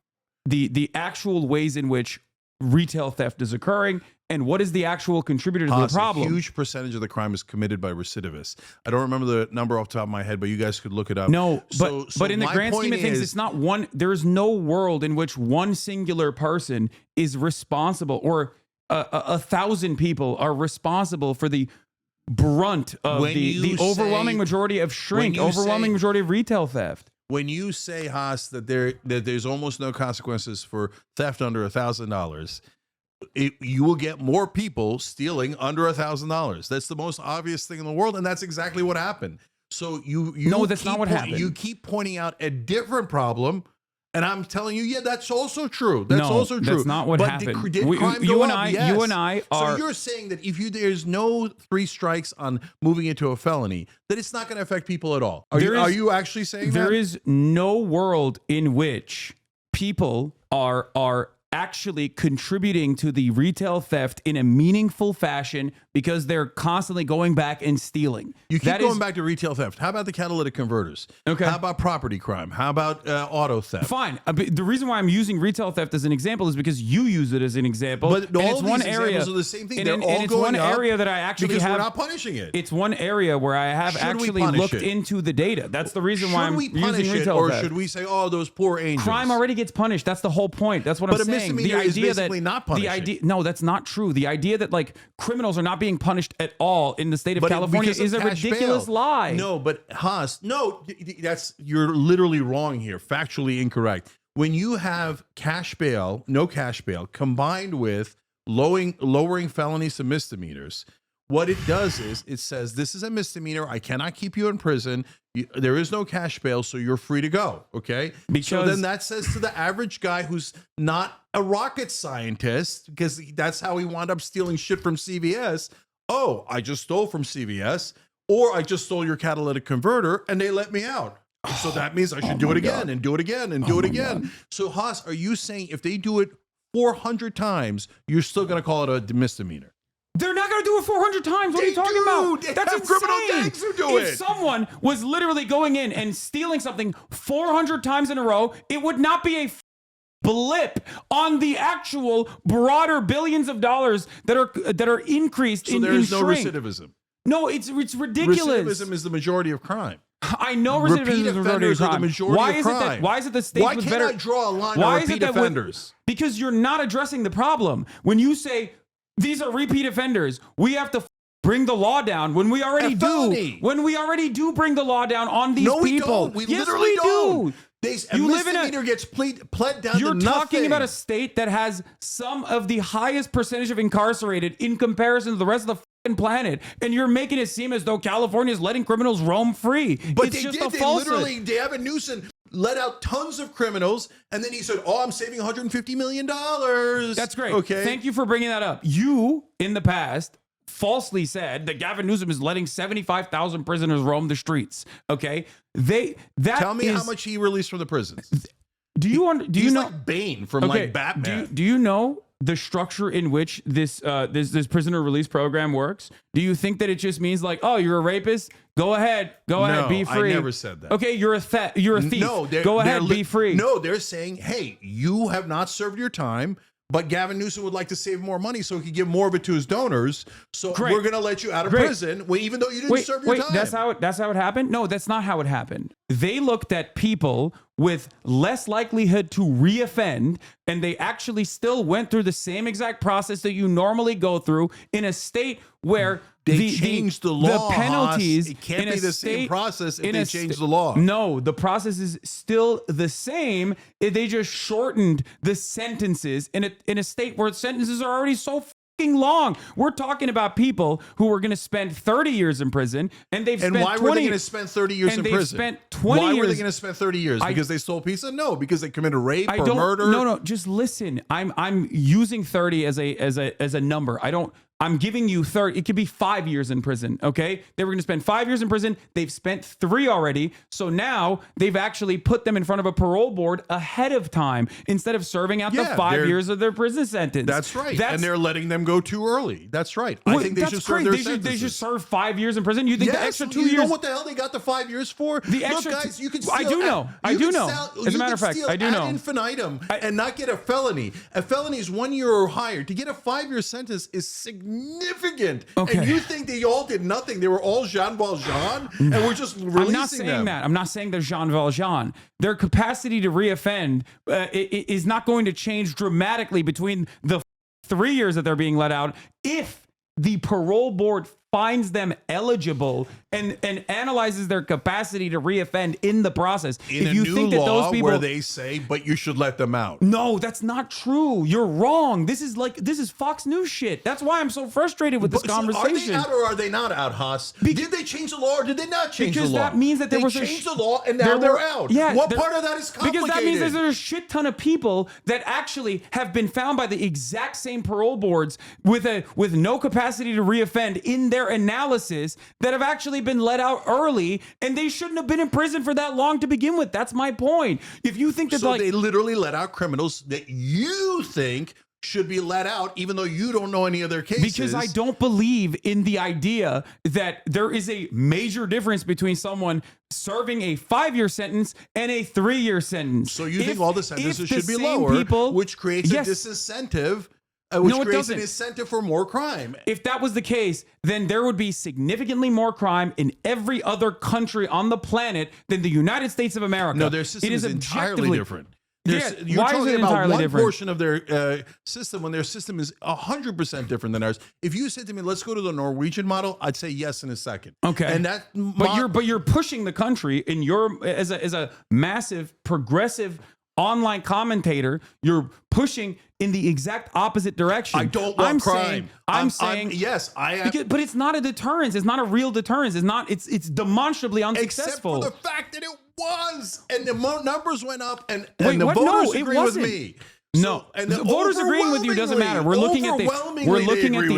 the actual ways in which retail theft is occurring and what is the actual contributor to the problem.
A huge percentage of the crime is committed by recidivists. I don't remember the number off the top of my head, but you guys could look it up.
No, but in the grand scheme of things, it's not one. There's no world in which one singular person is responsible, or 1,000 people are responsible for the brunt of the overwhelming majority of majority of retail theft.
When you say, Haas, that there's almost no consequences for theft under $1,000, you will get more people stealing under $1,000. That's the most obvious thing in the world, and that's exactly what happened. So
no, that's not what happened.
You keep pointing out a different problem, and I'm telling you, yeah, that's also true. That's also true.
That's not what happened.
Did crime go up? Yes.
You and I are.
So you're saying that if there's no 3 strikes on moving into a felony, that it's not going to affect people at all. Are you actually saying that?
There is no world in which people are actually contributing to the retail theft in a meaningful fashion because they're constantly going back and stealing.
You keep going back to retail theft. How about the catalytic converters?
Okay.
How about property crime? How about auto theft?
Fine. The reason why I'm using retail theft as an example is because you use it as an example.
But all these examples are the same thing. They're all going up
area that I actually
because we're not punishing it.
It's one area where I have actually looked into the data. That's the reason why I'm using retail theft.
Or should we say, oh, those poor angels?
Crime already gets punished. That's the whole point. That's what I'm saying.
But a misdemeanor is basically not punishing.
No, that's not true. The idea that like criminals are not being punished at all in the state of California is a ridiculous lie.
No, but Haas, you're literally wrong here. Factually incorrect. When you have no cash bail, combined with lowering felonies to misdemeanors, what it does is it says, this is a misdemeanor. I cannot keep you in prison. There is no cash bail, so you're free to go. Okay. So then that says to the average guy who's not a rocket scientist, because that's how he wound up stealing shit from CVS. Oh, I just stole from CVS, or I just stole your catalytic converter and they let me out. So that means I should do it again and do it again and do it again. God. So Haas, are you saying if they do it 400 times, you're still going to call it a misdemeanor?
They're not going to do it 400 times. What are you talking about? That's insane.
Criminal gangs who do it.
If someone was literally going in and stealing something 400 times in a row, it would not be a blip on the actual broader billions of dollars that are increased in shrink.
So there's no recidivism.
No, it's ridiculous.
Recidivism is the majority of crime.
I know recidivism is the majority of crime. Why is it the state was better?
Why can't I draw a line on repeat offenders?
Because you're not addressing the problem. When you say these are repeat offenders, we have to bring the law down when we already
A
do.
felony.
When we already do bring the law down on these
No, we
people.
don't. We
Yes,
literally
we
don't.
do.
A
You live in
misdemeanor gets pled down
You're
to
talking
nothing.
about a state that has some of the highest percentage of incarcerated in comparison to the rest of the fucking planet, and you're making it seem as though California is letting criminals roam free.
But
it's
they
just
did.
a
They
falsehood.
literally, Gavin Newsom let out tons of criminals, and then he said, "Oh, I'm saving $150 million."
That's great.
Okay.
Thank you for bringing that up. You, in the past, falsely said that Gavin Newsom is letting 75,000 prisoners roam the streets. Okay,
Tell me how much he released from the prisons.
Do you
He's
know
like Bane from like Batman.
Do you know the structure in which this prisoner release program works? Do you think that it just means like, oh, you're a rapist? Go ahead, be free.
I never said that.
Okay, you're a thief.
No,
go ahead, be free.
No, they're saying, hey, you have not served your time, but Gavin Newsom would like to save more money so he can give more of it to his donors. So
Great.
we're going to let you out of
Great.
prison, even though you didn't serve your time.
That's how it happened? No, that's not how it happened. They looked at people with less likelihood to reoffend, and they actually still went through the same exact process that you normally go through in a state where
They changed the law,
the penalties.
Haas. It can't
in a
be the same
state-
process if
in
they
a
change the law.
No, the process is still the same. They just shortened the sentences in a state where sentences are already so fucking long. We're talking about people who are going to spend 30 years in prison, and they've
And
spent
why
20,
were they going to spend 30 years
and
in
they've
prison?
spent 20
why
years.
were they going to spend 30 years? Because they stole pizza? No, because they committed rape
I
or
don't,
murder.
No, just listen. I'm using 30 as a number. I'm giving you 30. It could be 5 years in prison. Okay. They were going to spend 5 years in prison. They've spent 3 already. So now they've actually put them in front of a parole board ahead of time instead of serving out the 5 years of their prison sentence.
That's right. And they're letting them go too early. That's right. I think they should serve their sentences.
They should serve 5 years in prison. You think the extra 2 years?
You know what the hell they got the 5 years for?
The extra
Look, guys, you can steal.
I do know. I do know. As a matter of fact, I do know.
Ad infinitum and not get a felony. A felony is 1 year or higher. To get a 5-year sentence is significant.
Okay.
And you think they all did nothing? They were all Jean Valjean, and we're just releasing
I'm not saying
them.
that. I'm not saying they're Jean Valjean. Their capacity to reoffend is not going to change dramatically between the 3 years that they're being let out if the parole board finds them eligible and analyzes their capacity to reoffend in the process.
In
if
a
you
new
think that
law
those people,
where they say, but you should let them out.
no, that's not true. You're wrong. This is Fox News shit. That's why I'm so frustrated with this conversation.
Are they out or are they not out, Haas? Did they change the law or did they not change the law?
Because that means that there
they
was
changed the law and now they're out.
Yeah,
what part of that is complicated?
Because that means that there's a shit ton of people that actually have been found by the exact same parole boards with no capacity to reoffend in their analysis that have actually been let out early, and they shouldn't have been in prison for that long to begin with. That's my point. If you think that
So they literally let out criminals that you think should be let out, even though you don't know any of their cases.
Because I don't believe in the idea that there is a major difference between someone serving a 5-year sentence and a 3-year sentence.
So you think all the sentences should be
same
lower,
people,
which creates
yes.
a disincentive, which
No, it
creates an
doesn't.
incentive for more crime.
If that was the case, then there would be significantly more crime in every other country on the planet than the United States of America.
No, their system is entirely
objectively
different.
Yeah,
You're
why is
talking
it
about
entirely
one
different?
portion of their system when their system is 100% different than ours. If you said to me, let's go to the Norwegian model, I'd say yes in a second.
Okay.
And that
But you're pushing the country in your as a massive progressive online commentator, you're pushing in the exact opposite direction.
I don't want crime.
I'm saying
yes, I am.
but it's not a deterrence. It's not a real deterrence. It's demonstrably unsuccessful.
Except for the fact that it was, and the numbers went up, and
Wait,
the
what?
voters
No, it
agree with
wasn't.
me.
No,
and
the voters agreeing with you doesn't matter. We're looking at the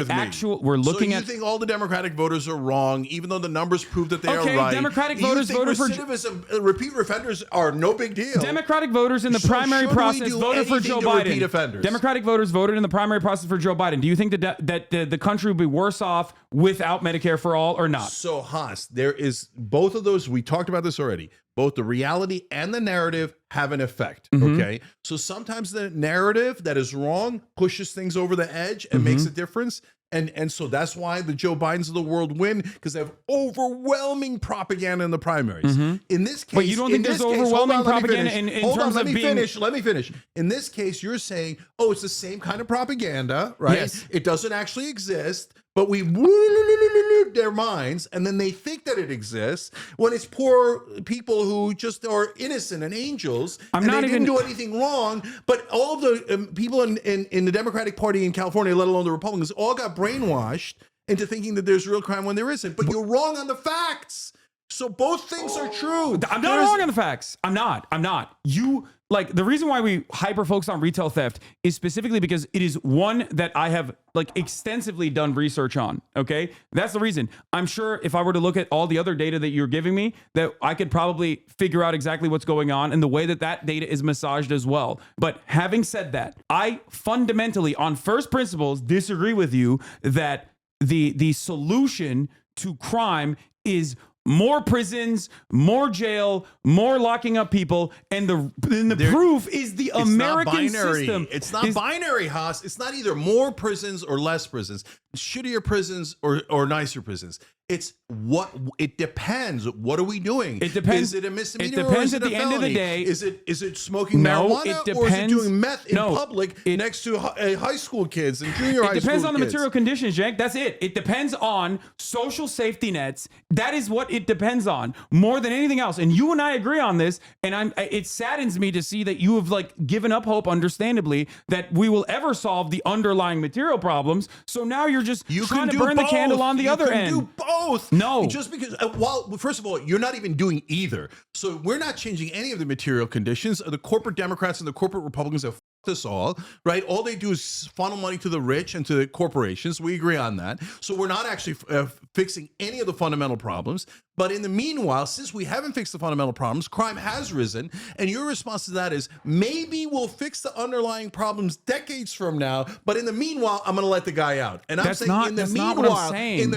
actual. We're looking
you think all the Democratic voters are wrong, even though the numbers prove that they are
Okay,
right.
Democratic
You
voters
think
voted for
recidivism, repeat offenders are no big deal.
Democratic voters in the
So
primary
should we
process
do
voted for
anything
Joe
to
Biden.
repeat offenders?
Democratic voters voted in the primary process for Joe Biden. Do you think that the country would be worse off without Medicare for all or not?
So Haas, there is both of those. We talked about this already. Both the reality and the narrative have an effect. Okay. So sometimes the narrative that is wrong pushes things over the edge and makes a difference. And so that's why the Joe Bidens of the world win, because they have overwhelming propaganda in the primaries. In this case,
But you don't think there's overwhelming propaganda in terms of being...
Let me finish. In this case, you're saying, oh, it's the same kind of propaganda, right?
Yes.
It doesn't actually exist. but we their minds, and then they think that it exists when it's poor people who just are innocent and angels, and they didn't do anything wrong. But all of the people in the Democratic Party in California, let alone the Republicans, all got brainwashed into thinking that there's real crime when there isn't. But you're wrong on the facts. So both things are true.
I'm not wrong on the facts. I'm not. You, like, the reason why we hyper focus on retail theft is specifically because it is one that I have like extensively done research on. Okay. That's the reason. I'm sure if I were to look at all the other data that you're giving me, that I could probably figure out exactly what's going on and the way that that data is massaged as well. But having said that, I fundamentally on first principles disagree with you that the solution to crime is more prisons, more jail, more locking up people, and the proof is the American system.
It's not binary, Haas. It's not either more prisons or less prisons, shittier prisons or nicer prisons. It's what it depends. What are we doing?
It depends.
Is it a misdemeanor?
It depends
or is
at
it
the
a
end of the
felony?
day.
Is it smoking marijuana? Or is it doing meth in public next to high school kids and junior high school kids?
It depends on the material conditions, Cenk. That's it. It depends on social safety nets. That is what it depends on more than anything else. And you and I agree on this. And it saddens me to see that you have like given up hope, understandably, that we will ever solve the underlying material problems. So now you're just trying to burn the candle on the other end.
You can do both.
No.
Just because, well, first of all, you're not even doing either. So we're not changing any of the material conditions. The corporate Democrats and the corporate Republicans have fucked us all, right? All they do is funnel money to the rich and to the corporations. We agree on that. So we're not actually fixing any of the fundamental problems. But in the meanwhile, since we haven't fixed the fundamental problems, crime has risen. And your response to that is maybe we'll fix the underlying problems decades from now. But in the meanwhile, I'm going to let the guy out. And I'm saying in the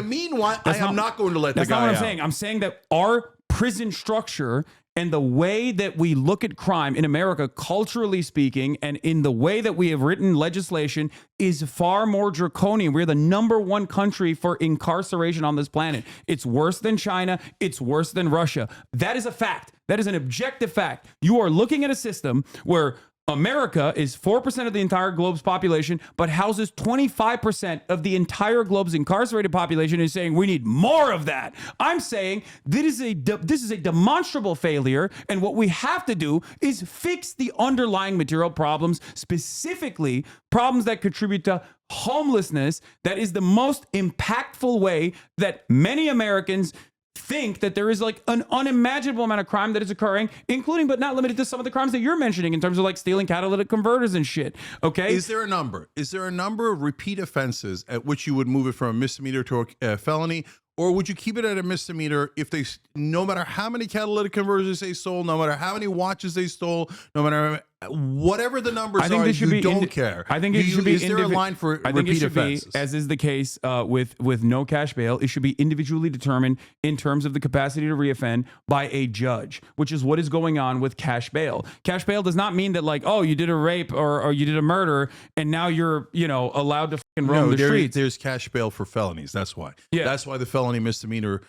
meanwhile, I am not going to let the guy out.
That's not what I'm saying. I'm saying that our prison structure and the way that we look at crime in America, culturally speaking, and in the way that we have written legislation is far more draconian. We're the #1 country for incarceration on this planet. It's worse than China. It's worse than Russia. That is a fact. That is an objective fact. You are looking at a system where America is 4% of the entire globe's population, but houses 25% of the entire globe's incarcerated population, is saying we need more of that. I'm saying this is a demonstrable failure, and what we have to do is fix the underlying material problems, specifically problems that contribute to homelessness. That is the most impactful way that many Americans think that there is like an unimaginable amount of crime that is occurring, including but not limited to some of the crimes that you're mentioning in terms of like stealing catalytic converters and shit. Okay.
Is there a number? Is there a number of repeat offenses at which you would move it from a misdemeanor to a felony? Or would you keep it at a misdemeanor if they, no matter how many catalytic converters they stole, no matter how many watches they stole, no matter whatever the numbers are, you don't care?
I think it should be.
Is there a line for repeat offenses?
As is the case with no cash bail, it should be individually determined in terms of the capacity to reoffend by a judge, which is what is going on with cash bail. Cash bail does not mean that like, oh, you did a rape or you did a murder and now you're allowed to fucking roam the streets.
There's cash bail for felonies. That's why. Yeah. That's why the felony misdemeanor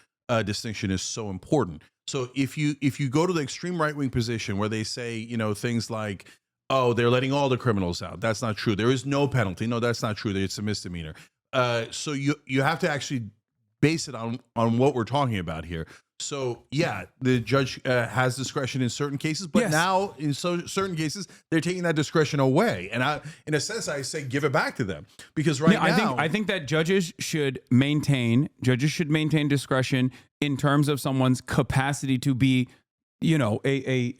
distinction is so important. So if you go to the extreme right-wing position where they say, things like, oh, they're letting all the criminals out. That's not true. There is no penalty. No, that's not true. It's a misdemeanor. So you have to actually base it on what we're talking about here. So yeah, the judge has discretion in certain cases, but now in certain cases they're taking that discretion away. And in a sense, I say give it back to them because now
I think that judges should maintain discretion in terms of someone's capacity to be, a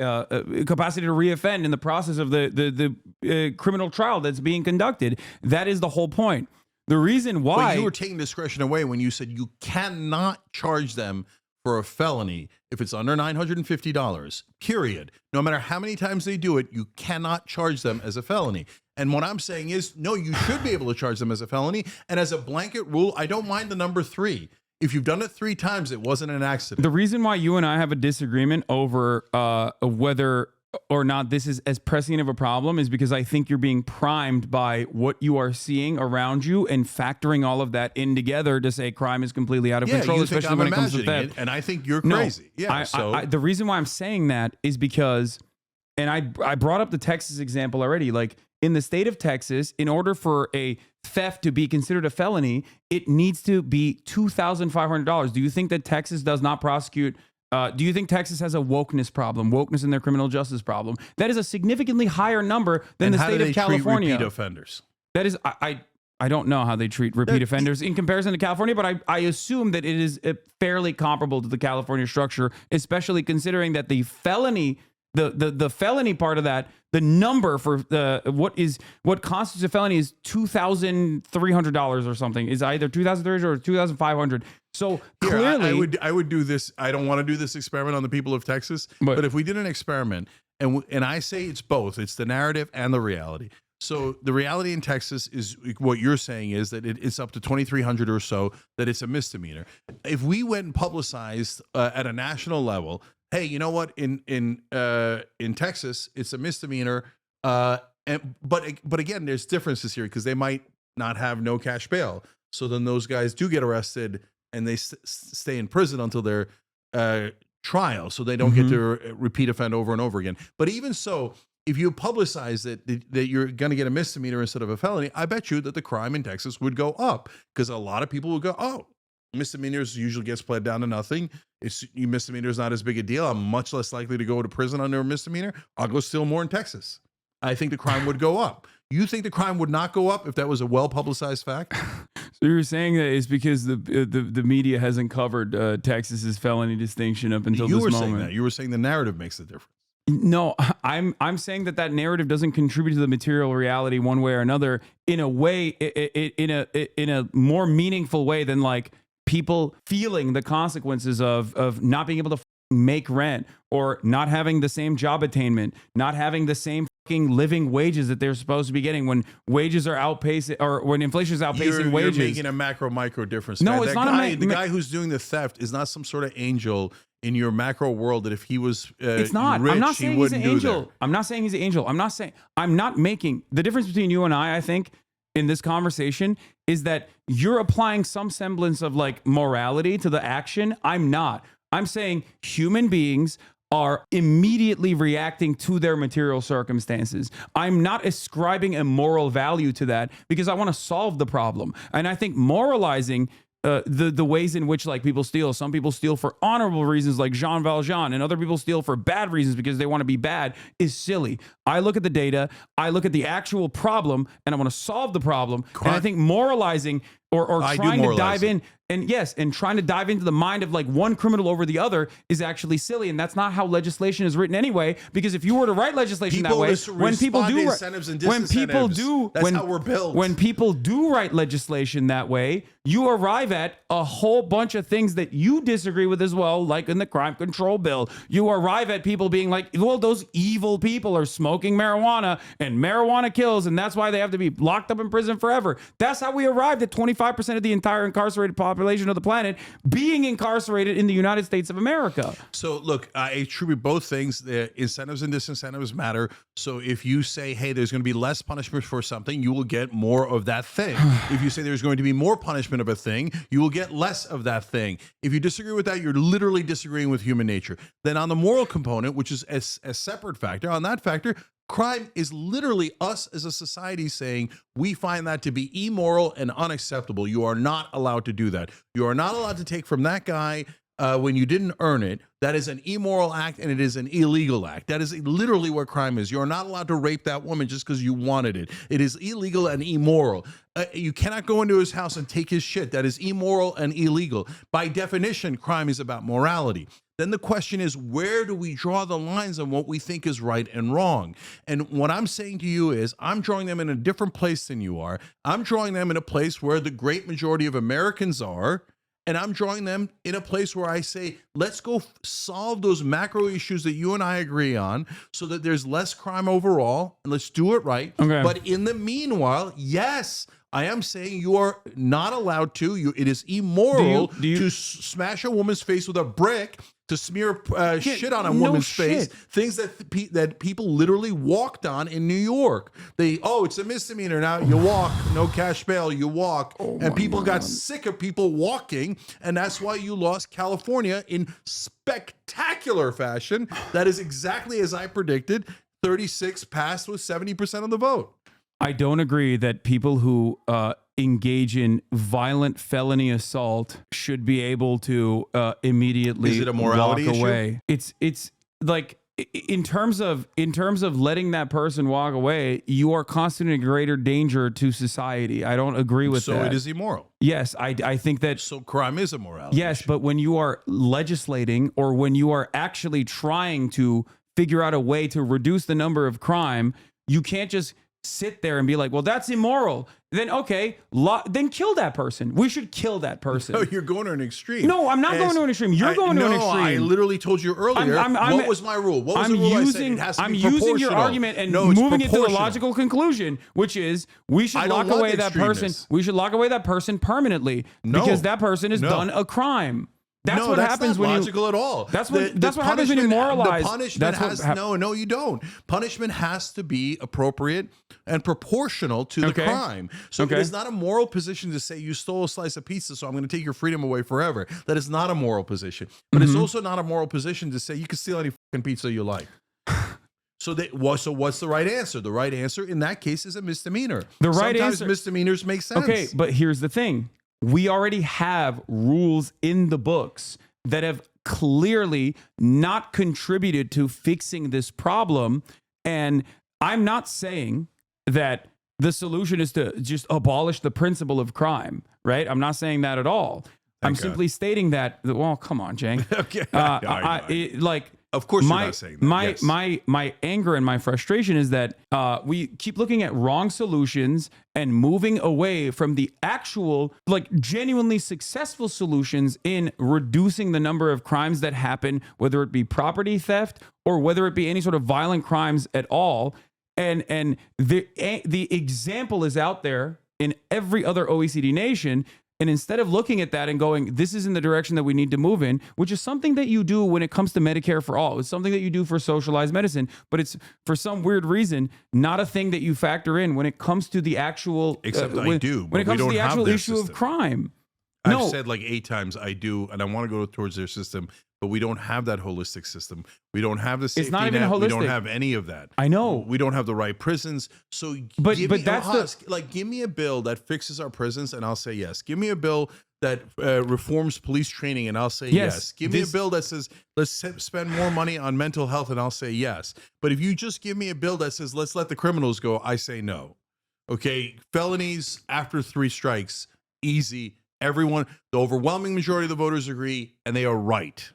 capacity to reoffend in the process of the criminal trial that's being conducted. That is the whole point. The reason why
you were taking discretion away when you said you cannot charge them for a felony if it's under $950, period. No matter how many times they do it, you cannot charge them as a felony. And what I'm saying is, no, you should be able to charge them as a felony. And as a blanket rule, I don't mind the number 3. If you've done it 3 times, it wasn't an accident.
The reason why you and I have a disagreement over whether or not this is as pressing of a problem is because I think you're being primed by what you are seeing around you and factoring all of that in together to say crime is completely out of control, especially when it comes to theft.
And I think you're crazy.
The reason why I'm saying that is because, and I brought up the Texas example already, like in the state of Texas, in order for a theft to be considered a felony, it needs to be $2,500. Do you think that Texas does not prosecute? Do you think Texas has a wokeness problem, wokeness in their criminal justice problem? That is a significantly higher number than the state of California.
Treat repeat offenders?
That is, I don't know how they treat repeat offenders in comparison to California, but I assume that it is fairly comparable to the California structure, especially considering that the felony, the felony part of that, the number for what constitutes a felony is $2,300 or something. Is either $2,300 or $2,500. So clearly,
I would do this. I don't want to do this experiment on the people of Texas, but if we did an experiment, and I say it's both, it's the narrative and the reality. So the reality in Texas is what you're saying is that it's up to 2,300 or so, that it's a misdemeanor. If we went and publicized at a national level, hey, you know what? In Texas, it's a misdemeanor. But again, there's differences here because they might not have no cash bail. So then those guys do get arrested and they stay in prison until their trial. So they don't get to repeat offend over and over again. But even so, if you publicize that you're going to get a misdemeanor instead of a felony, I bet you that the crime in Texas would go up because a lot of people would go, oh, misdemeanors usually gets pled down to nothing. Misdemeanor is not as big a deal. I'm much less likely to go to prison under a misdemeanor. I'll go steal more in Texas. I think the crime would go up. You think the crime would not go up if that was a well-publicized fact?
So you're saying that it's because the media hasn't covered Texas's felony distinction up until this moment.
You were saying that. You were saying the narrative makes the difference.
No, I'm saying that narrative doesn't contribute to the material reality one way or another in a way, in a more meaningful way than like people feeling the consequences of not being able to make rent or not having the same job attainment, not having the same living wages that they're supposed to be getting when wages are outpacing or when inflation is outpacing wages.
You're making a macro micro difference.
No,
guy.
it's not
the guy who's doing the theft is not some sort of angel in your macro world that if he was
it's not.
rich,
I'm not saying he's an angel.
That.
I'm not saying he's an angel. I'm not making the difference between you and I think in this conversation is that you're applying some semblance of like morality to the action. I'm not. I'm saying human beings are immediately reacting to their material circumstances. I'm not ascribing a moral value to that because I want to solve the problem. And I think moralizing the ways in which like people steal. Some people steal for honorable reasons like Jean Valjean, and other people steal for bad reasons because they want to be bad is silly. I look at the data, I look at the actual problem, and I want to solve the problem. And I think moralizing or trying to dive in and trying to dive into the mind of like one criminal over the other is actually silly. And that's not how legislation is written anyway, because if you were to write legislation that way, when people do write legislation that way, you arrive at a whole bunch of things that you disagree with as well, like in the crime control bill. You arrive at people being like, well, those evil people are smoking marijuana and marijuana kills, and that's why they have to be locked up in prison forever. That's how we arrived at 25% of the entire incarcerated population of the planet being incarcerated in the United States of America.
So look, I attribute both things. The incentives and disincentives matter. So if you say, hey, there's going to be less punishment for something, you will get more of that thing. If you say there's going to be more punishment of a thing, you will get less of that thing. If you disagree with that, you're literally disagreeing with human nature. Then on the moral component, which is a separate factor, on that factor, crime is literally us as a society saying we find that to be immoral and unacceptable. You are not allowed to do that. You are not allowed to take from that guy when you didn't earn it. That is an immoral act and it is an illegal act. That is literally what crime is. You're not allowed to rape that woman just because you wanted it. It is illegal and immoral. You cannot go into his house and take his shit. That is immoral and illegal. By definition, crime is about morality. Then the question is, where do we draw the lines on what we think is right and wrong? And what I'm saying to you is I'm drawing them in a different place than you are. I'm drawing them in a place where the great majority of Americans are. And I'm drawing them in a place where I say, let's go solve those macro issues that you and I agree on so that there's less crime overall. And let's do it right.
Okay.
But in the meanwhile, yes, I am saying you are not allowed to. It is immoral to smash a woman's face with a brick, to smear shit on a woman's face, things that people literally walked on in New York. It's a misdemeanor now. You walk, no cash bail. You walk, and people got sick of people walking, and that's why you lost California in spectacular fashion. That is exactly as I predicted. 36 passed with 70% of the vote.
I don't agree that people who engage in violent felony assault should be able to immediately
Is it a morality
walk
issue?
away. It's like in terms of letting that person walk away, you are constantly in greater danger to society. I don't agree with that.
So it is immoral.
Yes, I think that.
So crime is a morality.
Yes,
issue.
but when you are legislating or when you are actually trying to figure out a way to reduce the number of crime, you can't just sit there and be like, well, that's immoral. Then, okay, then kill that person. We should kill that person.
No, you're going to an extreme.
No, I'm not going to an extreme. You're going to an extreme.
I literally told you earlier. What was my rule? What was the rule I said? It has to be
using your
proportional.
argument and
No, it's
moving it to a
proportional.
logical conclusion, which is we should
I don't
lock
want
away that person.
extremeness.
We should lock away that person permanently because that person has done a crime. That's what happens when you.
That's not logical at all.
That's what happens when you moralize.
The punishment no, you don't. Punishment has to be appropriate and proportional to the crime. So it is not a moral position to say you stole a slice of pizza, so I'm going to take your freedom away forever. That is not a moral position. But it's also not a moral position to say you can steal any fucking pizza you like. So what's the right answer? The right answer in that case is a misdemeanor. Sometimes misdemeanors make sense.
Okay, but here's the thing. We already have rules in the books that have clearly not contributed to fixing this problem. And I'm not saying that the solution is to just abolish the principle of crime, right? I'm not saying that at all. I'm simply stating that, well, come on, Cenk.
Okay. Of course you're not saying that.
My anger and my frustration is that we keep looking at wrong solutions and moving away from the actual, like, genuinely successful solutions in reducing the number of crimes that happen, whether it be property theft or whether it be any sort of violent crimes at all. And the example is out there in every other OECD nation. And instead of looking at that and going, this is in the direction that we need to move in, which is something that you do when it comes to Medicare for all. It's something that you do for socialized medicine, but it's for some weird reason not a thing that you factor in when it comes to the actual.
Except I do.
When it comes to the actual issue of crime.
I've said like 8 times I do, and I want to go towards their system, but we don't have that holistic system. We don't have the safety
It's not even
net.
holistic.
We don't have any of that.
I know.
We don't have the right prisons. So give me a bill that fixes our prisons, and I'll say yes. Give me a bill that reforms police training, and I'll say yes. Give me a bill that says let's spend more money on mental health, and I'll say yes. But if you just give me a bill that says let's let the criminals go, I say no. Okay, felonies after 3 strikes, easy. Everyone, the overwhelming majority of the voters agree, and they are right.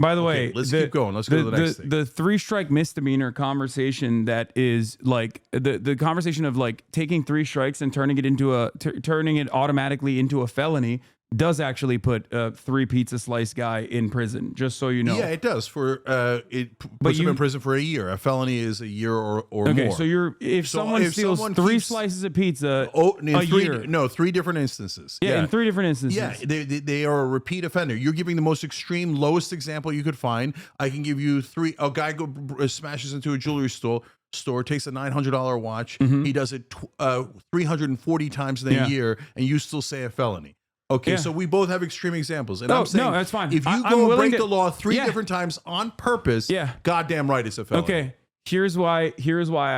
By the way,
let's keep going. Let's go to the next thing.
The 3-strike misdemeanor conversation that is like the conversation of like taking 3 strikes and turning it automatically into a felony does actually put a 3 pizza slice guy in prison, just so you know.
Yeah, it does. It puts him in prison for a year. A felony is a year or more.
Okay, so if someone steals 3 slices of pizza year.
No, 3 different instances.
Yeah, in 3 different instances.
Yeah, they are a repeat offender. You're giving the most extreme, lowest example you could find. I can give you 3. A guy smashes into a jewelry store, takes a $900 watch.
Mm-hmm.
He does it 340 times in a year, and you still say a felony. Okay, so we both have extreme examples. And I'm saying,
no, that's fine.
If you go and break the law 3 different times on purpose, goddamn right it's a felony.
Okay, here's why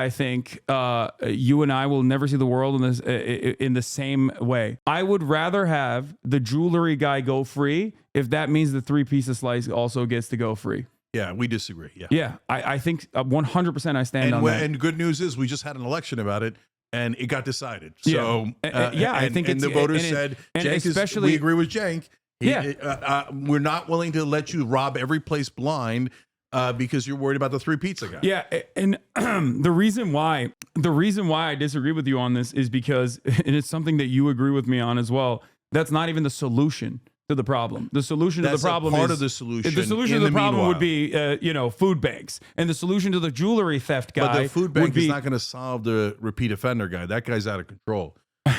I think you and I will never see the world in the same way. I would rather have the jewelry guy go free if that means the 3 pieces slice also gets to go free.
Yeah, we disagree.
Yeah, I think 100% I stand on that.
And good news is we just had an election about it. And it got decided. So
I think
the voters said, we agree with Cenk. We're not willing to let you rob every place blind because you're worried about the 3 pizza guy.
Yeah, and the reason why I disagree with you on this is because, and it's something that you agree with me on as well, that's not even the solution to the problem. The solution to the problem
part
is
of the solution.
The solution to the problem would be, food banks, and the solution to the jewelry theft guy.
But the food bank is not going to solve the repeat offender guy. That guy's out of control.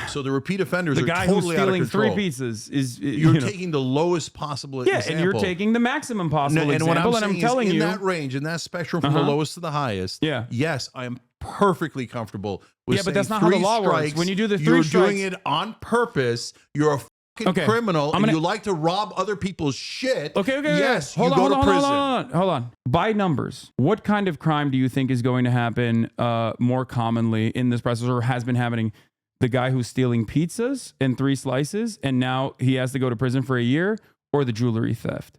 So the repeat offenders are totally out of control. The guy who's stealing 3 pizzas is you're taking the lowest possible example.
and you're taking the maximum possible example.
And what
I'm telling you,
in that range, in that spectrum, from the lowest to the highest. Yes, I am perfectly comfortable with saying
but that's not how the law works. When you do the 3 strikes,
you're doing it on purpose. You're a criminal and you like to rob other people's shit, yes, you go to prison.
Hold on. By numbers, what kind of crime do you think is going to happen more commonly in this process, or has been happening? The guy who's stealing pizzas and 3 slices, and now he has to go to prison for a year, or the jewelry theft?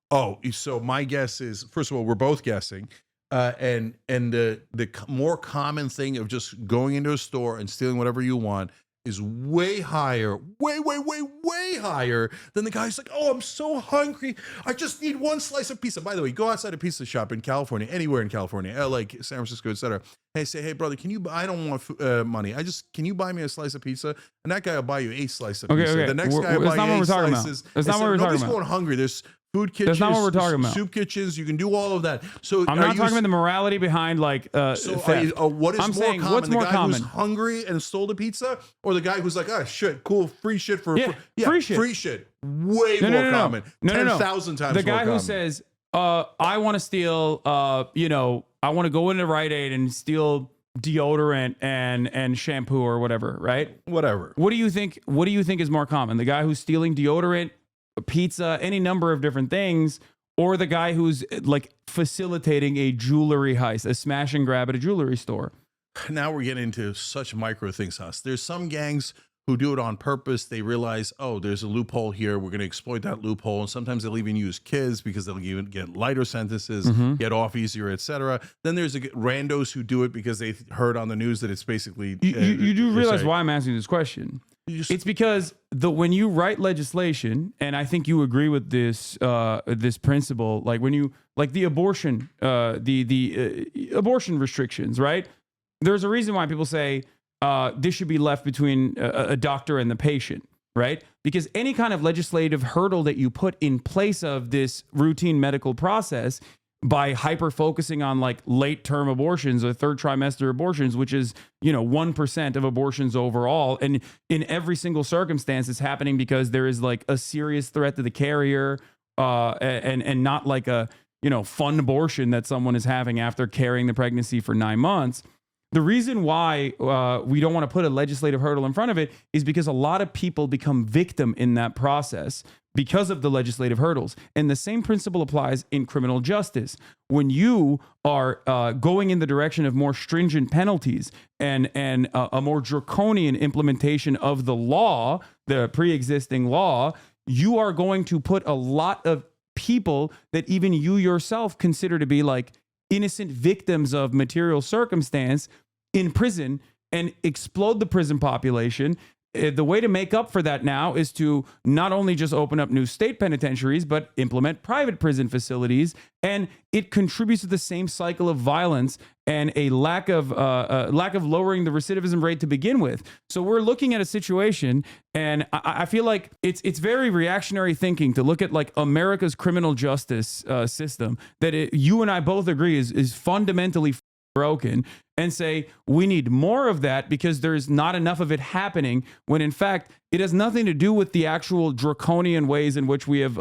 Oh, so my guess is, first of all, we're both guessing. And the more common thing of just going into a store and stealing whatever you want is way higher, way higher than the guy who's like, oh, I'm so hungry. I just need 1 slice of pizza. By the way, go outside a pizza shop in California, anywhere in California, like San Francisco, etc. Hey, say, hey, brother, I don't want money. Can you buy me a slice of pizza? And that guy will buy you 8 slices of pizza.
Okay.
The next guy will buy you 8 slices.
That's not what we're talking about.
Nobody's going hungry. There's food kitchens,
that's not what we're talking about.
Soup kitchens, you can do all of that. So
I'm not talking about the morality behind like theft.
What is
I'm
more
saying,
common?
what's
The
more
guy
common?
who's hungry and stole the pizza, or the guy who's like, oh shit, cool, free shit for
free shit.
Free shit. Way more common. 10,000 times
the guy
more
who
common.
says, I want to steal, I want to go into Rite Aid and steal deodorant and shampoo or whatever, right?
Whatever.
What do you think is more common? The guy who's stealing deodorant, pizza, any number of different things, or the guy who's like facilitating a jewelry heist, a smash and grab at a jewelry store?
Now we're getting into such micro things, Hus. There's some gangs who do it on purpose. They realize, oh, there's a loophole here. We're going to exploit that loophole. And sometimes they'll even use kids because they'll even get lighter sentences, get off easier, etc. Then there's randos who do it because they heard on the news that it's basically...
You do realize why I'm asking this question. It's because when you write legislation, and I think you agree with this this principle, like when you the abortion abortion restrictions, right? There's a reason why people say this should be left between a doctor and the patient, right? Because any kind of legislative hurdle that you put in place of this routine medical process, by hyper focusing on like late term abortions or 3rd trimester abortions, which is 1% of abortions overall, and in every single circumstance, it's happening because there is like a serious threat to the carrier, and not like a fun abortion that someone is having after carrying the pregnancy for 9 months. The reason why we don't want to put a legislative hurdle in front of it is because a lot of people become victim in that process because of the legislative hurdles. And the same principle applies in criminal justice. When you are going in the direction of more stringent penalties and a more draconian implementation of the law, the pre-existing law, you are going to put a lot of people that even you yourself consider to be like innocent victims of material circumstance in prison and explode the prison population. The way to make up for that now is to not only just open up new state penitentiaries, but implement private prison facilities. And it contributes to the same cycle of violence and a lack of lowering the recidivism rate to begin with. So we're looking at a situation, and I feel like it's very reactionary thinking to look at like America's criminal justice system that you and I both agree is fundamentally broken, and say we need more of that because there's not enough of it happening, when in fact it has nothing to do with the actual draconian ways in which we have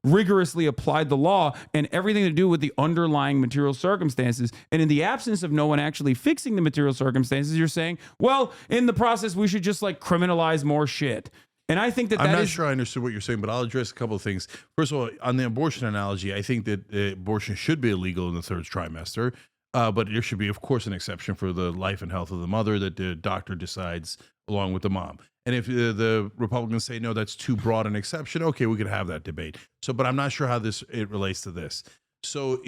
rigorously applied the law, and everything to do with the underlying material circumstances. And in the absence of no one actually fixing the material circumstances, you're saying, well, in the process we should just like criminalize more shit. And I think I'm
not sure I understood what you're saying, but I'll address a couple of things. First of all, on the abortion analogy, I think that abortion should be illegal in the 3rd trimester. But there should be, of course, an exception for the life and health of the mother that the doctor decides along with the mom. And if the Republicans say, no, that's too broad an exception, okay, we could have that debate. So, but I'm not sure how it relates to this. So,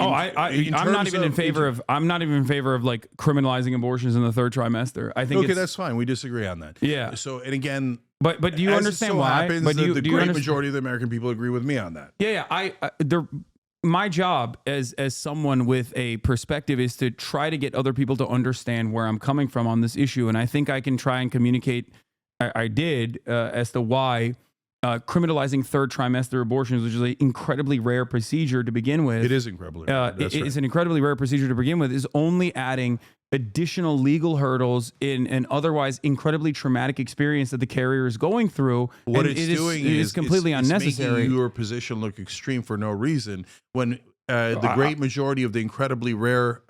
I'm not even in favor of like criminalizing abortions in the 3rd trimester. I think that's fine. We disagree on that.
Yeah.
So, and again,
but do you understand why?
Happens,
but
the great majority of the American people agree with me on that.
Yeah. My job as someone with a perspective is to try to get other people to understand where I'm coming from on this issue. And I think I can try and communicate, I did, as to why criminalizing 3rd trimester abortions, which is an incredibly rare procedure to begin with.
It is incredibly rare.
It's an incredibly rare procedure to begin with, is only adding additional legal hurdles in an otherwise incredibly traumatic experience that the carrier is going through.
What it's doing is
completely unnecessary.
It's making your position look extreme for no reason, when the great majority of the incredibly rare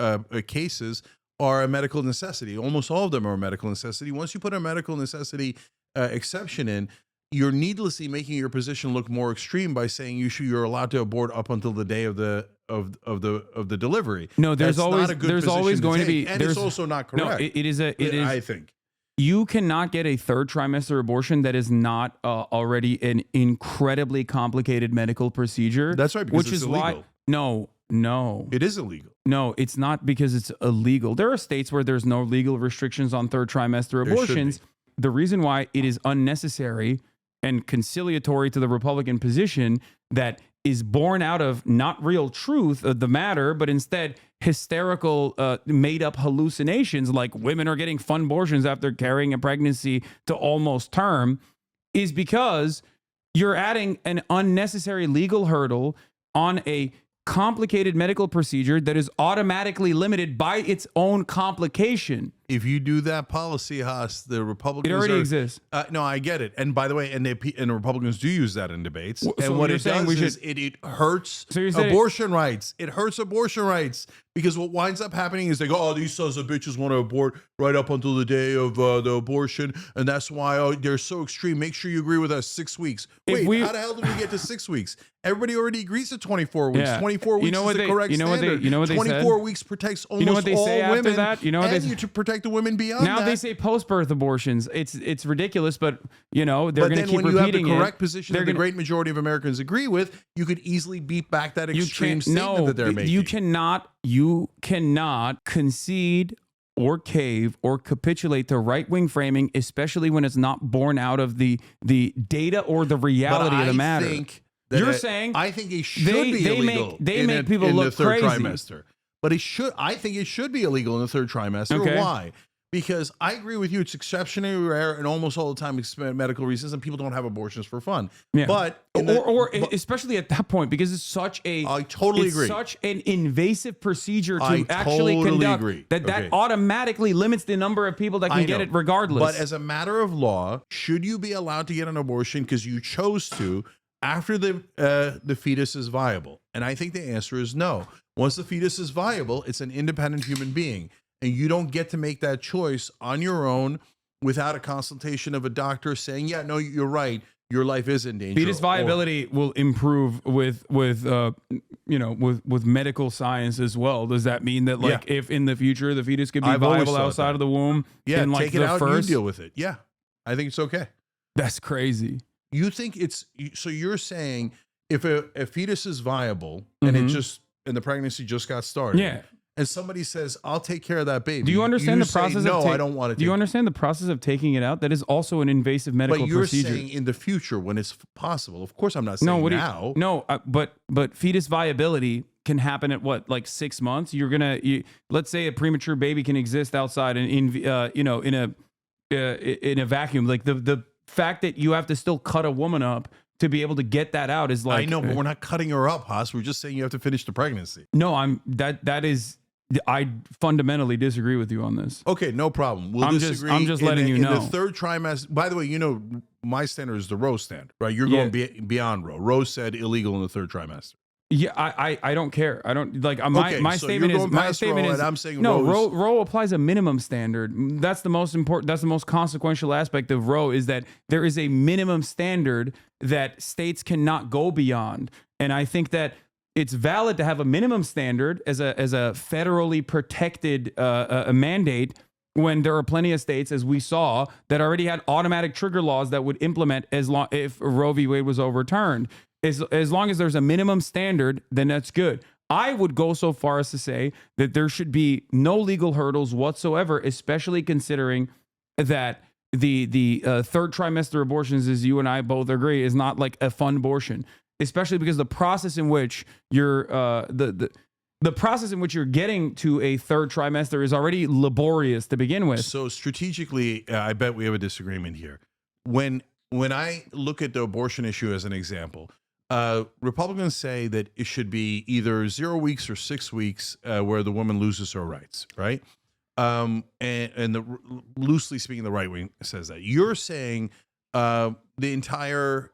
cases are a medical necessity. Almost all of them are a medical necessity. Once you put a medical necessity exception in, you're needlessly making your position look more extreme by saying you're allowed to abort up until the day of the delivery.
No, there's
That's
always
not a good
there's always
position
going to
take,
be
and
there's
it's also not
no,
correct.
it is
I think.
You cannot get a third trimester abortion that is not already an incredibly complicated medical procedure.
That's right, because
which
it's
is why
illegal.
no,
It is illegal.
no, it's not because it's illegal. There are states where there's no legal restrictions on third trimester
There should
abortions. The reason why it is unnecessary and conciliatory to the Republican position that is born out of not real truth of the matter, but instead hysterical, made up hallucinations like women are getting fun abortions after carrying a pregnancy to almost term, is because you're adding an unnecessary legal hurdle on a complicated medical procedure that is automatically limited by its own complication.
If you do that policy, Haas, the Republicans
It already exists.
No, I get it. And by the way, and the Republicans do use that in debates.
So
And what
you're
it
saying
does
we
is it hurts
So you're saying-
abortion rights. It hurts abortion rights because what winds up happening is they go, oh, these sons of bitches want to abort right up until the day of the abortion, and that's why they're so extreme. Make sure you agree with us. 6 weeks. Wait, how the hell did we get to 6 weeks? Everybody already agrees to 24 weeks.
Yeah.
24 weeks is the correct standard.
You know what they
24
said?
weeks protects almost
You know what they
all
say after
women,
that? You know what
and
they
you to protect the women beyond
Now
that.
they say post-birth abortions. It's ridiculous, but they're
But
going to
then
keep
when you have the
repeating
correct
it.
position
They're
that the
gonna-
great majority of Americans agree with, you could easily beat back that
you
extreme
can't-
statement
no,
that they're making.
You cannot concede or cave or capitulate to right-wing framing, especially when it's not born out of the data or the reality of the matter. You're saying
I think it should be illegal.
They make people
in
look
the third
crazy.
trimester. But I think it should be illegal in the third trimester.
Okay.
Why? Because I agree with you. It's exceptionally rare, and almost all the time it's medical reasons, and people don't have abortions for fun.
Yeah.
But
especially at that point, because it's such a
I totally agree.
Such an invasive procedure to
I
actually
totally
conduct
agree.
that
Okay.
automatically limits the number of people that can get
know.
it regardless.
But as a matter of law, should you be allowed to get an abortion because you chose to after the fetus is viable? And I think the answer is no. Once the fetus is viable, it's an independent human being, and you don't get to make that choice on your own without a consultation of a doctor saying, "Yeah, no, you're right. Your life is in danger."
fetus viability will improve with medical science as well. Does that mean that if in the future the fetus could be
I've always
viable
thought
outside
that.
of the womb,
Yeah,
in like
take it
the
out
first?
and you deal with it. Yeah, I think it's okay.
That's crazy.
You think so? You're saying if a fetus is viable and the pregnancy just got started,
Yeah.
and somebody says, "I'll take care of that baby,"
Do you understand the
say,
process?
No,
of
I don't want to.
Do you understand the process of taking it out? That is also an invasive medical
But you're
procedure.
saying in the future when it's possible. Of course, I'm not saying now.
But fetus viability can happen at what, like 6 months? Let's say a premature baby can exist outside in a vacuum. Like the fact that you have to still cut a woman up to be able to get that out is like,
I know, but we're not cutting her up, Haas. We're just saying you have to finish the pregnancy.
no, I fundamentally disagree with you on this.
Okay, no problem. We'll
I'm
disagree.
just letting you
in
know.
the third trimester. By the way, my standard is the Roe standard, right? You're going beyond Roe. Roe said illegal in the third trimester.
Yeah, I don't care. I don't like
Okay,
my
so
statement
you're
is
going
my
past
statement
Roe,
is
and I'm saying
no.
Roe's-
Roe applies a minimum standard. That's the most important. That's the most consequential aspect of Roe is that there is a minimum standard that states cannot go beyond. And I think that it's valid to have a minimum standard as a federally protected a mandate when there are plenty of states, as we saw, that already had automatic trigger laws that would implement if Roe v. Wade was overturned. As long as there's a minimum standard, then that's good. I would go so far as to say that there should be no legal hurdles whatsoever, especially considering that the third trimester abortions, as you and I both agree, is not like a fun abortion, especially because the process in which you're the process in which you're getting to a third trimester is already laborious to begin with.
So strategically, I bet we have a disagreement here. When I look at the abortion issue as an example, Republicans say that it should be either 0 weeks or 6 weeks where the woman loses her rights, right? Loosely speaking, the right wing says that. You're saying the entire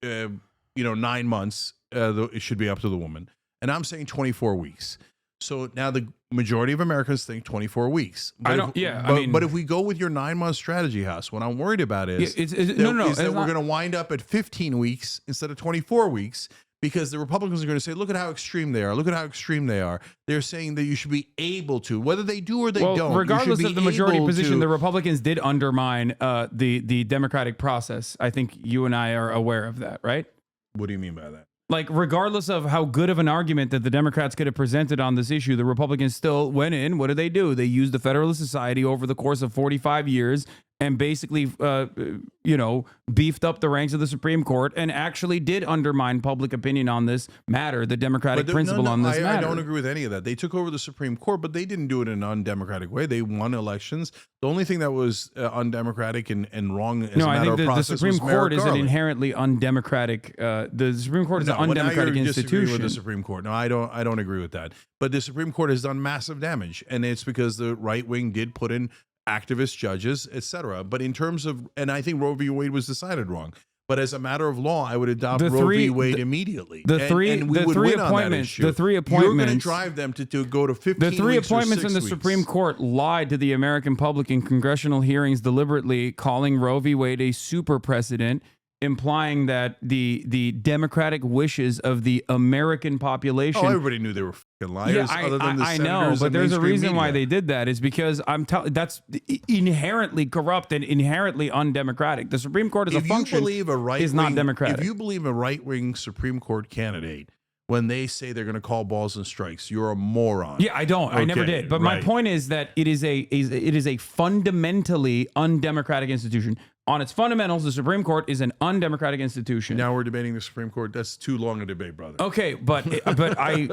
9 months it should be up to the woman, and I'm saying 24 weeks. So now the majority of Americans think 24 weeks. But
I don't.
But if we go with your 9-month strategy, House, what I'm worried about is
is
that
it's
we're going to wind up at 15 weeks instead of 24 weeks. Because the Republicans are going to say, look at how extreme they are. Look at how extreme they are. They're saying that you should be able to, whether they do or they don't.
Regardless of the majority position, the
to,
Republicans did undermine the democratic process. I think you and I are aware of that, right?
What do you mean by that?
Like, regardless of how good of an argument that the Democrats could have presented on this issue, the Republicans still went in. What did they do? They used the Federalist Society over the course of 45 years and basically, beefed up the ranks of the Supreme Court and actually did undermine public opinion on this matter, the democratic principle on this matter.
I don't agree with any of that. They took over the Supreme Court, but they didn't do it in an undemocratic way. They won elections. The only thing that was undemocratic and wrong as a matter of process
the Supreme
was
Court is an
Garland.
inherently undemocratic. The Supreme Court is an
Well, now
undemocratic
you're disagreeing
institution.
with the Supreme Court. No, I don't agree with that. But the Supreme Court has done massive damage, and it's because the right wing did put in activist judges, etc. But in terms of, and I think Roe v. Wade was decided wrong. But as a matter of law, I would adopt Roe v. Wade immediately.
The three appointments. You're
going to drive them to go to 15
The three
weeks or
appointments
6
in the
weeks.
Supreme Court lied to the American public in congressional hearings deliberately, calling Roe v. Wade a super precedent, implying that the democratic wishes of the American population.
Oh, everybody knew they were fucking liars.
Yeah,
other than the
I know,
senators
but
and
there's a
mainstream
reason why
media.
they did that. Is because that's inherently corrupt and inherently undemocratic. The Supreme Court as a function is not democratic.
If you believe a right-wing Supreme Court candidate, when they say they're going to call balls and strikes, you're a moron.
Yeah, I don't. I never
Okay,
did. But my
right.
point is that it is a fundamentally undemocratic institution. On its fundamentals, the Supreme Court is an undemocratic institution.
Now we're debating the Supreme Court. That's too long a debate, brother.
Okay, but I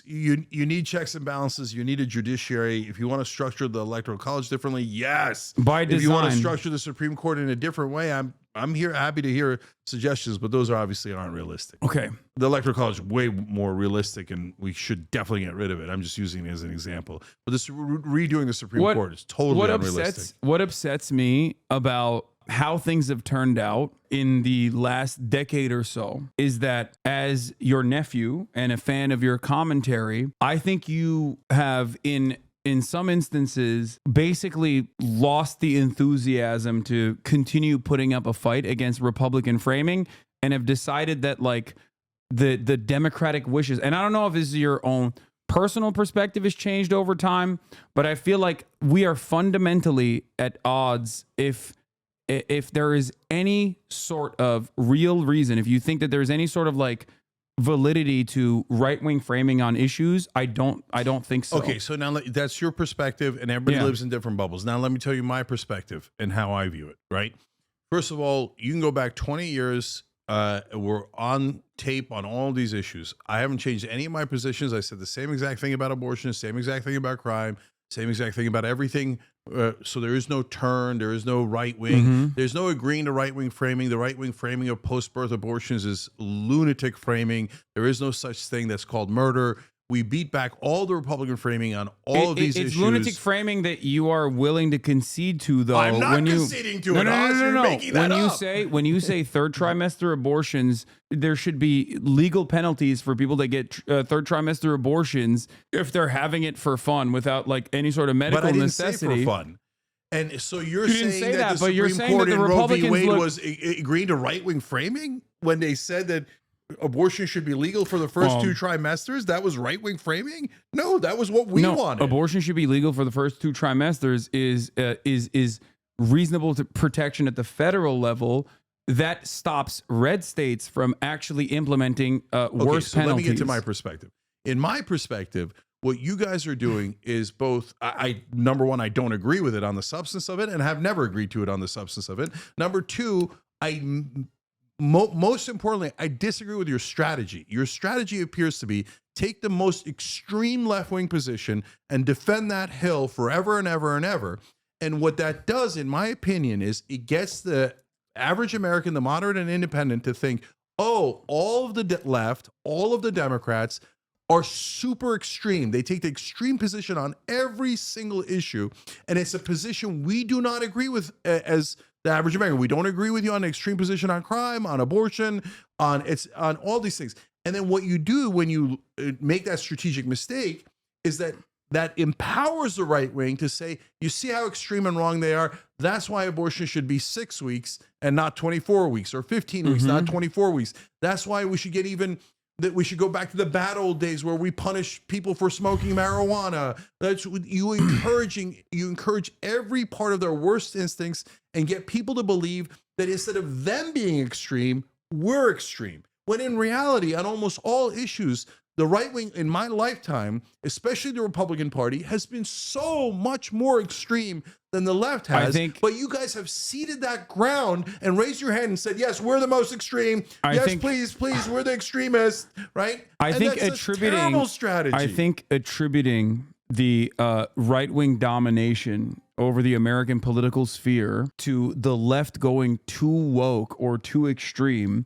you need checks and balances. You need a judiciary. If you want to structure the Electoral College differently, yes.
By
If you want to
design.
structure the Supreme Court in a different way, I'm here happy to hear suggestions, but those obviously aren't realistic.
okay.
The Electoral College is way more realistic, and we should definitely get rid of it. I'm just using it as an example. But this redoing the Supreme Court is totally unrealistic.
What upsets me about how things have turned out in the last decade or so is that, as your nephew and a fan of your commentary, I think you have in some instances basically lost the enthusiasm to continue putting up a fight against Republican framing, and have decided that, like, the democratic wishes, and I don't know if this is your own personal perspective has changed over time, but I feel like we are fundamentally at odds. If there is any sort of real reason, if you think that there's any sort of like validity to right-wing framing on issues, I don't think so.
Okay, so now that's your perspective, and everybody
Yeah.
lives in different bubbles. Now let me tell you my perspective and how I view it, right? First of all, you can go back 20 years. We're on tape on all these issues. I haven't changed any of my positions. I said the same exact thing about abortion, same exact thing about crime, same exact thing about everything. So there is no turn. There is no right wing.
Mm-hmm.
There's no agreeing to right wing framing. The right wing framing of post-birth abortions is lunatic framing. There is no such thing that's called murder. We beat back all the Republican framing on all of these issues.
It's lunatic framing that you are willing to concede to, though.
I'm not
when you,
conceding to
no,
it,
no, no,
Oz.
no,
You're
no.
making that up.
When you say third trimester abortions, there should be legal penalties for people that get third trimester abortions if they're having it for fun without like any sort of medical
But I didn't
necessity.
say for fun. And so you're
You didn't
saying
say
that
that,
the
but you're
Supreme
saying
Court
that
in
the
Roe v.
Republicans
Wade
look-
was agreeing to right-wing framing when they said that abortion should be legal for the first 2 trimesters? That was right-wing framing? No, that was what we wanted.
Abortion should be legal for the first 2 trimesters is reasonable to protection at the federal level. That stops red states from actually implementing worse penalties.
Let me get to my perspective. In my perspective, what you guys are doing is both, number one, I don't agree with it on the substance of it and have never agreed to it on the substance of it. Number 2, most importantly, I disagree with your strategy. Your strategy appears to be take the most extreme left-wing position and defend that hill forever and ever and ever. And what that does, in my opinion, is it gets the average American, the moderate and independent, to think, oh, all of the left, all of the Democrats are super extreme. They take the extreme position on every single issue. And it's a position we do not agree with as the average American. We don't agree with you on an extreme position on crime, on abortion, on all these things. And then what you do when you make that strategic mistake is that empowers the right wing to say, you see how extreme and wrong they are. That's why abortion should be 6 weeks and not 24 weeks, or 15 weeks, not 24 weeks. That's why we should we should go back to the bad old days where we punish people for smoking marijuana. That's you encourage every part of their worst instincts and get people to believe that instead of them being extreme, we're extreme. When in reality, on almost all issues, the right wing in my lifetime, especially the Republican Party, has been so much more extreme than the left has. But you guys have ceded that ground and raised your hand and said, yes, we're the most extreme. Please, we're the extremists, right?
I think attributing
terrible strategy.
I think attributing the right-wing domination over the American political sphere to the left going too woke or too extreme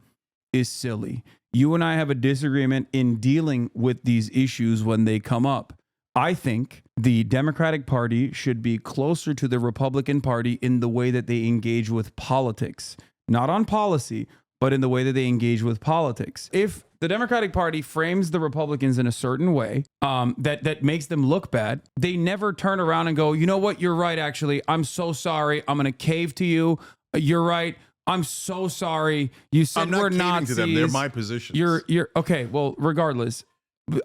is silly. You and I have a disagreement in dealing with these issues when they come up. I think the Democratic Party should be closer to the Republican Party in the way that they engage with politics, not on policy, but in the way that they engage with politics. If the Democratic Party frames the Republicans in a certain way that makes them look bad, they never turn around and go, you know what, you're right, actually. I'm so sorry. I'm going to cave to you. You're right. I'm so sorry. You said we're Nazis.
To them. They're my positions.
You're okay. Well, regardless,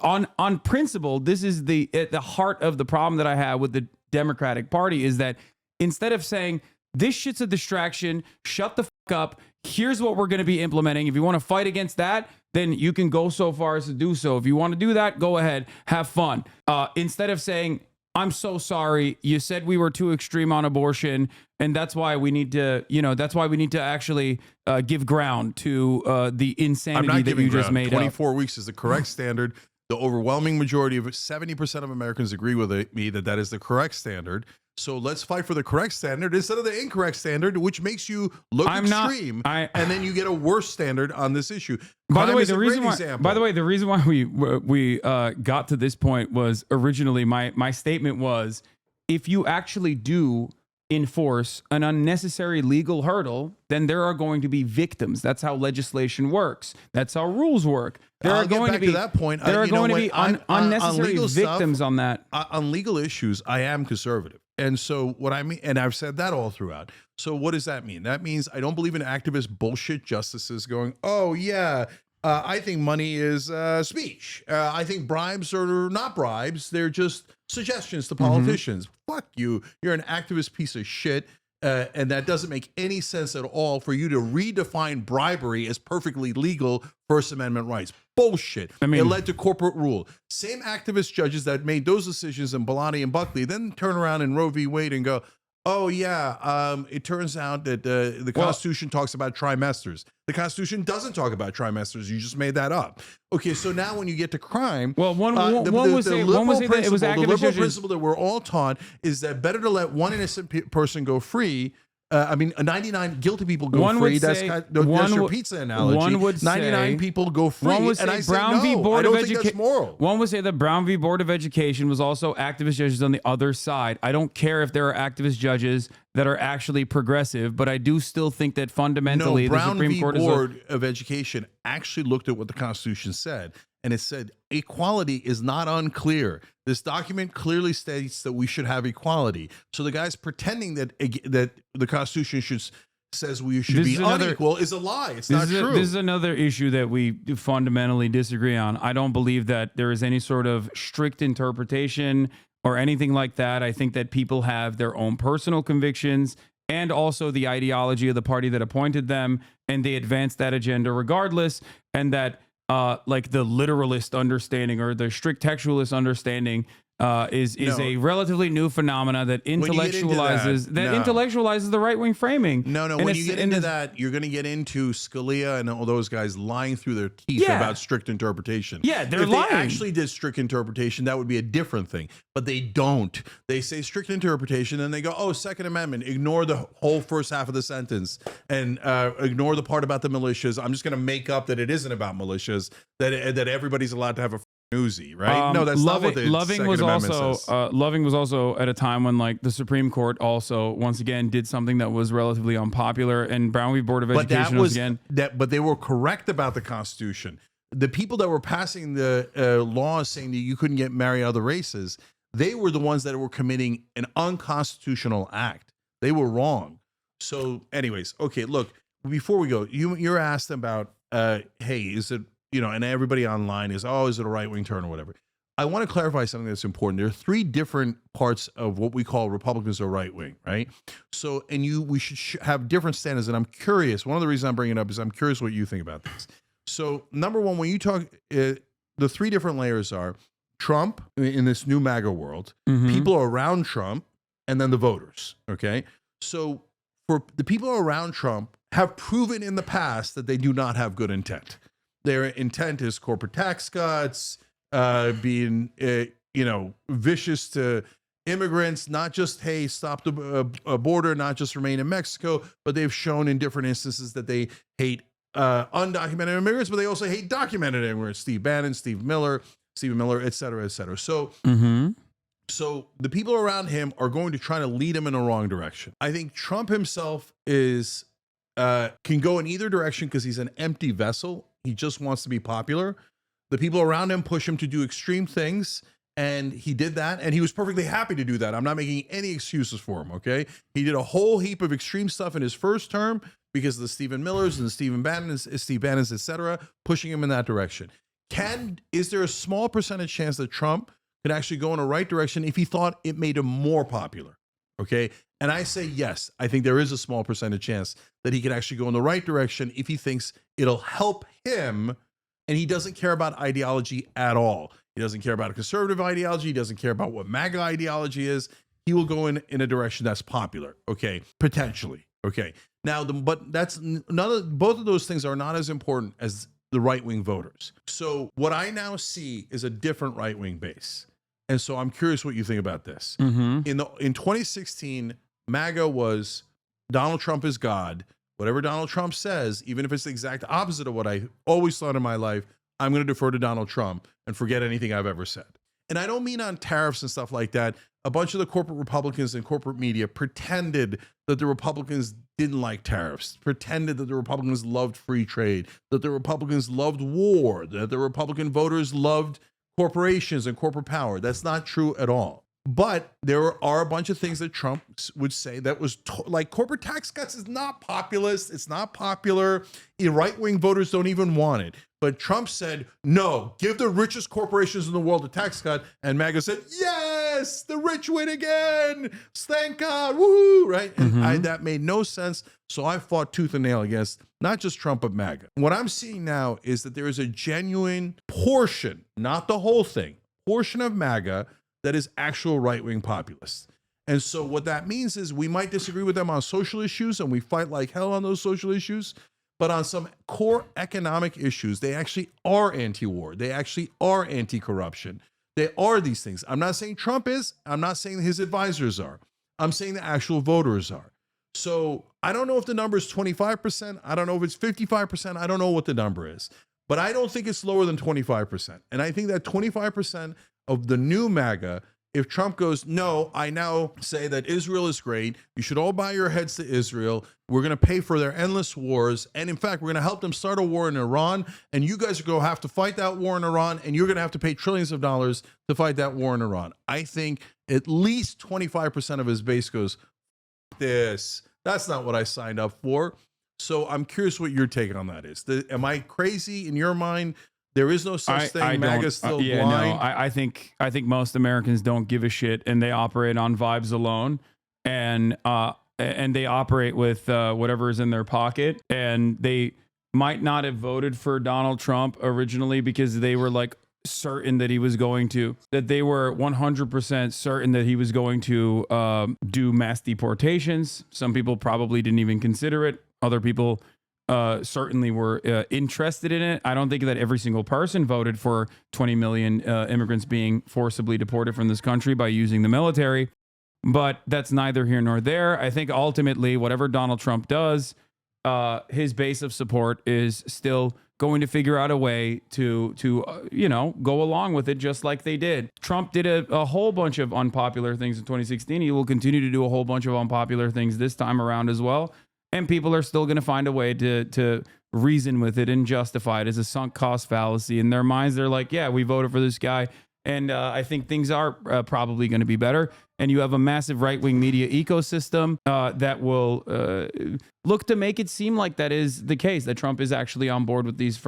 on principle, this is at the heart of the problem that I have with the Democratic Party is that instead of saying this shit's a distraction, shut the fuck up. Here's what we're going to be implementing. If you want to fight against that, then you can go so far as to do so. If you want to do that, go ahead, have fun. Instead of saying, I'm so sorry. You said we were too extreme on abortion, and that's why we need to, actually give ground to the insanity that you just made
24 weeks is the correct standard. The overwhelming majority of 70% of Americans agree with me that is the correct standard. So let's fight for the correct standard instead of the incorrect standard, which makes you look extreme, and then you get a worse standard on this issue.
By the way, the reason why we got to this point was originally my statement was, if you actually do enforce an unnecessary legal hurdle, then there are going to be victims. That's how legislation works. That's how rules work. There are going to be unnecessary victims on that.
On legal issues, I am conservative. And so what I mean, and I've said that all throughout. So what does that mean? That means I don't believe in activist bullshit justices going, oh yeah, I think money is speech. I think bribes are not bribes. They're just suggestions to politicians. Fuck you. You're an activist piece of shit. And that doesn't make any sense at all for you to redefine bribery as perfectly legal First Amendment rights. Bullshit. It led to corporate rule. Same activist judges that made those decisions in Bellotti and Buckley then turn around in Roe v. Wade and go, oh yeah, it turns out that the Constitution talks about trimesters. The Constitution doesn't talk about trimesters. You just made that up. Okay, so now when you get to crime,
one would say that it was activist
the liberal
judges.
principle that we're all taught is that better to let one innocent person go free. 99 guilty people go free. That's your pizza analogy. 99 people go free.
One would say
and I
Brown
say,
v.
no,
Board
I
of
don't think that's moral.
One would say that Brown v. Board of Education was also activist judges on the other side. I don't care if there are activist judges that are actually progressive, but I do still think that fundamentally the Supreme Court
Board of Education actually looked at what the Constitution said, and it said equality is not unclear. This document clearly states that we should have equality. So the guys pretending that the Constitution says we should be unequal is a lie. It's not true.
This is another issue that we fundamentally disagree on. I don't believe that there is any sort of strict interpretation or anything like that. I think that people have their own personal convictions and also the ideology of the party that appointed them, and they advance that agenda regardless, and that like the literalist understanding or the strict textualist understanding is a relatively new phenomena that intellectualizes the right-wing framing.
When you get into that, you're going to get into Scalia and all those guys lying through their teeth about strict interpretation.
Yeah, they're
lying. If they actually did strict interpretation, that would be a different thing. But they don't. They say strict interpretation, and they go, oh, Second Amendment, ignore the whole first half of the sentence, and ignore the part about the militias. I'm just going to make up that it isn't about militias, that everybody's allowed to have a Uzi, right? No, that's not what the Second Amendment says.
Loving was also at a time when, like, the Supreme Court also once again did something that was relatively unpopular, and Brown v. Board of Education
but they were correct about the Constitution. the people that were passing the laws saying that you couldn't get married other races, they were the ones that were committing an unconstitutional act. They were wrong. So anyways, okay, look, before we go, you're asked about, hey, is it, and everybody online is it a right-wing turn or whatever. I want to clarify something that's important. There are three different parts of what we call Republicans or right-wing, right? So, and we should have different standards. And I'm curious, one of the reasons I'm bringing it up is I'm curious what you think about this. So number one, when you talk, the three different layers are Trump in this new MAGA world, people around Trump, and then the voters, okay? So for the people around Trump have proven in the past that they do not have good intent. Their intent is corporate tax cuts, being, vicious to immigrants, not just, hey, stop the border, not just remain in Mexico, but they've shown in different instances that they hate undocumented immigrants, but they also hate documented immigrants. Steve Bannon, Stephen Miller, et cetera, et cetera. So, so the people around him are going to try to lead him in the wrong direction. I think Trump himself is can go in either direction because he's an empty vessel. He just wants to be popular. The people around him push him to do extreme things, and he did that, and he was perfectly happy to do that. I'm not making any excuses for him, okay? He did a whole heap of extreme stuff in his first term because of the Stephen Millers and the Steve Bannons, et cetera, pushing him in that direction. Is there a small percentage chance that Trump could actually go in the right direction if he thought it made him more popular? Okay. And I say, yes, I think there is a small percentage chance that he could actually go in the right direction if he thinks it'll help him and he doesn't care about ideology at all. He doesn't care about a conservative ideology. He doesn't care about what MAGA ideology is. He will go in a direction that's popular. Okay. Potentially. Okay. Now, but that's both of those things are not as important as the right-wing voters. So what I now see is a different right-wing base. And so I'm curious what you think about this. In 2016, MAGA was Donald Trump is God. Whatever Donald Trump says, even if it's the exact opposite of what I always thought in my life, I'm going to defer to Donald Trump and forget anything I've ever said. And I don't mean on tariffs and stuff like that. A bunch of the corporate Republicans and corporate media pretended that the Republicans didn't like tariffs, pretended that the Republicans loved free trade, that the Republicans loved war, that the Republican voters loved corporations and corporate power. That's not true at all. But there are a bunch of things that Trump would say that was like corporate tax cuts is not populist. It's not popular. Right-wing voters don't even want it. But Trump said, no, give the richest corporations in the world a tax cut. And MAGA said, yes, the rich win again. Thank God. Woo! Right? And that made no sense. So I fought tooth and nail against not just Trump, but MAGA. What I'm seeing now is that there is a genuine portion, not the whole thing, portion of MAGA that is actual right-wing populists. And so what that means is we might disagree with them on social issues and we fight like hell on those social issues, but on some core economic issues, they actually are anti-war. They actually are anti-corruption. They are these things. I'm not saying Trump is. I'm not saying his advisors are. I'm saying the actual voters are. So I don't know if the number is 25%. I don't know if it's 55%. I don't know what the number is, but I don't think it's lower than 25%. And I think that 25% of the new MAGA, if Trump goes, no, I now say that Israel is great. You should all bow your heads to Israel. We're going to pay for their endless wars. And in fact, we're going to help them start a war in Iran. And you guys are going to have to fight that war in Iran. And you're going to have to pay trillions of dollars to fight that war in Iran. I think at least 25% of his base goes, that's not what I signed up for. So I'm curious what your take on that is. Am I crazy in your mind? There is no such thing. MAGA's still blind.
No, I think most Americans don't give a shit, and they operate on vibes alone, and they operate with whatever is in their pocket, and they might not have voted for Donald Trump originally because they were like certain that he was going to, that they were 100% certain that he was going to do mass deportations. Some people probably didn't even consider it. Other people certainly were interested in it. I don't think that every single person voted for 20 million immigrants being forcibly deported from this country by using the military, but that's neither here nor there. I think ultimately, whatever Donald Trump does, his base of support is still going to figure out a way to go along with it just like they did. Trump did a whole bunch of unpopular things in 2016. He will continue to do a whole bunch of unpopular things this time around as well. and people are still going to find a way to reason with it and justify it as a sunk cost fallacy. In their minds, they're like, yeah, we voted for this guy, and I think things are probably going to be better. And you have a massive right-wing media ecosystem that will look to make it seem like that is the case, that Trump is actually on board with these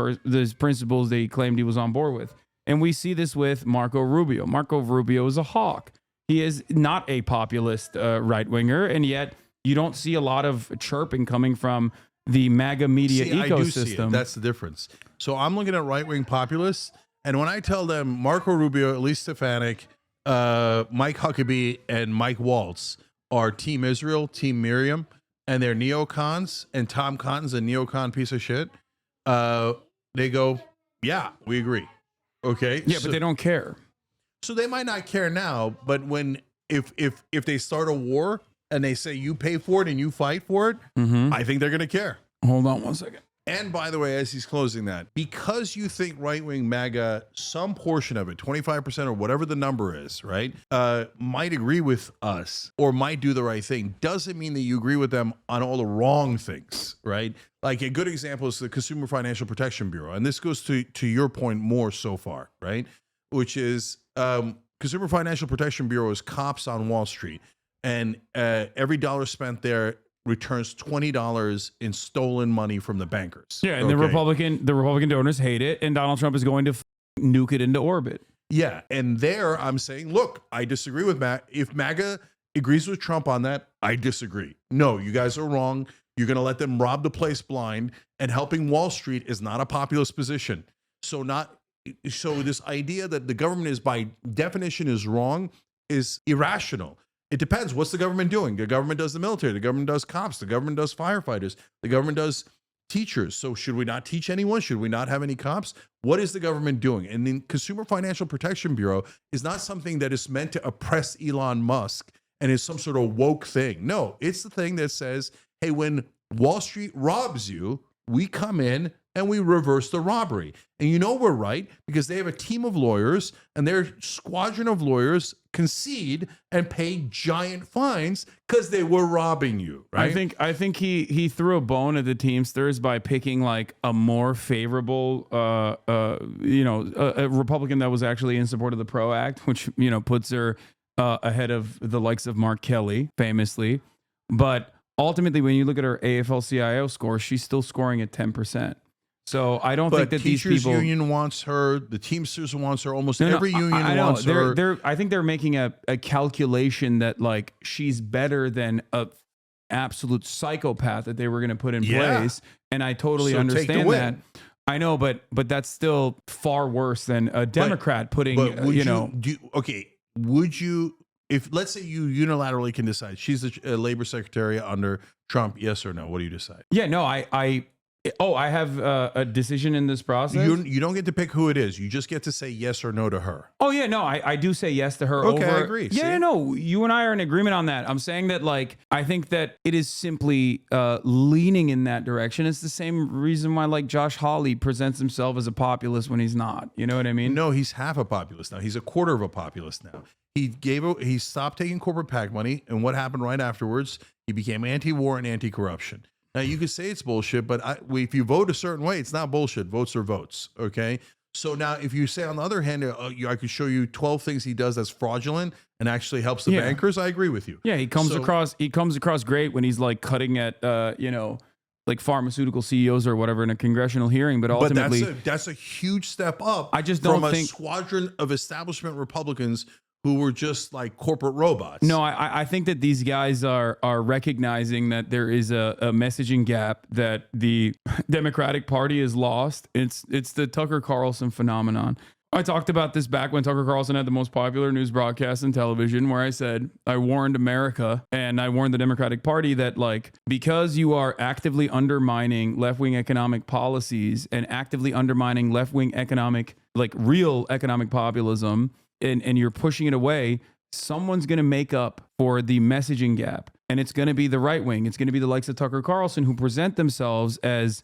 principles that he claimed he was on board with. And we see this with Marco Rubio. Marco Rubio is a hawk. He is not a populist right-winger, and yet you don't see a lot of chirping coming from the MAGA media ecosystem. I do see it.
That's the difference. So I'm looking at right-wing populists, and when I tell them Marco Rubio, Elise Stefanik, Mike Huckabee, and Mike Waltz are Team Israel, Team Miriam, and they're neocons, and Tom Cotton's a neocon piece of shit, they go, yeah, we agree. Okay?
Yeah, but they don't care.
So they might not care now, but if they start a war and they say you pay for it and you fight for it, I think they're going to care.
Hold on one second.
And by the way, as he's closing that, because you think right-wing MAGA, some portion of it, 25% or whatever the number is, right, might agree with us or might do the right thing, doesn't mean that you agree with them on all the wrong things, right? Like a good example is the Consumer Financial Protection Bureau. And this goes to your point more so far, right? Which is Consumer Financial Protection Bureau is cops on Wall Street. And every dollar spent there returns $20 in stolen money from the bankers.
Yeah, and the Republican donors hate it, and Donald Trump is going to nuke it into orbit.
Yeah, and there I'm saying, look, I disagree with MAGA. If MAGA agrees with Trump on that, I disagree. No, you guys are wrong. You're going to let them rob the place blind, and helping Wall Street is not a populist position. So this idea that the government is by definition is wrong is irrational. It depends. What's the government doing? The government does the military. The government does cops. The government does firefighters. The government does teachers. So should we not teach anyone? Should we not have any cops? What is the government doing? And the Consumer Financial Protection Bureau is not something that is meant to oppress Elon Musk and is some sort of woke thing. No, it's the thing that says, hey, when Wall Street robs you, we come in and we reverse the robbery. And you know we're right because they have a team of lawyers and their squadron of lawyers concede and pay giant fines because they were robbing you, right?
I think he threw a bone at the Teamsters by picking like a more favorable a Republican that was actually in support of the PRO Act, which puts her ahead of the likes of Mark Kelly famously. But ultimately, when you look at her AFL-CIO score, she's still scoring at 10%. So I don't think that these people.
Teachers Union wants her. The Teamsters wants her. Almost every union wants her.
I think they're making a calculation that like she's better than a absolute psychopath that they were going to put in place, and I totally understand that. I know, but that's still far worse than a Democrat putting.
Would you? If let's say you unilaterally can decide she's a labor secretary under Trump, yes or no? What do you decide?
Yeah, no, I have a decision in this process.
You don't get to pick who it is. You just get to say yes or no to her.
Oh yeah, no, I do say yes to her.
Okay,
over.
I agree.
Yeah, no, you and I are in agreement on that. I'm saying that like I think that it is simply leaning in that direction. It's the same reason why like Josh Hawley presents himself as a populist when he's not. You know what I mean?
No, he's half a populist now. He's a quarter of a populist now. He stopped taking corporate PAC money, and what happened right afterwards? He became anti-war and anti-corruption. Now, you could say it's bullshit, but if you vote a certain way, it's not bullshit. Votes are votes, okay? So now if you say, on the other hand, I could show you 12 things he does that's fraudulent and actually helps the bankers, I agree with you.
Yeah, he comes across great when he's like cutting at, like pharmaceutical CEOs or whatever in a congressional hearing, but ultimately...
But that's a huge step up
I just don't
from
think,
a squadron of establishment Republicans who were just like corporate robots.
No, I think that these guys are recognizing that there is a messaging gap that the Democratic Party has lost. It's the Tucker Carlson phenomenon. I talked about this back when Tucker Carlson had the most popular news broadcast in television, where I said, I warned America and I warned the Democratic Party that like, because you are actively undermining left-wing economic policies and actively undermining left-wing economic, like real economic populism, and you're pushing it away, someone's going to make up for the messaging gap. And it's going to be the right wing. It's going to be the likes of Tucker Carlson who present themselves as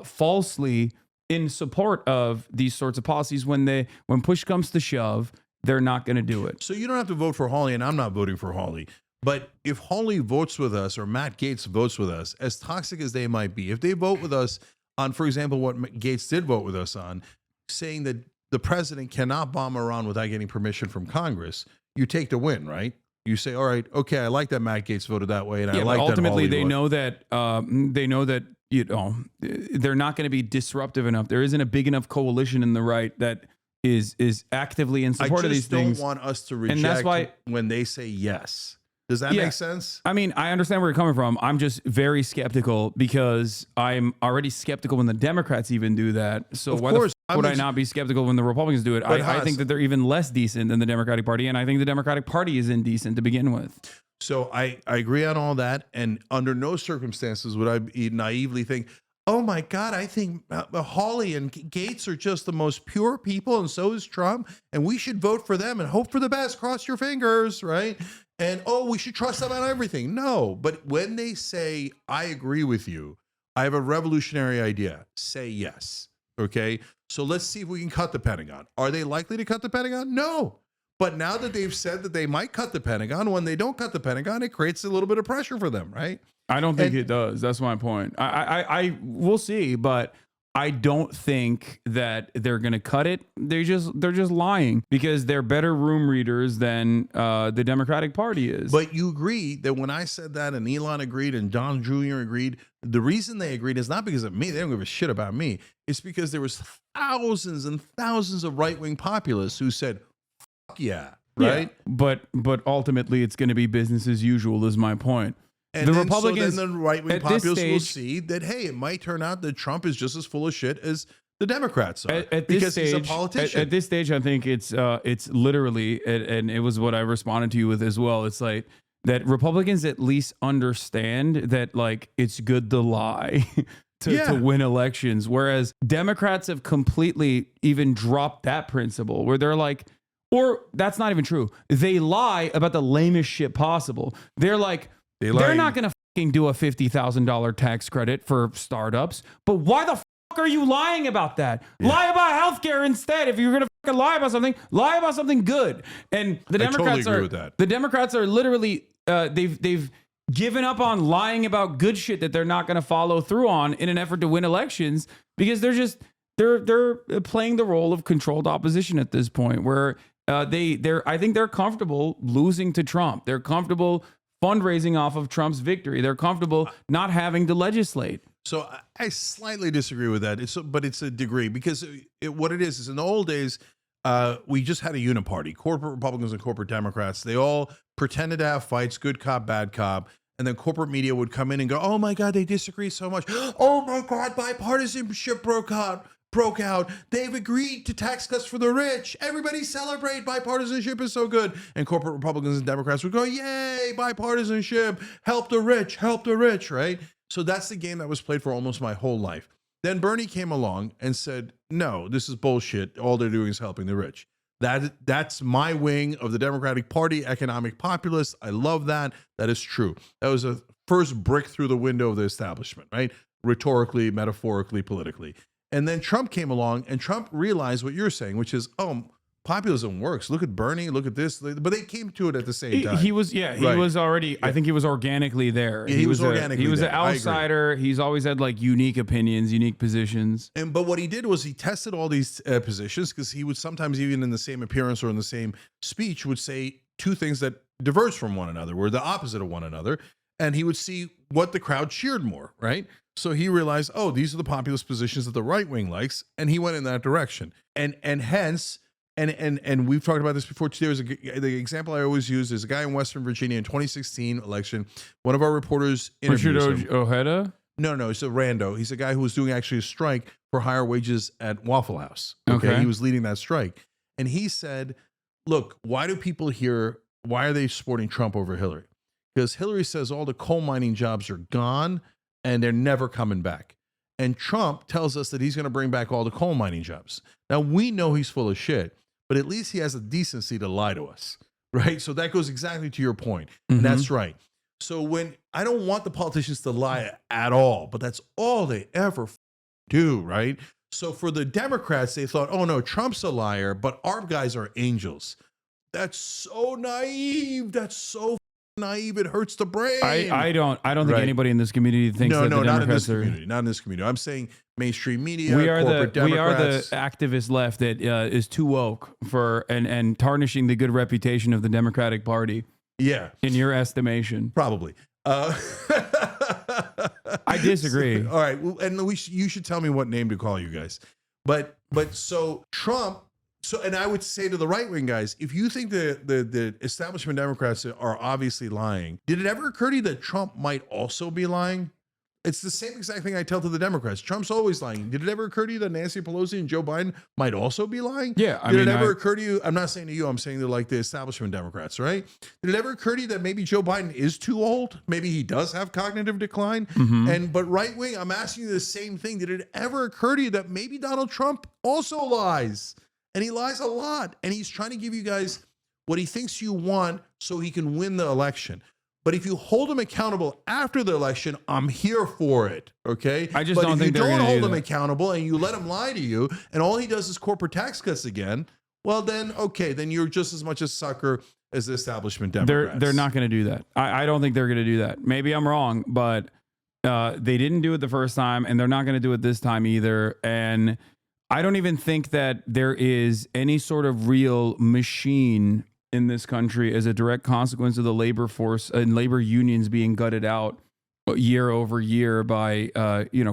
falsely in support of these sorts of policies. When push comes to shove, they're not going to do it.
So you don't have to vote for Hawley, and I'm not voting for Hawley. But if Holly votes with us or Matt Gaetz votes with us, as toxic as they might be, if they vote with us on, for example, what Gaetz did vote with us on, saying that the president cannot bomb Iran without getting permission from Congress, you take the win, right? You say, all right, okay, I like that Matt Gaetz voted that way, and I like that
ultimately
Holly
they
voted.
know that they're not going to be disruptive enough. There isn't a big enough coalition in the right that is actively in support of these things.
I just don't want us to reject
And that's why,
when they say yes. Does that make sense?
I mean, I understand where you're coming from. I'm just very skeptical because I'm already skeptical when the Democrats even do that. So why the would I not be skeptical when the Republicans do it? I think that they're even less decent than the Democratic Party, and I think the Democratic Party is indecent to begin with.
So I agree on all that, and under no circumstances would I naively think, oh my God, I think Hawley and Gaetz are just the most pure people, and so is Trump, and we should vote for them and hope for the best. Cross your fingers, right? And we should trust them on everything. No, but when they say, I agree with you, I have a revolutionary idea, say yes. Okay, so let's see if we can cut the Pentagon. Are they likely to cut the Pentagon? No. But now that they've said that they might cut the Pentagon, when they don't cut the Pentagon, it creates a little bit of pressure for them, right?
I don't think it does. That's my point. I we'll see, but I don't think that they're going to cut it. They're just lying because they're better room readers than the Democratic Party is.
But you agree that when I said that and Elon agreed and Don Jr. agreed, the reason they agreed is not because of me. They don't give a shit about me. It's because there was thousands and thousands of right-wing populists who said, fuck yeah, right?
Yeah, but ultimately it's going to be business as usual is my point.
And
the
then,
Republicans,
so then the right-wing populists will see that, hey, it might turn out that Trump is just as full of shit as the Democrats are because he's a politician.
At this stage, I think it's literally, and it was what I responded to you with as well. It's like that Republicans at least understand that like it's good to lie to win elections, whereas Democrats have completely even dropped that principle where they're like, or that's not even true. They lie about the lamest shit possible. They're like, they're not going to fucking do a $50,000 tax credit for startups, but why the fuck are you lying about that? Yeah. Lie about healthcare instead. If you're going to fucking lie about something good. And the Democrats
totally agree with that.
The Democrats are literally they've given up on lying about good shit that they're not going to follow through on in an effort to win elections because they're playing the role of controlled opposition at this point where I think they're comfortable losing to Trump. They're comfortable fundraising off of Trump's victory. They're comfortable not having to legislate.
So I slightly disagree with that. But it's a degree because what it is in the old days, we just had a uniparty, corporate Republicans and corporate Democrats. They all pretended to have fights, good cop, bad cop. And then corporate media would come in and go, oh my God, they disagree so much. Oh my God, bipartisanship broke out. They've agreed to tax cuts for the rich. Everybody celebrate. Bipartisanship is so good. And corporate Republicans and Democrats would go, yay, bipartisanship. Help the rich, right? So that's the game that was played for almost my whole life. Then Bernie came along and said, no, this is bullshit. All they're doing is helping the rich. That's my wing of the Democratic Party, economic populists. I love that. That is true. That was a first brick through the window of the establishment, right? Rhetorically, metaphorically, politically. And then Trump came along and Trump realized what you're saying, which is, populism works. Look at Bernie, look at this. But they came to it at the same time.
He was already, yeah. I think he was organically there.
Yeah, he was organically
He was an outsider. He's always had like unique opinions, unique positions.
But what he did was he tested all these positions because he would sometimes even in the same appearance or in the same speech would say two things that diverged from one another, were the opposite of one another. And he would see what the crowd cheered more, right? So he realized, these are the populist positions that the right wing likes, and he went in that direction. And hence, and we've talked about this before too. The example I always use is a guy in Western Virginia in 2016 election. One of our reporters interviewed him.
Ojeda?
No, it's a rando. He's a guy who was doing actually a strike for higher wages at Waffle House. Okay. He was leading that strike. And he said, look, why are they supporting Trump over Hillary? Because Hillary says all the coal mining jobs are gone and they're never coming back. And Trump tells us that he's going to bring back all the coal mining jobs. Now, we know he's full of shit, but at least he has the decency to lie to us, right? So that goes exactly to your point. And that's right. So when I don't want the politicians to lie at all, but that's all they ever do, right? So for the Democrats, they thought, oh no, Trump's a liar, but our guys are angels. That's so naive. That's so naive. It hurts the brain.
I don't think
Right.
anybody in this community thinks that the
not in this
Democrats are.
community. Not in this community. I'm saying mainstream media,
We are
corporate
the
Democrats.
activist left that is too woke for and tarnishing the good reputation of the Democratic Party.
Yeah,
In your estimation,
probably.
I disagree.
All right, well, and you should tell me what name to call you guys. But so Trump. So, and I would say to the right wing guys, if you think the establishment Democrats are obviously lying, did it ever occur to you that Trump might also be lying? It's the same exact thing I tell to the Democrats. Trump's always lying. Did it ever occur to you that Nancy Pelosi and Joe Biden might also be lying?
Yeah,
Did it ever occur to you? I'm not saying to you. I'm saying to like the establishment Democrats, right? Did it ever occur to you that maybe Joe Biden is too old? Maybe he does have cognitive decline. But right wing, I'm asking you the same thing. Did it ever occur to you that maybe Donald Trump also lies? And he lies a lot. And he's trying to give you guys what he thinks you want so he can win the election. But if you hold him accountable after the election, I'm here for it. Okay.
I just
but
don't
if
think
you
they're
don't
gonna
hold
do
him
that.
accountable and you let him lie to you, and all he does is corporate tax cuts again, well, then okay, then you're just as much a sucker as the establishment Democrats.
They're not going to do that. I don't think they're going to do that. Maybe I'm wrong, but they didn't do it the first time, and they're not going to do it this time either. And I don't even think that there is any sort of real machine in this country as a direct consequence of the labor force and labor unions being gutted out year over year by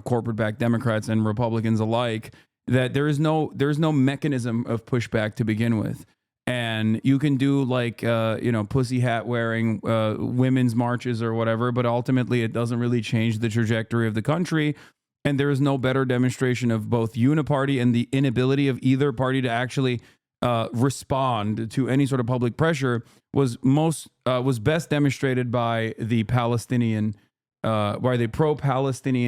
corporate-backed Democrats and Republicans alike, that there's no mechanism of pushback to begin with. And you can do like pussy hat wearing women's marches or whatever, but ultimately it doesn't really change the trajectory of the country. And there is no better demonstration of both uniparty and the inability of either party to actually respond to any sort of public pressure was best demonstrated by the pro-Palestinian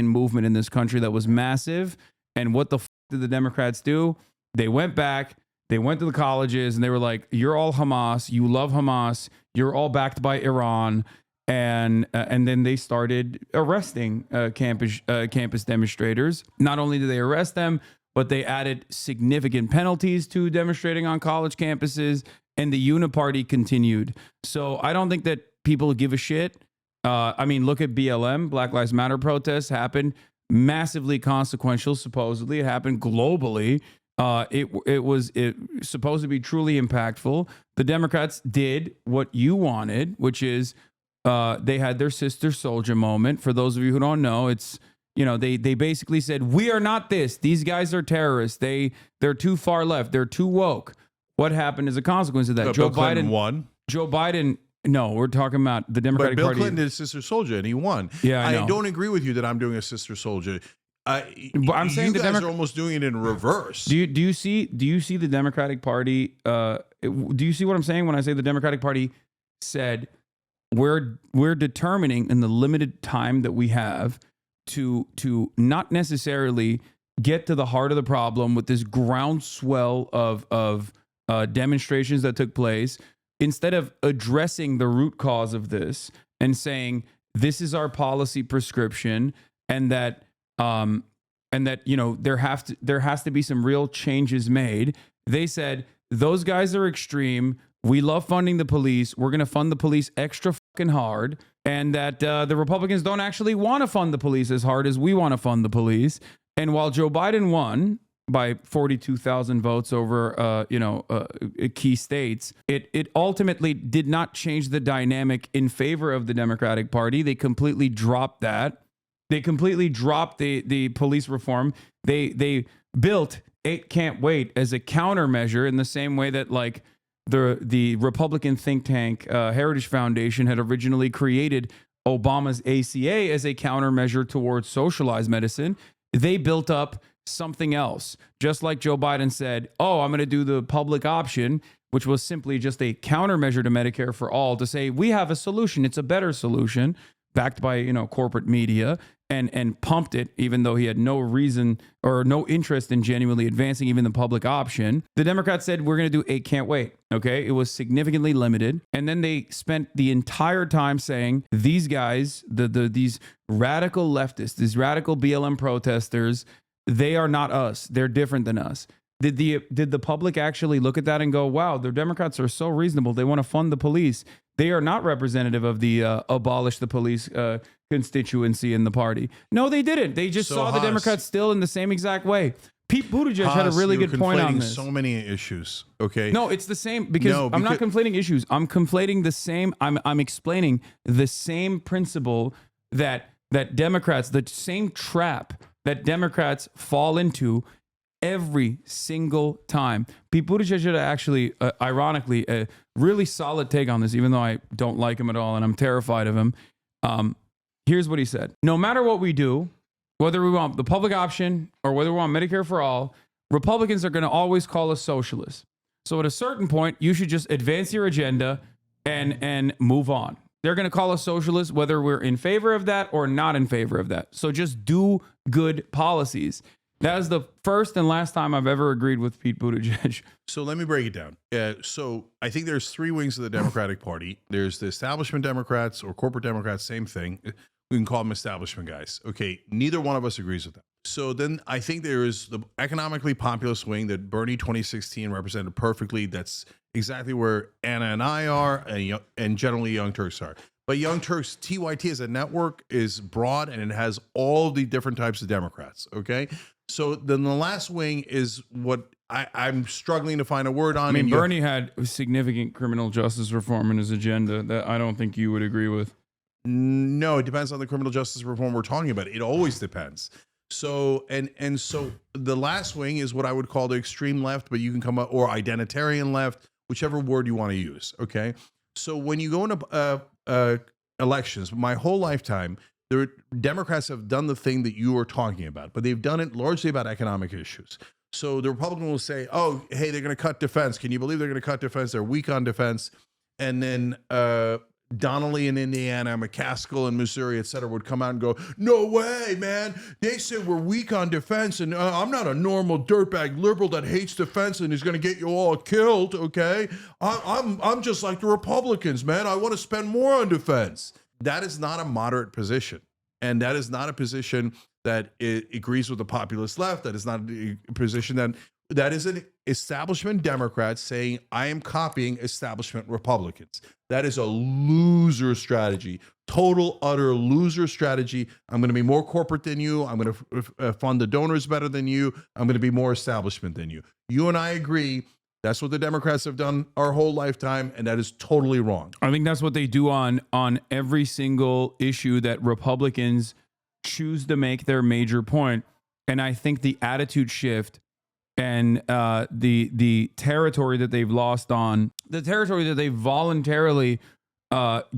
movement in this country that was massive. And what the did the Democrats do? They went back, they went to the colleges, and they were like, "You're all Hamas. You love Hamas. You're all backed by Iran." And then they started arresting campus demonstrators. Not only did they arrest them, but they added significant penalties to demonstrating on college campuses, and the uniparty continued. So I don't think that people give a shit. Look at BLM, Black Lives Matter protests happened, massively consequential. Supposedly, it happened globally. It was supposed to be truly impactful. The Democrats did what you wanted, which is they had their sister soldier moment. For those of you who don't know, it's they basically said, we are not this. These guys are terrorists. They're too far left. They're too woke. What happened as a consequence of that?
Bill Clinton won.
Joe Biden. No, we're talking about the Democratic
But Bill
Party.
Clinton did Sister Soldier and he won.
Yeah, I know.
don't agree with you that I'm doing a Sister Soldier.
But I'm saying
you
the
guys are almost doing it in reverse.
Do you see the Democratic Party? Do you see what I'm saying when I say the Democratic Party said we're determining in the limited time that we have to not necessarily get to the heart of the problem with this groundswell of demonstrations that took place, instead of addressing the root cause of this and saying this is our policy prescription, and that there has to be some real changes made. They said those guys are extreme. We love funding the police. We're going to fund the police extra fucking hard. And that the Republicans don't actually want to fund the police as hard as we want to fund the police. And while Joe Biden won by 42,000 votes over, key states, it ultimately did not change the dynamic in favor of the Democratic Party. They completely dropped that. They completely dropped the police reform. They built 8 Can't Wait as a countermeasure in the same way that like the Republican think tank Heritage Foundation had originally created Obama's ACA as a countermeasure towards socialized medicine. They built up something else, just like Joe Biden said, "Oh, I'm going to do the public option," which was simply just a countermeasure to Medicare for all, to say we have a solution. It's a better solution, backed by corporate media, and pumped it, even though he had no reason or no interest in genuinely advancing even the public option. The Democrats said, we're going to do 8 Can't Wait. Okay. It was significantly limited. And then they spent the entire time saying these guys, these radical leftists, these radical BLM protesters, they are not us. They're different than us. Did the public actually look at that and go, wow, the Democrats are so reasonable. They want to fund the police. They are not representative of the abolish the police constituency in the party. No, they didn't. They just saw the Democrats still in the same exact way. Pete Buttigieg had a really good point on this.
So many issues. Okay.
No, it's the same because I'm not conflating issues. I'm conflating the same. I'm explaining the same principle that Democrats, the same trap that Democrats fall into every single time. Pete Buttigieg had actually, ironically, a really solid take on this, even though I don't like him at all and I'm terrified of him. Here's what he said. No matter what we do, whether we want the public option or whether we want Medicare for all, Republicans are going to always call us socialists. So at a certain point, you should just advance your agenda and move on. They're going to call us socialists, whether we're in favor of that or not in favor of that. So just do good policies. That is the first and last time I've ever agreed with Pete Buttigieg.
So let me break it down. So I think there's three wings of the Democratic Party. There's the establishment Democrats or corporate Democrats, same thing. We can call them establishment guys. Okay, neither one of us agrees with that. So then I think there is the economically populist wing that Bernie 2016 represented perfectly. That's exactly where Anna and I are, and generally Young Turks are. But Young Turks, TYT as a network is broad and it has all the different types of Democrats. Okay. So then the last wing is what I'm struggling to find a word on.
I mean, Bernie had significant criminal justice reform in his agenda that I don't think you would agree with.
No, it depends on the criminal justice reform we're talking about. It always depends. So and so the last wing is what I would call the extreme left, but you can come up, or identitarian left, whichever word you want to use. Okay. So when you go into elections, my whole lifetime, the Democrats have done the thing that you are talking about, but they've done it largely about economic issues. So the Republican will say, oh, hey, they're going to cut defense. Can you believe they're going to cut defense? They're weak on defense. And then Donnelly in Indiana, McCaskill in Missouri, et cetera, would come out and go, no way, man. They said we're weak on defense, and I'm not a normal dirtbag liberal that hates defense and is going to get you all killed, okay? I'm just like the Republicans, man. I want to spend more on defense. That is not a moderate position, and that is not a position that agrees with the populist left. That is not a position that is an establishment Democrat saying, I am copying establishment Republicans. That is a loser strategy, total, utter loser strategy. I'm going to be more corporate than you. I'm going to fund the donors better than you. I'm going to be more establishment than you. You and I agree. That's what the Democrats have done our whole lifetime, and that is totally wrong.
I think that's what they do on every single issue that Republicans choose to make their major point. And I think the attitude shift and the territory that they've lost on, the territory that they've voluntarily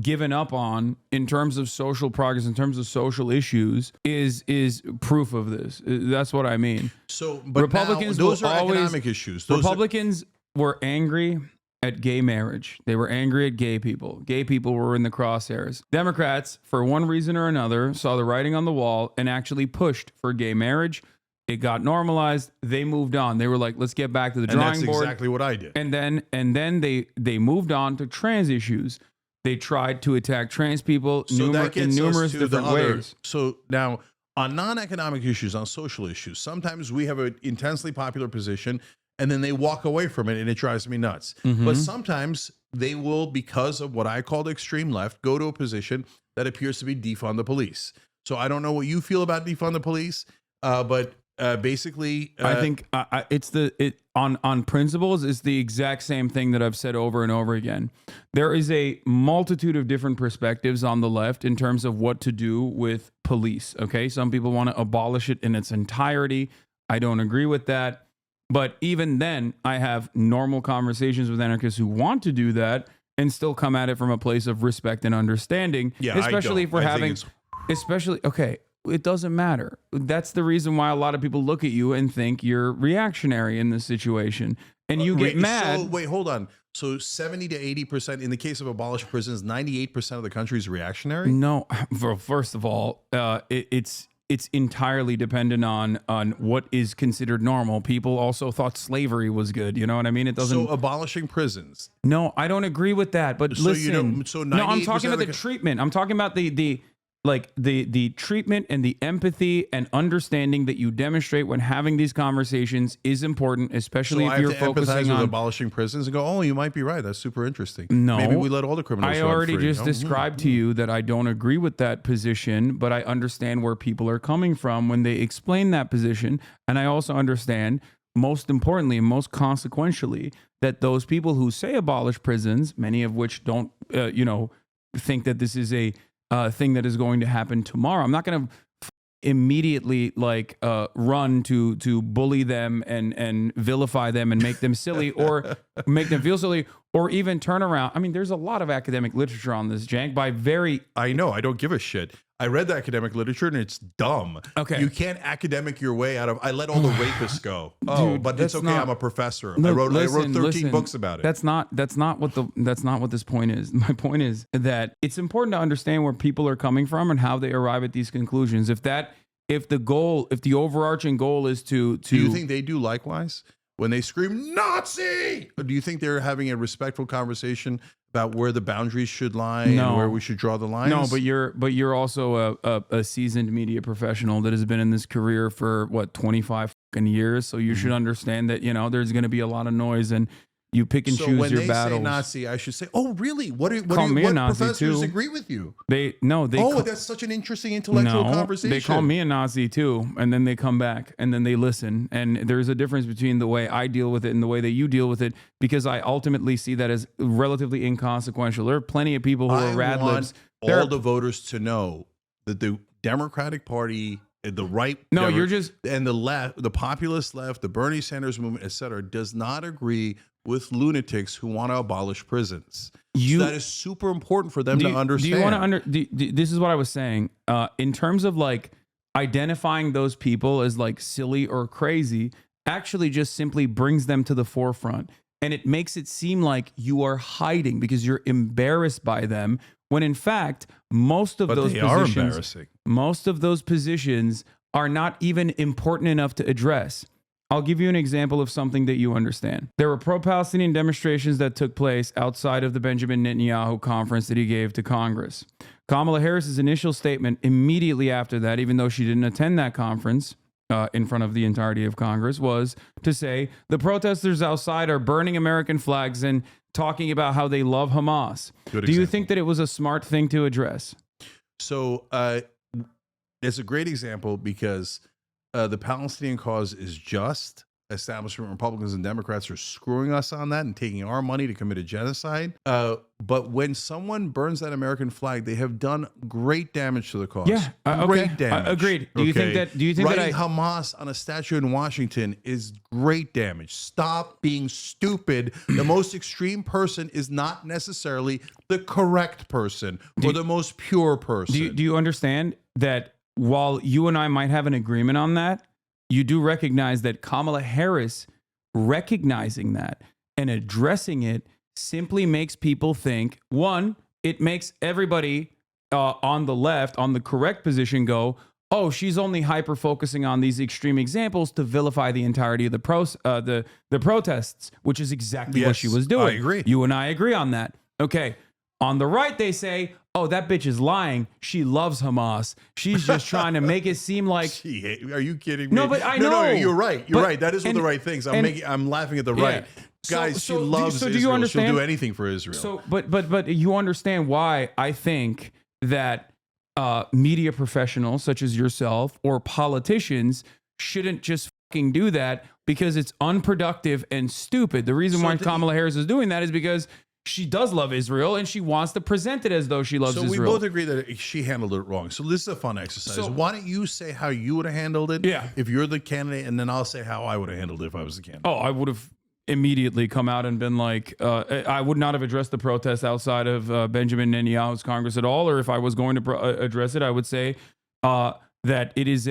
given up on in terms of social progress, in terms of social issues, is proof of this. That's what I mean.
So, but
Republicans
now, those
will
are
always,
economic issues.
Republicans were angry at gay marriage. They were angry at gay people. Gay people were in the crosshairs. Democrats, for one reason or another, saw the writing on the wall and actually pushed for gay marriage. It got normalized. They moved on. They were like, let's get back to the drawing board.
That's exactly what I did.
And then they moved on to trans issues. They tried to attack trans people in numerous different ways.
So now, on non-economic issues, on social issues, sometimes we have an intensely popular position and then they walk away from it and it drives me nuts.
Mm-hmm.
But sometimes they will, because of what I call the extreme left, go to a position that appears to be defund the police. So I don't know what you feel about defund the police, but basically,
I think on principles is the exact same thing that I've said over and over again. There is a multitude of different perspectives on the left in terms of what to do with police. Okay, some people want to abolish it in its entirety. I don't agree with that. But even then, I have normal conversations with anarchists who want to do that and still come at it from a place of respect and understanding.
Yeah,
especially if we're okay. It doesn't matter. That's the reason why a lot of people look at you and think you're reactionary in this situation. And you get mad.
So, wait, hold on. So 70 to 80%, in the case of abolished prisons, 98% of the country is reactionary?
No. First of all, it's entirely dependent on what is considered normal. People also thought slavery was good. You know what I mean? It doesn't.
So abolishing prisons.
No, I don't agree with that. But
so
listen.
So
no, I'm talking about the treatment. I'm talking about the like the treatment and the empathy and understanding that you demonstrate when having these conversations is important, especially
So
if
I
you're
have to empathize
focusing
with
on
abolishing prisons and go, oh, you might be right. That's super interesting.
No.
Maybe we let all the criminals
I
run
already
free.
just described to you that I don't agree with that position, but I understand where people are coming from when they explain that position. And I also understand, most importantly and most consequentially, that those people who say abolish prisons, many of which don't, think that this is a thing that is going to happen tomorrow. I'm not going to immediately run to bully them and vilify them and make them silly or make them feel silly or even turn around. I mean, there's a lot of academic literature on this, Cenk, by very...
I know. I don't give a shit. I read the academic literature and it's dumb.
Okay.
You can't academic your way out of, I let all the rapists go. Oh,
Dude,
but it's
that's
okay.
not-
I'm a professor.
Look,
I wrote
listen,
13 books about it.
That's not what this point is. My point is that it's important to understand where people are coming from and how they arrive at these conclusions. If the overarching goal is to
Do you think they do likewise? When they scream Nazi, or do you think they're having a respectful conversation about where the boundaries should lie and where we should draw the lines?
No, but you're also a seasoned media professional that has been in this career for 25 fucking years. So you should understand that there's going to be a lot of noise and you pick and choose
when
your
they
battles.
say Nazi, I should say, "Oh, really? What
Call me a Nazi
professors
too.
agree with you?"
That's
such an interesting intellectual conversation.
They call me a Nazi too, and then they come back and then they listen. And there's a difference between the way I deal with it and the way that you deal with it, because I ultimately see that as relatively inconsequential. There are plenty of people who are rad libs.
All the voters to know that the Democratic Party, the right, and the left, the populist left, the Bernie Sanders movement, etc., does not agree with lunatics who want to abolish prisons. So that is super important for them to understand.
Do you want to this is what I was saying. In terms of identifying those people as silly or crazy, actually just simply brings them to the forefront. And it makes it seem like you are hiding because you're embarrassed by them, when in fact, most of those positions are not even important enough to address. I'll give you an example of something that you understand. There were pro-Palestinian demonstrations that took place outside of the Benjamin Netanyahu conference that he gave to Congress. Kamala Harris's initial statement immediately after that, even though she didn't attend that conference in front of the entirety of Congress, was to say the protesters outside are burning American flags and talking about how they love Hamas. Do you think that it was a smart thing to address?
So it's a great example because the Palestinian cause is just. Establishment Republicans and Democrats are screwing us on that and taking our money to commit a genocide. But when someone burns that American flag, they have done great damage to the cause.
Yeah,
great damage.
Agreed. Do you think that?
Writing Hamas on a statue in Washington is great damage? Stop being stupid. The most extreme person is not necessarily the correct person or the most pure person.
Do you understand that while you and I might have an agreement on that, you do recognize that Kamala Harris recognizing that and addressing it simply makes people think, one, it makes everybody on the left, on the correct position go, oh, she's only hyper-focusing on these extreme examples to vilify the entirety of the protests, which is exactly what she was doing.
I agree.
You and I agree on that. Okay. On the right, they say, oh, that bitch is lying. She loves Hamas. She's just trying to make it seem like...
Are you kidding me?
No, but I know.
No, you're right. You're right. That is one of the right things. I'm laughing at the right. Guys, she loves Israel.
Do you understand?
She'll do anything for Israel.
So, but you understand why I think that media professionals such as yourself or politicians shouldn't just fucking do that because it's unproductive and stupid. The reason why Kamala Harris is doing that is because she does love Israel and she wants to present it as though she loves Israel.
So we both agree that she handled it wrong. So this is a fun exercise. So why don't you say how you would have handled it if you're the candidate, and then I'll say how I would have handled it if I was the candidate.
Oh, I would have immediately come out and been like, I would not have addressed the protest outside of Benjamin Netanyahu's Congress at all. Or if I was going to address it, I would say that it is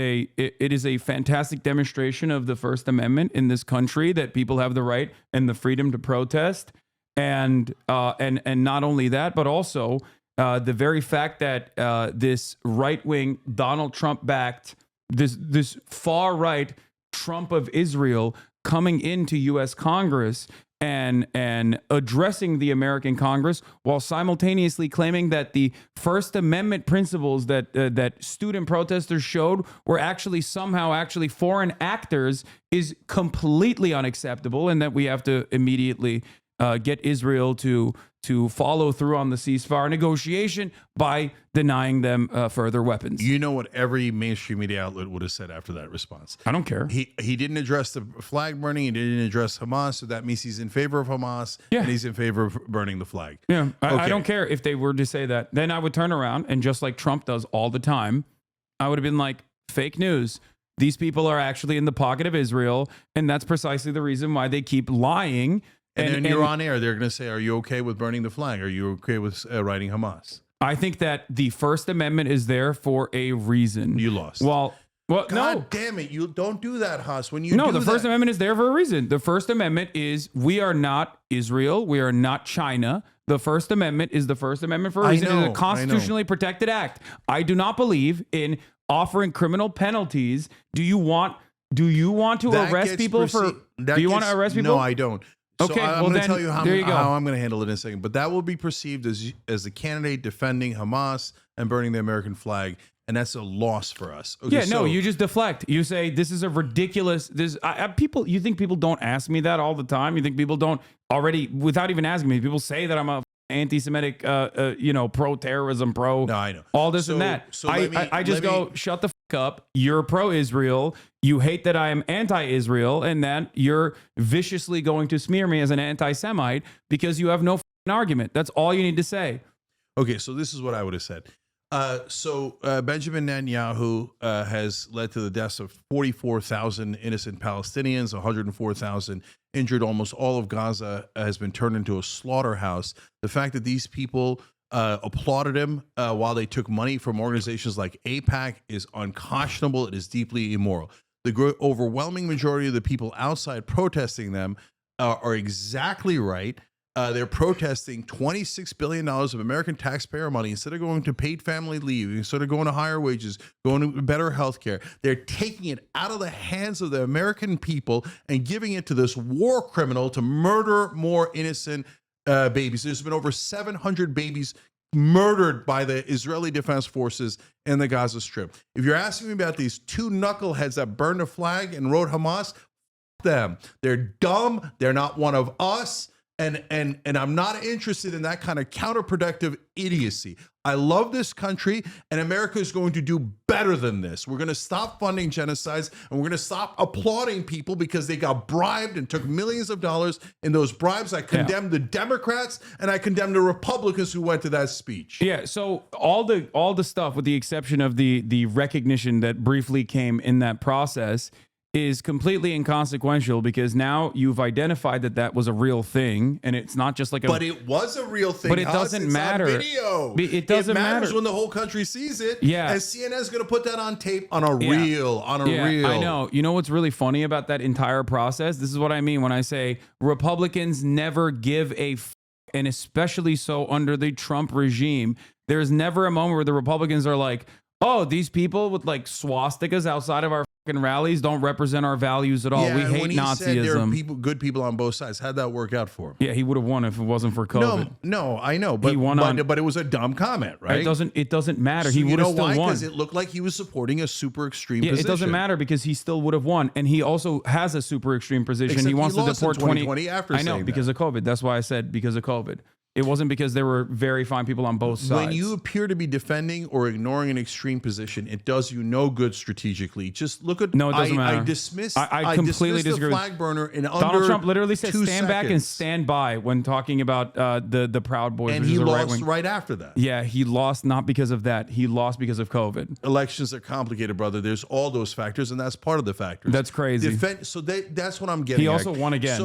a fantastic demonstration of the First Amendment in this country, that people have the right and the freedom to protest. And not only that, but also the very fact that this right-wing Donald Trump-backed, this far-right Trump of Israel coming into U.S. Congress and addressing the American Congress while simultaneously claiming that the First Amendment principles that student protesters showed were actually somehow foreign actors is completely unacceptable, and that we have to immediately get Israel to follow through on the ceasefire negotiation by denying them further weapons.
You know what every mainstream media outlet would have said after that response?
I don't care.
He didn't address the flag burning. He didn't address Hamas. So that means he's in favor of Hamas.
Yeah.
And he's in favor of burning the flag.
Yeah, I
Okay.
don't care if they were to say that. Then I would turn around and, just like Trump does all the time, I would have been like, fake news. These people are actually in the pocket of Israel, and that's precisely the reason why they keep lying.
And then you're on air. They're going to say, are you okay with burning the flag? Are you okay with writing Hamas?
I think that the First Amendment is there for a reason.
You lost.
Well,
God
no.
damn it. You don't do that, Haas. When you
No,
do
the First
that,
Amendment is there for a reason. The First Amendment is, we are not Israel. We are not China. The First Amendment is the First Amendment for a reason. It is a constitutionally protected act. I do not believe in offering criminal penalties. Do you want to
that
arrest
gets
people
perceived-
for?
that
Do you want
gets-
to arrest people?
No, I don't. So
Okay,
I'm
well
going to
then,
tell you
there you go.
how I'm going to handle it in a second. But that will be perceived as the candidate defending Hamas and burning the American flag, and that's a loss for us. Okay,
Yeah, no,
so-
you just deflect. You say this is a ridiculous. People. You think people don't ask me that all the time? You think people don't already, without even asking me? People say that I'm a anti-Semitic, pro-terrorism,
No, I know.
all this
So-
and that.
so
I just go, shut the fuck up. You're pro-Israel. You hate that I am anti-Israel, and that you're viciously going to smear me as an anti-Semite because you have no fucking argument. That's all you need to say.
Okay, so this is what I would have said. Benjamin Netanyahu has led to the deaths of 44,000 innocent Palestinians, 104,000 injured. Almost all of Gaza has been turned into a slaughterhouse. The fact that these people applauded him while they took money from organizations like AIPAC is unconscionable. It is deeply immoral. The overwhelming majority of the people outside protesting them are exactly right. They're protesting $26 billion of American taxpayer money instead of going to paid family leave, instead of going to higher wages, going to better health care. They're taking it out of the hands of the American people and giving it to this war criminal to murder more innocent babies. There's been over 700 babies murdered by the Israeli Defense Forces in the Gaza Strip. If you're asking me about these two knuckleheads that burned a flag and wrote Hamas, f them. They're dumb. They're not one of us. And I'm not interested in that kind of counterproductive idiocy. I love this country, and America is going to do better than this. We're going to stop funding genocides, and we're going to stop applauding people because they got bribed and took millions of dollars in those bribes. I condemn the Democrats, and I condemn the Republicans who went to that speech.
Yeah, so all the stuff, with the exception of the recognition that briefly came in that process, is completely inconsequential, because now you've identified that was a real thing, and it's not just like a.
But it was a real thing.
But it doesn't
It's
matter.
on video.
It doesn't
matters
matter
when the whole country sees it.
Yeah.
And CNN's going to put that on tape on a
Yeah.
reel. On a reel.
I know. You know what's really funny about that entire process? This is what I mean when I say Republicans never give a and especially so under the Trump regime. There's never a moment where the Republicans are like, oh, these people with like swastikas outside of our fucking rallies don't represent our values at all.
Yeah,
We
and
hate
when he said there are
Nazism.
good people on both sides. How'd that work out for him?
Yeah, he would have won if it wasn't for COVID.
No, I know, but
He won on-
but it was a dumb comment, right?
It doesn't matter.
So
He
you
would have
know
still
why?
won.
Because it looked like he was supporting a super extreme
Yeah,
position.
it doesn't matter, because he still would have won, and he also has a super extreme position.
Except
he wants
he
to
lost in
deport
2020 after
I know,
saying
because
that.
of COVID. That's why I said because of COVID. It wasn't because there were very fine people on both sides.
When you appear to be defending or ignoring an extreme position, it does you no good strategically. Just look at.
No, it doesn't matter.
I dismiss.
I completely
dismiss
disagree
the
with-
flag burner in under
Donald Trump literally said,
2
"Stand back and
seconds."
stand by" when talking about the Proud Boys,
And
which
he
is a
lost
right-wing.
right after that.
Yeah, he lost not because of that. He lost because of COVID.
Elections are complicated, brother. There's all those factors, and that's part of the factors.
That's crazy.
That's what I'm getting.
He
at.
also won again.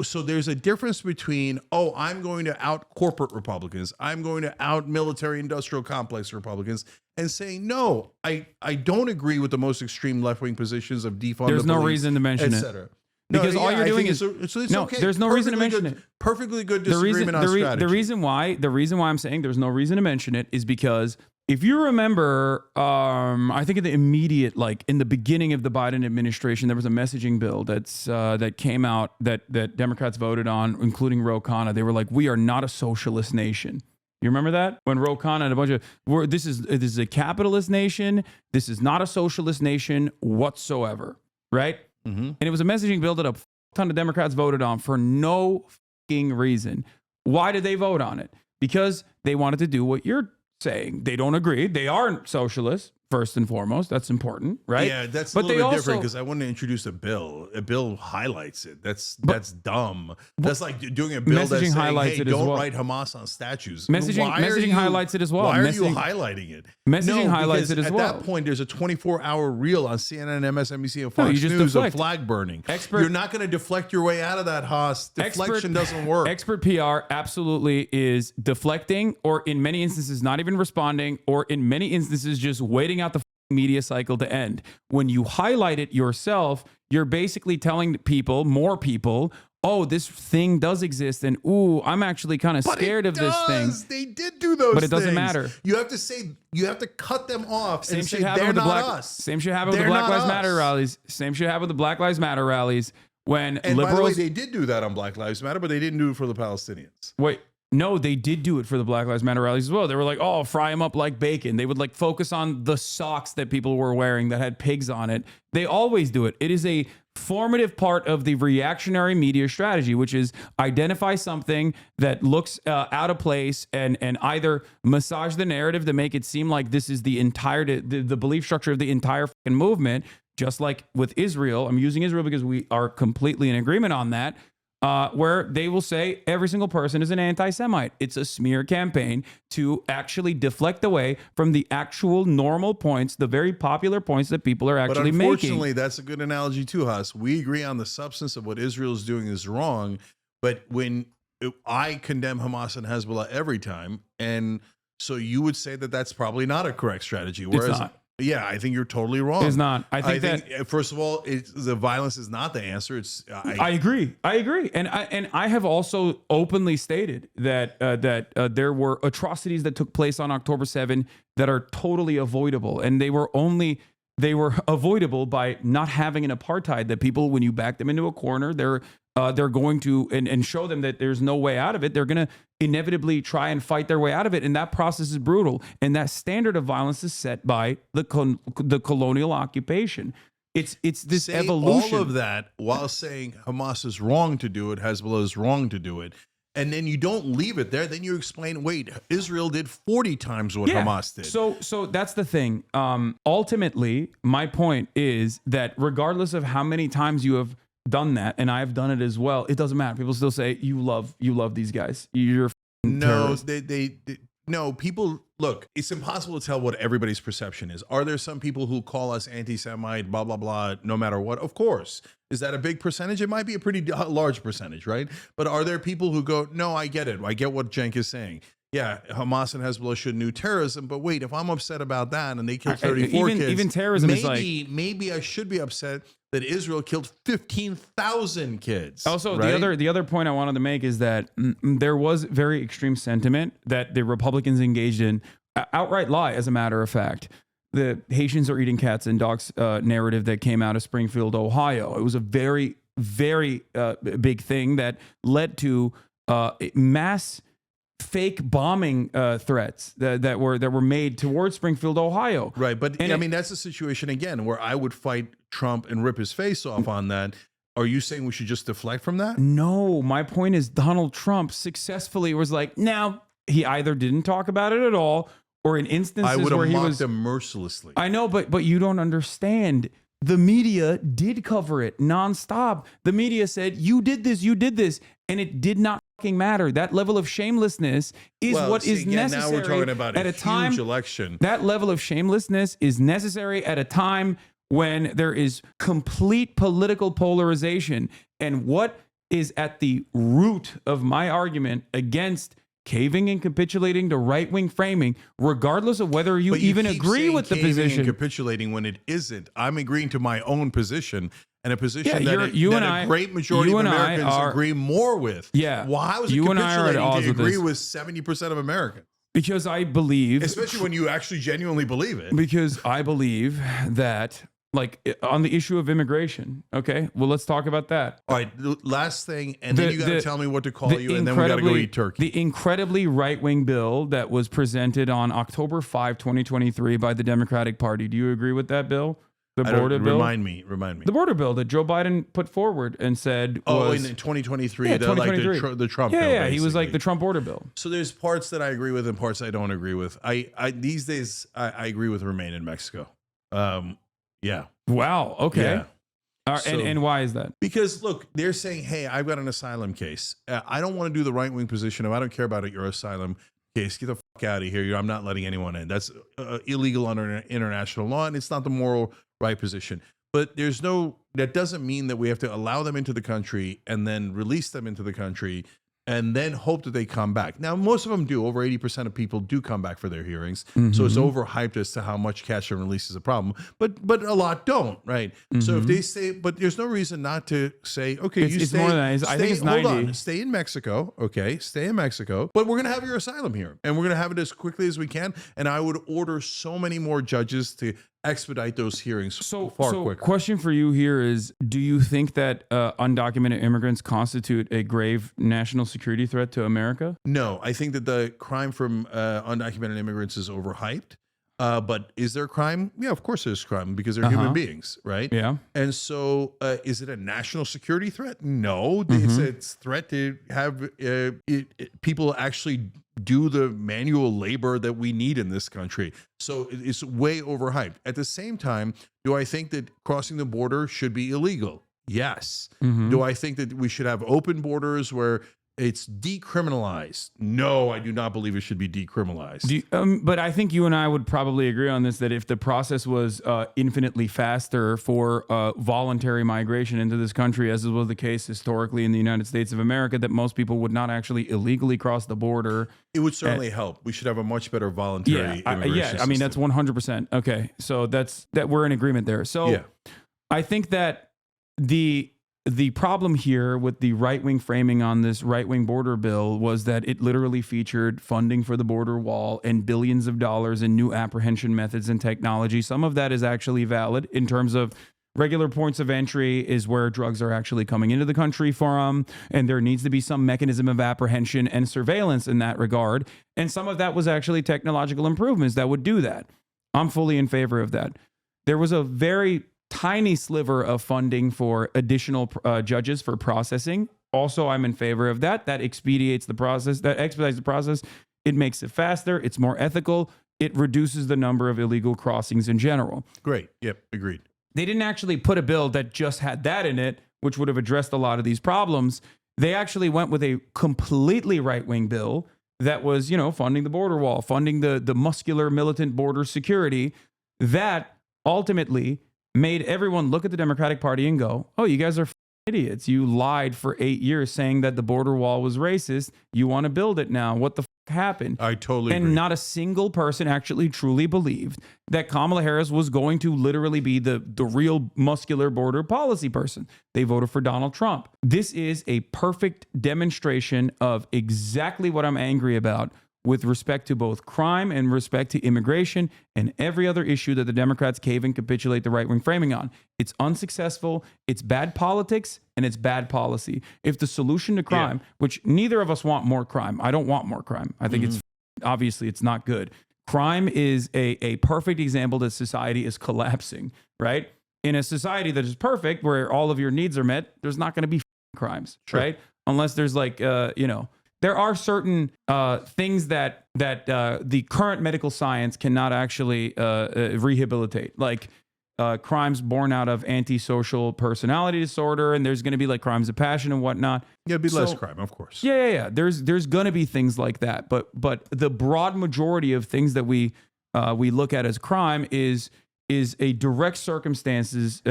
So there's a difference between, I'm going to out corporate Republicans, I'm going to out military industrial complex Republicans, and saying no, I don't agree with the most extreme left wing positions of defund.
There's
the
no
police,
reason to mention
et
it.
cetera.
Because all you're
I
doing
think
is
it's
no.
okay.
There's no reason to
Perfectly
mention
good-
it.
Perfectly good disagreement on strategy.
The reason why I'm saying there's no reason to mention it is because If you remember, I think in the immediate, like in the beginning of the Biden administration, there was a messaging bill that came out that Democrats voted on, including Ro Khanna. They were like, "We are not a socialist nation." You remember that? When Ro Khanna and a bunch of, this is a capitalist nation. This is not a socialist nation whatsoever, right? Mm-hmm. And it was a messaging bill that a ton of Democrats voted on for no fucking reason. Why did they vote on it? Because they wanted to do what you're saying. They don't agree. They aren't socialists, first and foremost. That's important, right?
Yeah, that's a little bit different because I want to introduce a bill. A bill highlights it. That's dumb. That's like doing a bill that's saying, hey, don't write Hamas on statues.
Messaging highlights it as well.
Why are you highlighting it?
Messaging highlights it as well.
At that point, there's a 24-hour reel on CNN, MSNBC, and Fox News of flag burning. You're not going to deflect your way out of that, Haas. Deflection doesn't work.
Expert PR absolutely is deflecting, or in many instances, not even responding, or in many instances, just waiting out the media cycle to end. When you highlight it yourself, you're basically telling people, more people, oh, this thing does exist, and ooh, I'm actually kind of scared of this thing.
They did do those things.
But it doesn't matter.
You have to say, you have to cut them off and say
they're
not
not
us.
Same shit happened with the Black Lives Matter rallies. Same shit happened with the Black Lives Matter rallies when
and
liberals.
By the way, they did do that on Black Lives Matter, but they didn't do it for the Palestinians.
Wait. No, they did do it for the Black Lives Matter rallies as well. They were like, oh, fry them up like bacon. They would like focus on the socks that people were wearing that had pigs on it. They always do it. It is a formative part of the reactionary media strategy, which is identify something that looks out of place and either massage the narrative to make it seem like this is the entire, the belief structure of the entire fucking movement. Just like with Israel, I'm using Israel because we are completely in agreement on that. Where they will say every single person is an anti-Semite. It's a smear campaign to actually deflect away from the actual normal points, the very popular points that people are actually making.
But unfortunately, that's a good analogy too, Haas. We agree on the substance of what Israel is doing is wrong, but when I condemn Hamas and Hezbollah every time, and so you would say that that's probably not a correct strategy. Whereas,
it's not.
Yeah, I think you're totally wrong.
It's not. I think that
first of all, the violence is not the answer.
I agree, and I have also openly stated that there were atrocities that took place on October 7 that are totally avoidable, and they were avoidable by not having an apartheid. That people, when you back them into a corner, they're going to and show them that there's no way out of it. They're going to inevitably try and fight their way out of it, and that process is brutal. And that standard of violence is set by the colonial occupation. It's this evolution.
All of that while saying Hamas is wrong to do it, Hezbollah is wrong to do it, and then you don't leave it there. Then you explain, wait, Israel did 40 times what Hamas did.
So that's the thing. Ultimately, my point is that regardless of how many times you have done that, and I've done it as well, it doesn't matter. People still say you love these guys. You're
no, no. People look. It's impossible to tell what everybody's perception is. Are there some people who call us anti-Semite, blah blah blah, no matter what? Of course. Is that a big percentage? It might be a pretty large percentage, right? But are there people who go, no, I get it. I get what Cenk is saying. Yeah, Hamas and Hezbollah should do terrorism, but wait, if I'm upset about that and they killed 34 kids,
even terrorism is like,
maybe I should be upset that Israel killed 15,000 kids.
Also,
right?
the other point I wanted to make is that there was very extreme sentiment that the Republicans engaged in, outright lie, as a matter of fact. The Haitians are eating cats and dogs narrative that came out of Springfield, Ohio. It was a very, very big thing that led to mass fake bombing threats that were made towards Springfield, Ohio.
Right, but I mean that's a situation again where I would fight Trump and rip his face off on that. Are you saying we should just deflect from that?
No, my point is Donald Trump successfully was like, no, he either didn't talk about it at all, or in instances where he was
them mercilessly.
I know, but you don't understand. The media did cover it nonstop. The media said, you did this, and it did not fucking matter. That level of shamelessness is is necessary.
Now we're talking about a huge election.
That level of shamelessness is necessary at a time when there is complete political polarization. And what is at the root of my argument against caving and capitulating to right-wing framing, regardless of whether you even agree with the position.
And capitulating when it isn't. I'm agreeing to my own position, and a position that a great majority of Americans agree more with.
Yeah.
Well, how is it capitulating to agree with 70% of Americans?
Because I believe,
especially when you actually genuinely believe it.
because I believe that, like, on the issue of immigration. Okay, well, let's talk about that.
All right, the last thing, and then you got to tell me what to call you, and then we got to go eat turkey.
The incredibly right-wing bill that was presented on October 5, 2023 by the Democratic Party. Do you agree with that bill? The border bill?
Remind me.
The border bill that Joe Biden put forward and said was...
in 2023,
Yeah,
the
2023.
the Trump bill.
Yeah, he was like
basically.
the Trump border bill.
So there's parts that I agree with and parts I don't agree with. I these days, I agree with remain in Mexico. Yeah.
Wow, okay.
Yeah.
And why is that?
Because look, they're saying, hey, I've got an asylum case. I don't want to do the right-wing position of, I don't care about your asylum case. Get the fuck out of here. I'm not letting anyone in. That's illegal under international law, and it's not the moral right position. But that doesn't mean that we have to allow them into the country and then release them into the country and then hope that they come back. Now, most of them do. Over 80% of people do come back for their hearings. So it's overhyped as to how much catch and release is a problem. But a lot don't, right? So if they say, but there's no reason not to say, okay,
It's more than that. I think it's 90.
Hold on, stay in Mexico, okay? Stay in Mexico. But we're going to have your asylum here. And we're going to have it as quickly as we can. And I would order so many more judges to expedite those hearings far quicker.
Question for you here is, do you think that undocumented immigrants constitute a grave national security threat to America?
No, I think that the crime from undocumented immigrants is overhyped. But is there crime? Yeah, of course there's crime because they're human beings, right?
Yeah.
And so is it a national security threat? No, it's a threat to have people actually do the manual labor that we need in this country. So it's way overhyped. At the same time, do I think that crossing the border should be illegal? Yes. Do I think that we should have open borders where it's decriminalized? No, I do not believe it should be decriminalized.
But I think you and I would probably agree on this, that if the process was infinitely faster for voluntary migration into this country, as was the case historically in the United States of America, that most people would not actually illegally cross the border.
It would certainly help. We should have a much better voluntary immigration system.
I mean, that's 100%. Okay, so that we're in agreement there. So I think that the problem here with the right-wing framing on this right-wing border bill was that it literally featured funding for the border wall and billions of dollars in new apprehension methods and technology. Some of that is actually valid in terms of regular points of entry is where drugs are actually coming into the country from, and there needs to be some mechanism of apprehension and surveillance in that regard. And some of that was actually technological improvements that would do that. I'm fully in favor of that. There was a very tiny sliver of funding for additional judges for processing. Also, I'm in favor of that. That expedites the process, that expedites the process. It makes it faster. It's more ethical. It reduces the number of illegal crossings in general.
Great. Yep. Agreed.
They didn't actually put a bill that just had that in it, which would have addressed a lot of these problems. They actually went with a completely right-wing bill that was, funding the border wall, funding the muscular militant border security that ultimately made everyone look at the Democratic Party and go, oh, you guys are idiots. You lied for 8 years saying that the border wall was racist. You want to build it now. What the happened?
I totally agree.
And not a single person actually truly believed that Kamala Harris was going to literally be the real muscular border policy person. They voted for Donald Trump. This is a perfect demonstration of exactly what I'm angry about with respect to both crime and respect to immigration and every other issue that the Democrats cave and capitulate the right-wing framing on. It's unsuccessful, it's bad politics, and it's bad policy. If the solution to crime, which neither of us want more crime, I don't want more crime. I think it's obviously it's not good. Crime is a perfect example that society is collapsing, right? In a society that is perfect, where all of your needs are met, there's not going to be crimes, right? Unless there's like, there are certain things that the current medical science cannot actually rehabilitate, like crimes born out of antisocial personality disorder, and there's going to be like crimes of passion and whatnot.
Yeah, it'd be less crime, of course.
Yeah. There's going to be things like that, but the broad majority of things that we look at as crime is a direct circumstance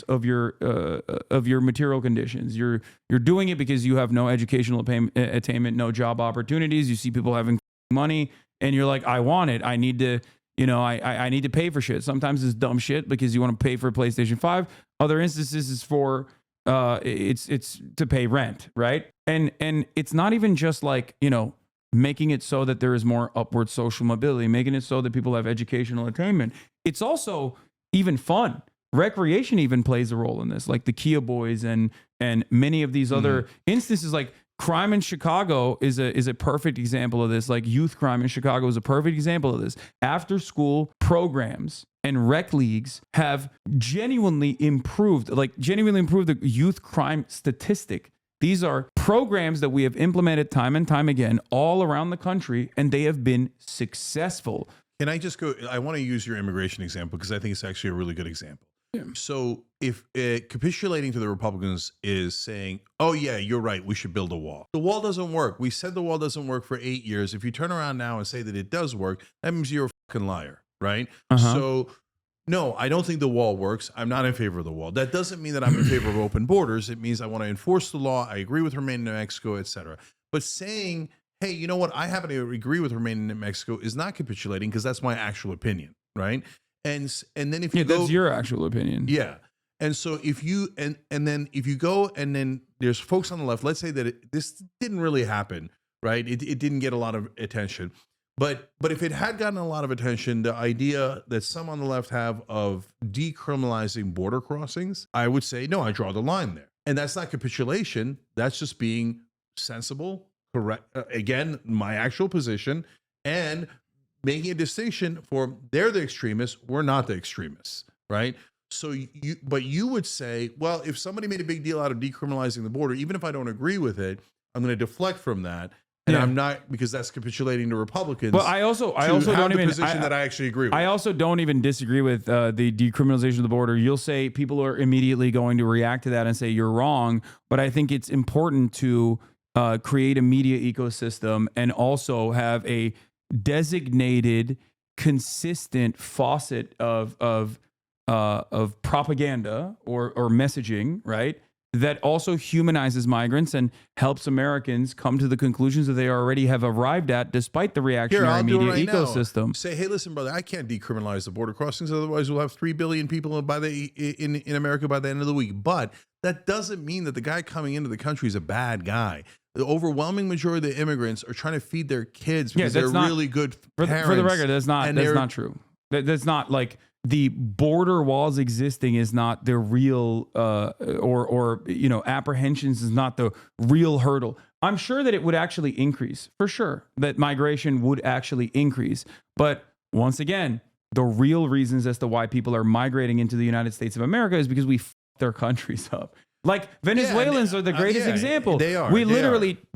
of your material conditions. You're doing it because you have no educational attainment, no job opportunities. You see people having money, and you're like, I want it. I need to, I need to pay for shit. Sometimes it's dumb shit because you want to pay for a PlayStation 5. Other instances is for it's to pay rent, right? And it's not even just like making it so that there is more upward social mobility, making it so that people have educational attainment. It's also even fun. Recreation even plays a role in this, like the Kia Boys and many of these other instances. Like crime in Chicago is a perfect example of this. Like youth crime in Chicago is a perfect example of this. After school programs and rec leagues have genuinely improved the youth crime statistic. These are programs that we have implemented time and time again all around the country, and they have been successful.
Can I just go? I want to use your immigration example because I think it's actually a really good example. Yeah. So if capitulating to the Republicans is saying, oh, yeah, you're right, we should build a wall. The wall doesn't work. We said the wall doesn't work for 8 years. If you turn around now and say that it does work, that means you're a fucking liar, right? So no, I don't think the wall works. I'm not in favor of the wall. That doesn't mean that I'm in favor of open borders. It means I want to enforce the law. I agree with remaining in Mexico, et cetera. But saying, hey, you know what? I happen to agree with remaining in Mexico is not capitulating because that's my actual opinion, right? And then if you go,
that's your actual opinion.
Yeah. And so if you and then if you go and then there's folks on the left, let's say that this didn't really happen, right? It didn't get a lot of attention. But if it had gotten a lot of attention, the idea that some on the left have of decriminalizing border crossings, I would say, no, I draw the line there. And that's not capitulation. That's just being sensible, correct. Again, my actual position, and making a distinction for they're the extremists, we're not the extremists, right? So you would say, well, if somebody made a big deal out of decriminalizing the border, even if I don't agree with it, I'm going to deflect from that. And I'm not, because that's capitulating to Republicans.
But I also don't even
position that I actually agree with.
I also don't even disagree with the decriminalization of the border. You'll say people are immediately going to react to that and say you're wrong. But I think it's important to create a media ecosystem and also have a designated, consistent faucet of propaganda or messaging, right? That also humanizes migrants and helps Americans come to the conclusions that they already have arrived at, despite the reactionary media ecosystem.
Say, hey, listen, brother, I can't decriminalize the border crossings. Otherwise, we'll have 3 billion people in America by the end of the week. But that doesn't mean that the guy coming into the country is a bad guy. The overwhelming majority of the immigrants are trying to feed their kids because they're really good parents.
For the record, that's not true. That's not like the border walls existing is not the real or apprehensions is not the real hurdle. I'm sure that it would actually increase, for sure, that migration would actually increase. But once again, the real reasons as to why people are migrating into the United States of America is because we f*** their countries up. Like Venezuelans are the greatest example.
They are.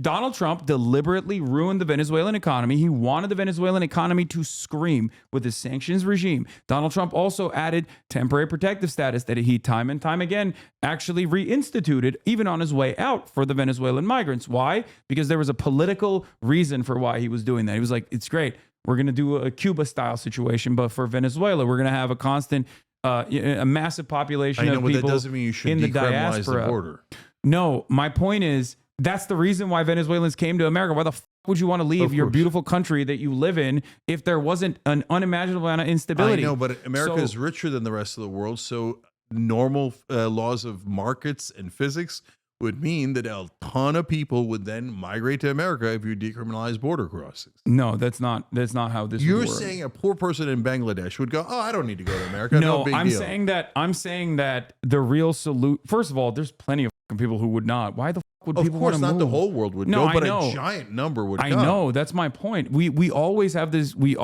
Donald Trump deliberately ruined the Venezuelan economy. He wanted the Venezuelan economy to scream with his sanctions regime. Donald Trump also added temporary protective status that he time and time again actually reinstituted, even on his way out, for the Venezuelan migrants. Why? Because there was a political reason for why he was doing that. He was like, it's great. We're going to do a Cuba-style situation, but for Venezuela, we're going to have a constant a massive population of people
that doesn't mean you should
in the
decriminalize
diaspora.
the border.
No, my point is that's the reason why Venezuelans came to America. Why the f*** would you want to leave your beautiful country that you live in if there wasn't an unimaginable amount of instability?
I know, but America is richer than the rest of the world, so normal laws of markets and physics would mean that a ton of people would then migrate to America if you decriminalize border crossings.
No, that's not how this
You're
would work.
saying a poor person in Bangladesh would go, oh, I don't need to go to America.
No,
big
I'm
deal.
saying that the real salute. First of all, there's plenty of people who would not. Why the f*** would people want to move?
Of course, not the whole world would go, but a giant number would go.
I know, that's my point. We always have this. We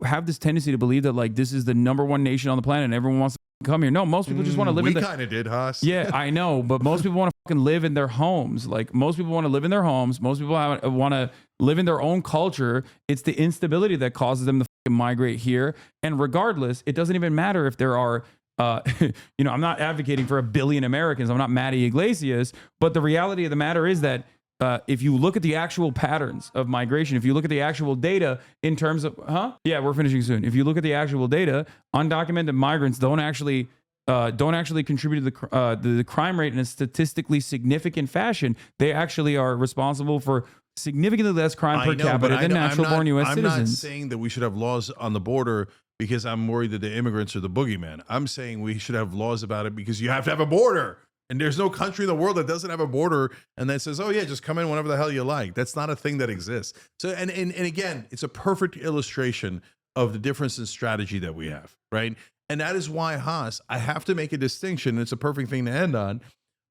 have this tendency to believe that like this is the number one nation on the planet and everyone wants to come here. No, most people just want to live in
We kind of did, Haas.
Yeah, I know, but most people want to fucking live in their homes. Like most people want to live in their homes. Most people want to live in their own culture. It's the instability that causes them to fucking migrate here. And regardless, it doesn't even matter if there are I'm not advocating for 1 billion Americans. I'm not Matty Iglesias, but the reality of the matter is that if you look at the actual patterns of migration, if you look at the actual data in terms of, we're finishing soon. If you look at the actual data, undocumented migrants don't actually contribute to the crime rate in a statistically significant fashion. They actually are responsible for significantly less crime per capita than natural-born U.S. citizens.
I'm not saying that we should have laws on the border because I'm worried that the immigrants are the boogeyman. I'm saying we should have laws about it because you have to have a border. And there's no country in the world that doesn't have a border and that says, oh yeah, just come in whenever the hell you like. That's not a thing that exists. So, and again, it's a perfect illustration of the difference in strategy that we have, right? And that is why, Haas, I have to make a distinction. And it's a perfect thing to end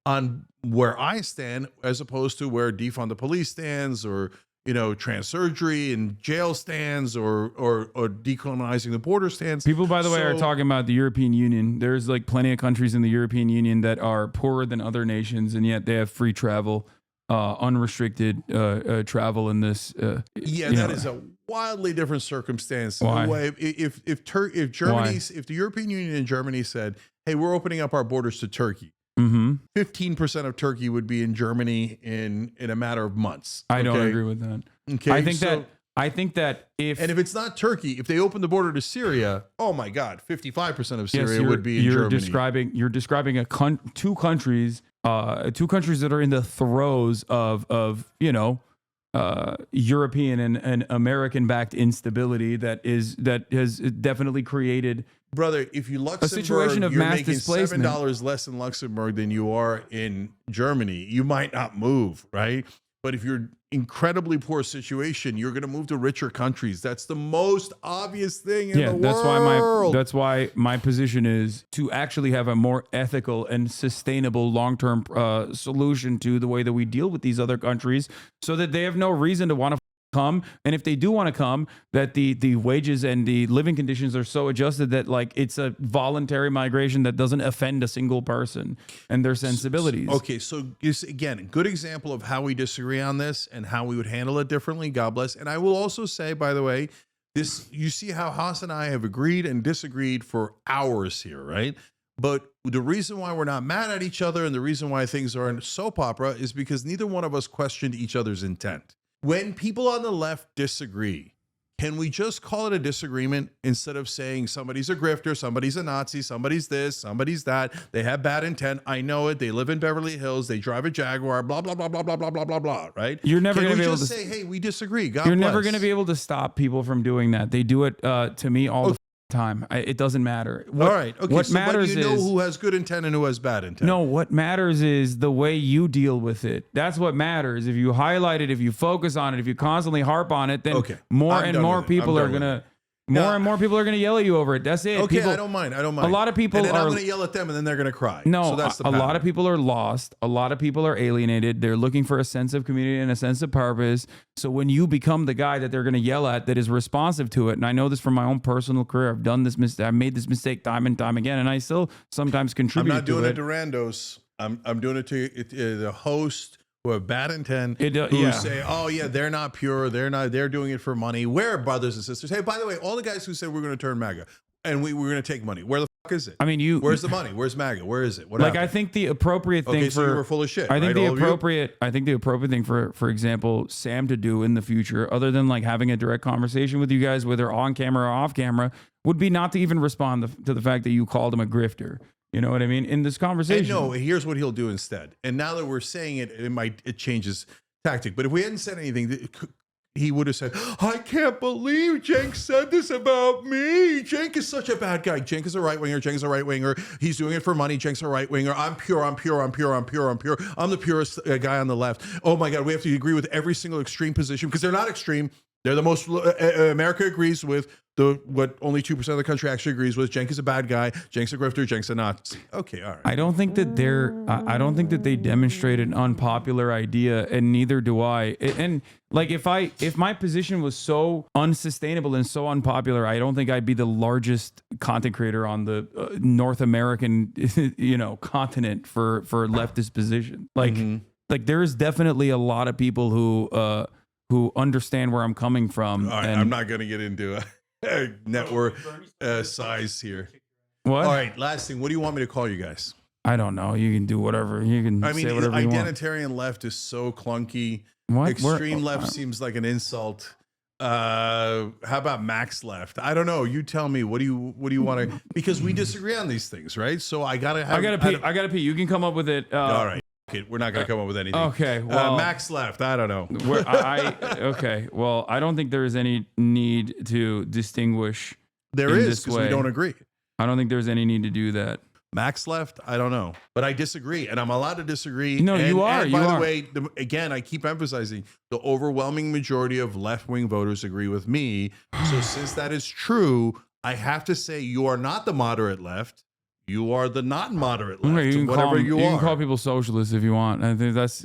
on where I stand, as opposed to where defund the police stands, or trans surgery and jail stands, or decolonizing the border stands.
People, by the way, are talking about the European Union. There's like plenty of countries in the European Union that are poorer than other nations, and yet they have free travel, unrestricted travel in this.
That is a wildly different circumstance.
Why?
In a way, if the European Union and Germany said, "Hey, we're opening up our borders to Turkey," 15% of Turkey would be in Germany in a matter of months.
I don't agree with that.
Okay,
I think that if
it's not Turkey, if they open the border to Syria, oh my God, 55% of Syria would be in Germany.
You're describing two countries that are in the throes of European and American backed instability that has definitely created.
Brother, if you Luxembourg,
a situation of
you're
mass
making
displacement.
$7 less in Luxembourg than you are in Germany, you might not move, right? But if you're incredibly poor situation, you're going to move to richer countries. That's the most obvious thing in the world.
That's why my position is to actually have a more ethical and sustainable long-term solution to the way that we deal with these other countries, so that they have no reason to want to come. And if they do want to come, that the wages and the living conditions are so adjusted that like it's a voluntary migration that doesn't offend a single person and their sensibilities.
Okay, so again, a good example of how we disagree on this and how we would handle it differently. God bless. And I will also say, by the way, you see how Haas and I have agreed and disagreed for hours here, right? But the reason why we're not mad at each other and the reason why things are in soap opera is because neither one of us questioned each other's intent. When people on the left disagree, can we just call it a disagreement instead of saying somebody's a grifter, somebody's a Nazi, somebody's this, somebody's that, they have bad intent, I know it, they live in Beverly Hills, they drive a Jaguar, blah, blah, blah, blah, blah, blah, blah, blah, blah, right?
You're never going to be able to
say, hey, we disagree, God
You're
bless.
never going to be able to stop people from doing that. They do it to me all the time. It doesn't matter.
All right. Okay.
What
so
matters
but you know
is
who has good intent and who has bad intent.
no. What matters is the way you deal with it. That's what matters. If you highlight it, if you focus on it, if you constantly harp on it, then more and more people are gonna. More and more people are going to yell at you over it. That's it.
Okay, I don't mind. I don't mind.
A lot of people
and then
are.
I'm going to yell at them, and then they're going to cry.
No,
so that's the
a lot of people are lost. A lot of people are alienated. They're looking for a sense of community and a sense of purpose. So when you become the guy that they're going to yell at, that is responsive to it, and I know this from my own personal career. I've done this mistake. I've made this mistake time and time again, and I still sometimes contribute.
I'm not doing
to
it to randos. I'm doing it to the host who have bad intent,
who
say, oh yeah, they're not pure, they're doing it for money. We're brothers and sisters. Hey, by the way, all the guys who said we're going to turn MAGA and we're going to take money, where the fuck is it?
I mean,
where's the money? Where's MAGA? Where is it? What
like
happened?
I think the appropriate thing
so you were full of shit.
I think
right?
I think the appropriate thing for example, Sam to do in the future, other than like having a direct conversation with you guys, whether on camera or off camera, would be not to even respond to the fact that you called him a grifter. You know what I mean? In this conversation.
And no, here's what he'll do instead. And now that we're saying it, it changes tactic. But if we hadn't said anything, he would have said, I can't believe Cenk said this about me. Cenk is such a bad guy. Cenk is a right winger. Cenk is a right winger. He's doing it for money. Cenk's a right winger. I'm pure. I'm the purest guy on the left. Oh my God, we have to agree with every single extreme position because they're not extreme. They're the most America agrees with what only 2% of the country actually agrees with. Cenk is a bad guy. Cenk's a grifter. Cenk's a Nazi. Okay, all right.
I don't think that they demonstrate an unpopular idea, and neither do I. And like if my position was so unsustainable and so unpopular, I don't think I'd be the largest content creator on the North American continent for leftist position. Like there is definitely a lot of people who understand where I'm coming from.
All right, I'm not going to get into a network size here.
What?
All right, last thing. What do you want me to call you guys?
I don't know. You can do whatever. You can say whatever you want.
Identitarian left is so clunky.
What?
Extreme left seems like an insult. How about max left? I don't know. You tell me. What do you want to? Because we disagree on these things, right? So I gotta pee.
I gotta pee. You can come up with it.
All right. Okay, we're not going to come up with anything.
Okay, well,
max left. I don't know.
Okay, well, I don't think there is any need to distinguish.
There is because we don't agree.
I don't think there's any need to do that.
Max left, I don't know, but I disagree, and I'm allowed to disagree.
No,
and,
you are.
And
you
by
are.
the way, again, I keep emphasizing the overwhelming majority of left-wing voters agree with me. So since that is true, I have to say you are not the moderate left. You are the not moderate left.
Okay,
Whatever you are.
You can call people socialists if you want. I think
that's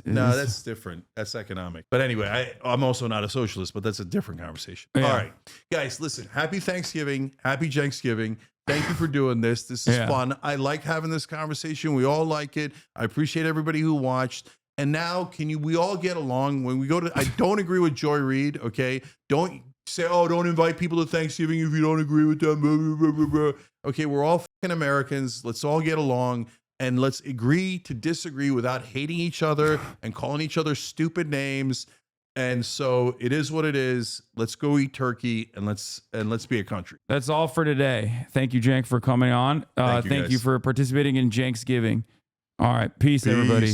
different. That's economic. But anyway, I'm also not a socialist, but that's a different conversation.
Yeah.
All right, guys, listen. Happy Thanksgiving. Happy Thanksgiving. Thank you for doing this. This is fun. I like having this conversation. We all like it. I appreciate everybody who watched. And now, we all get along when we go to? I don't agree with Joy Reid. Okay, don't say, oh, don't invite people to Thanksgiving if you don't agree with them. Blah, blah, blah, blah. Okay, we're all fucking Americans. Let's all get along and let's agree to disagree without hating each other and calling each other stupid names. And so it is what it is. Let's go eat turkey and let's be a country.
That's all for today. Thank you, Cenk, for coming on. Thank you
guys.
for participating in Cenk's Giving. All right, peace. Everybody.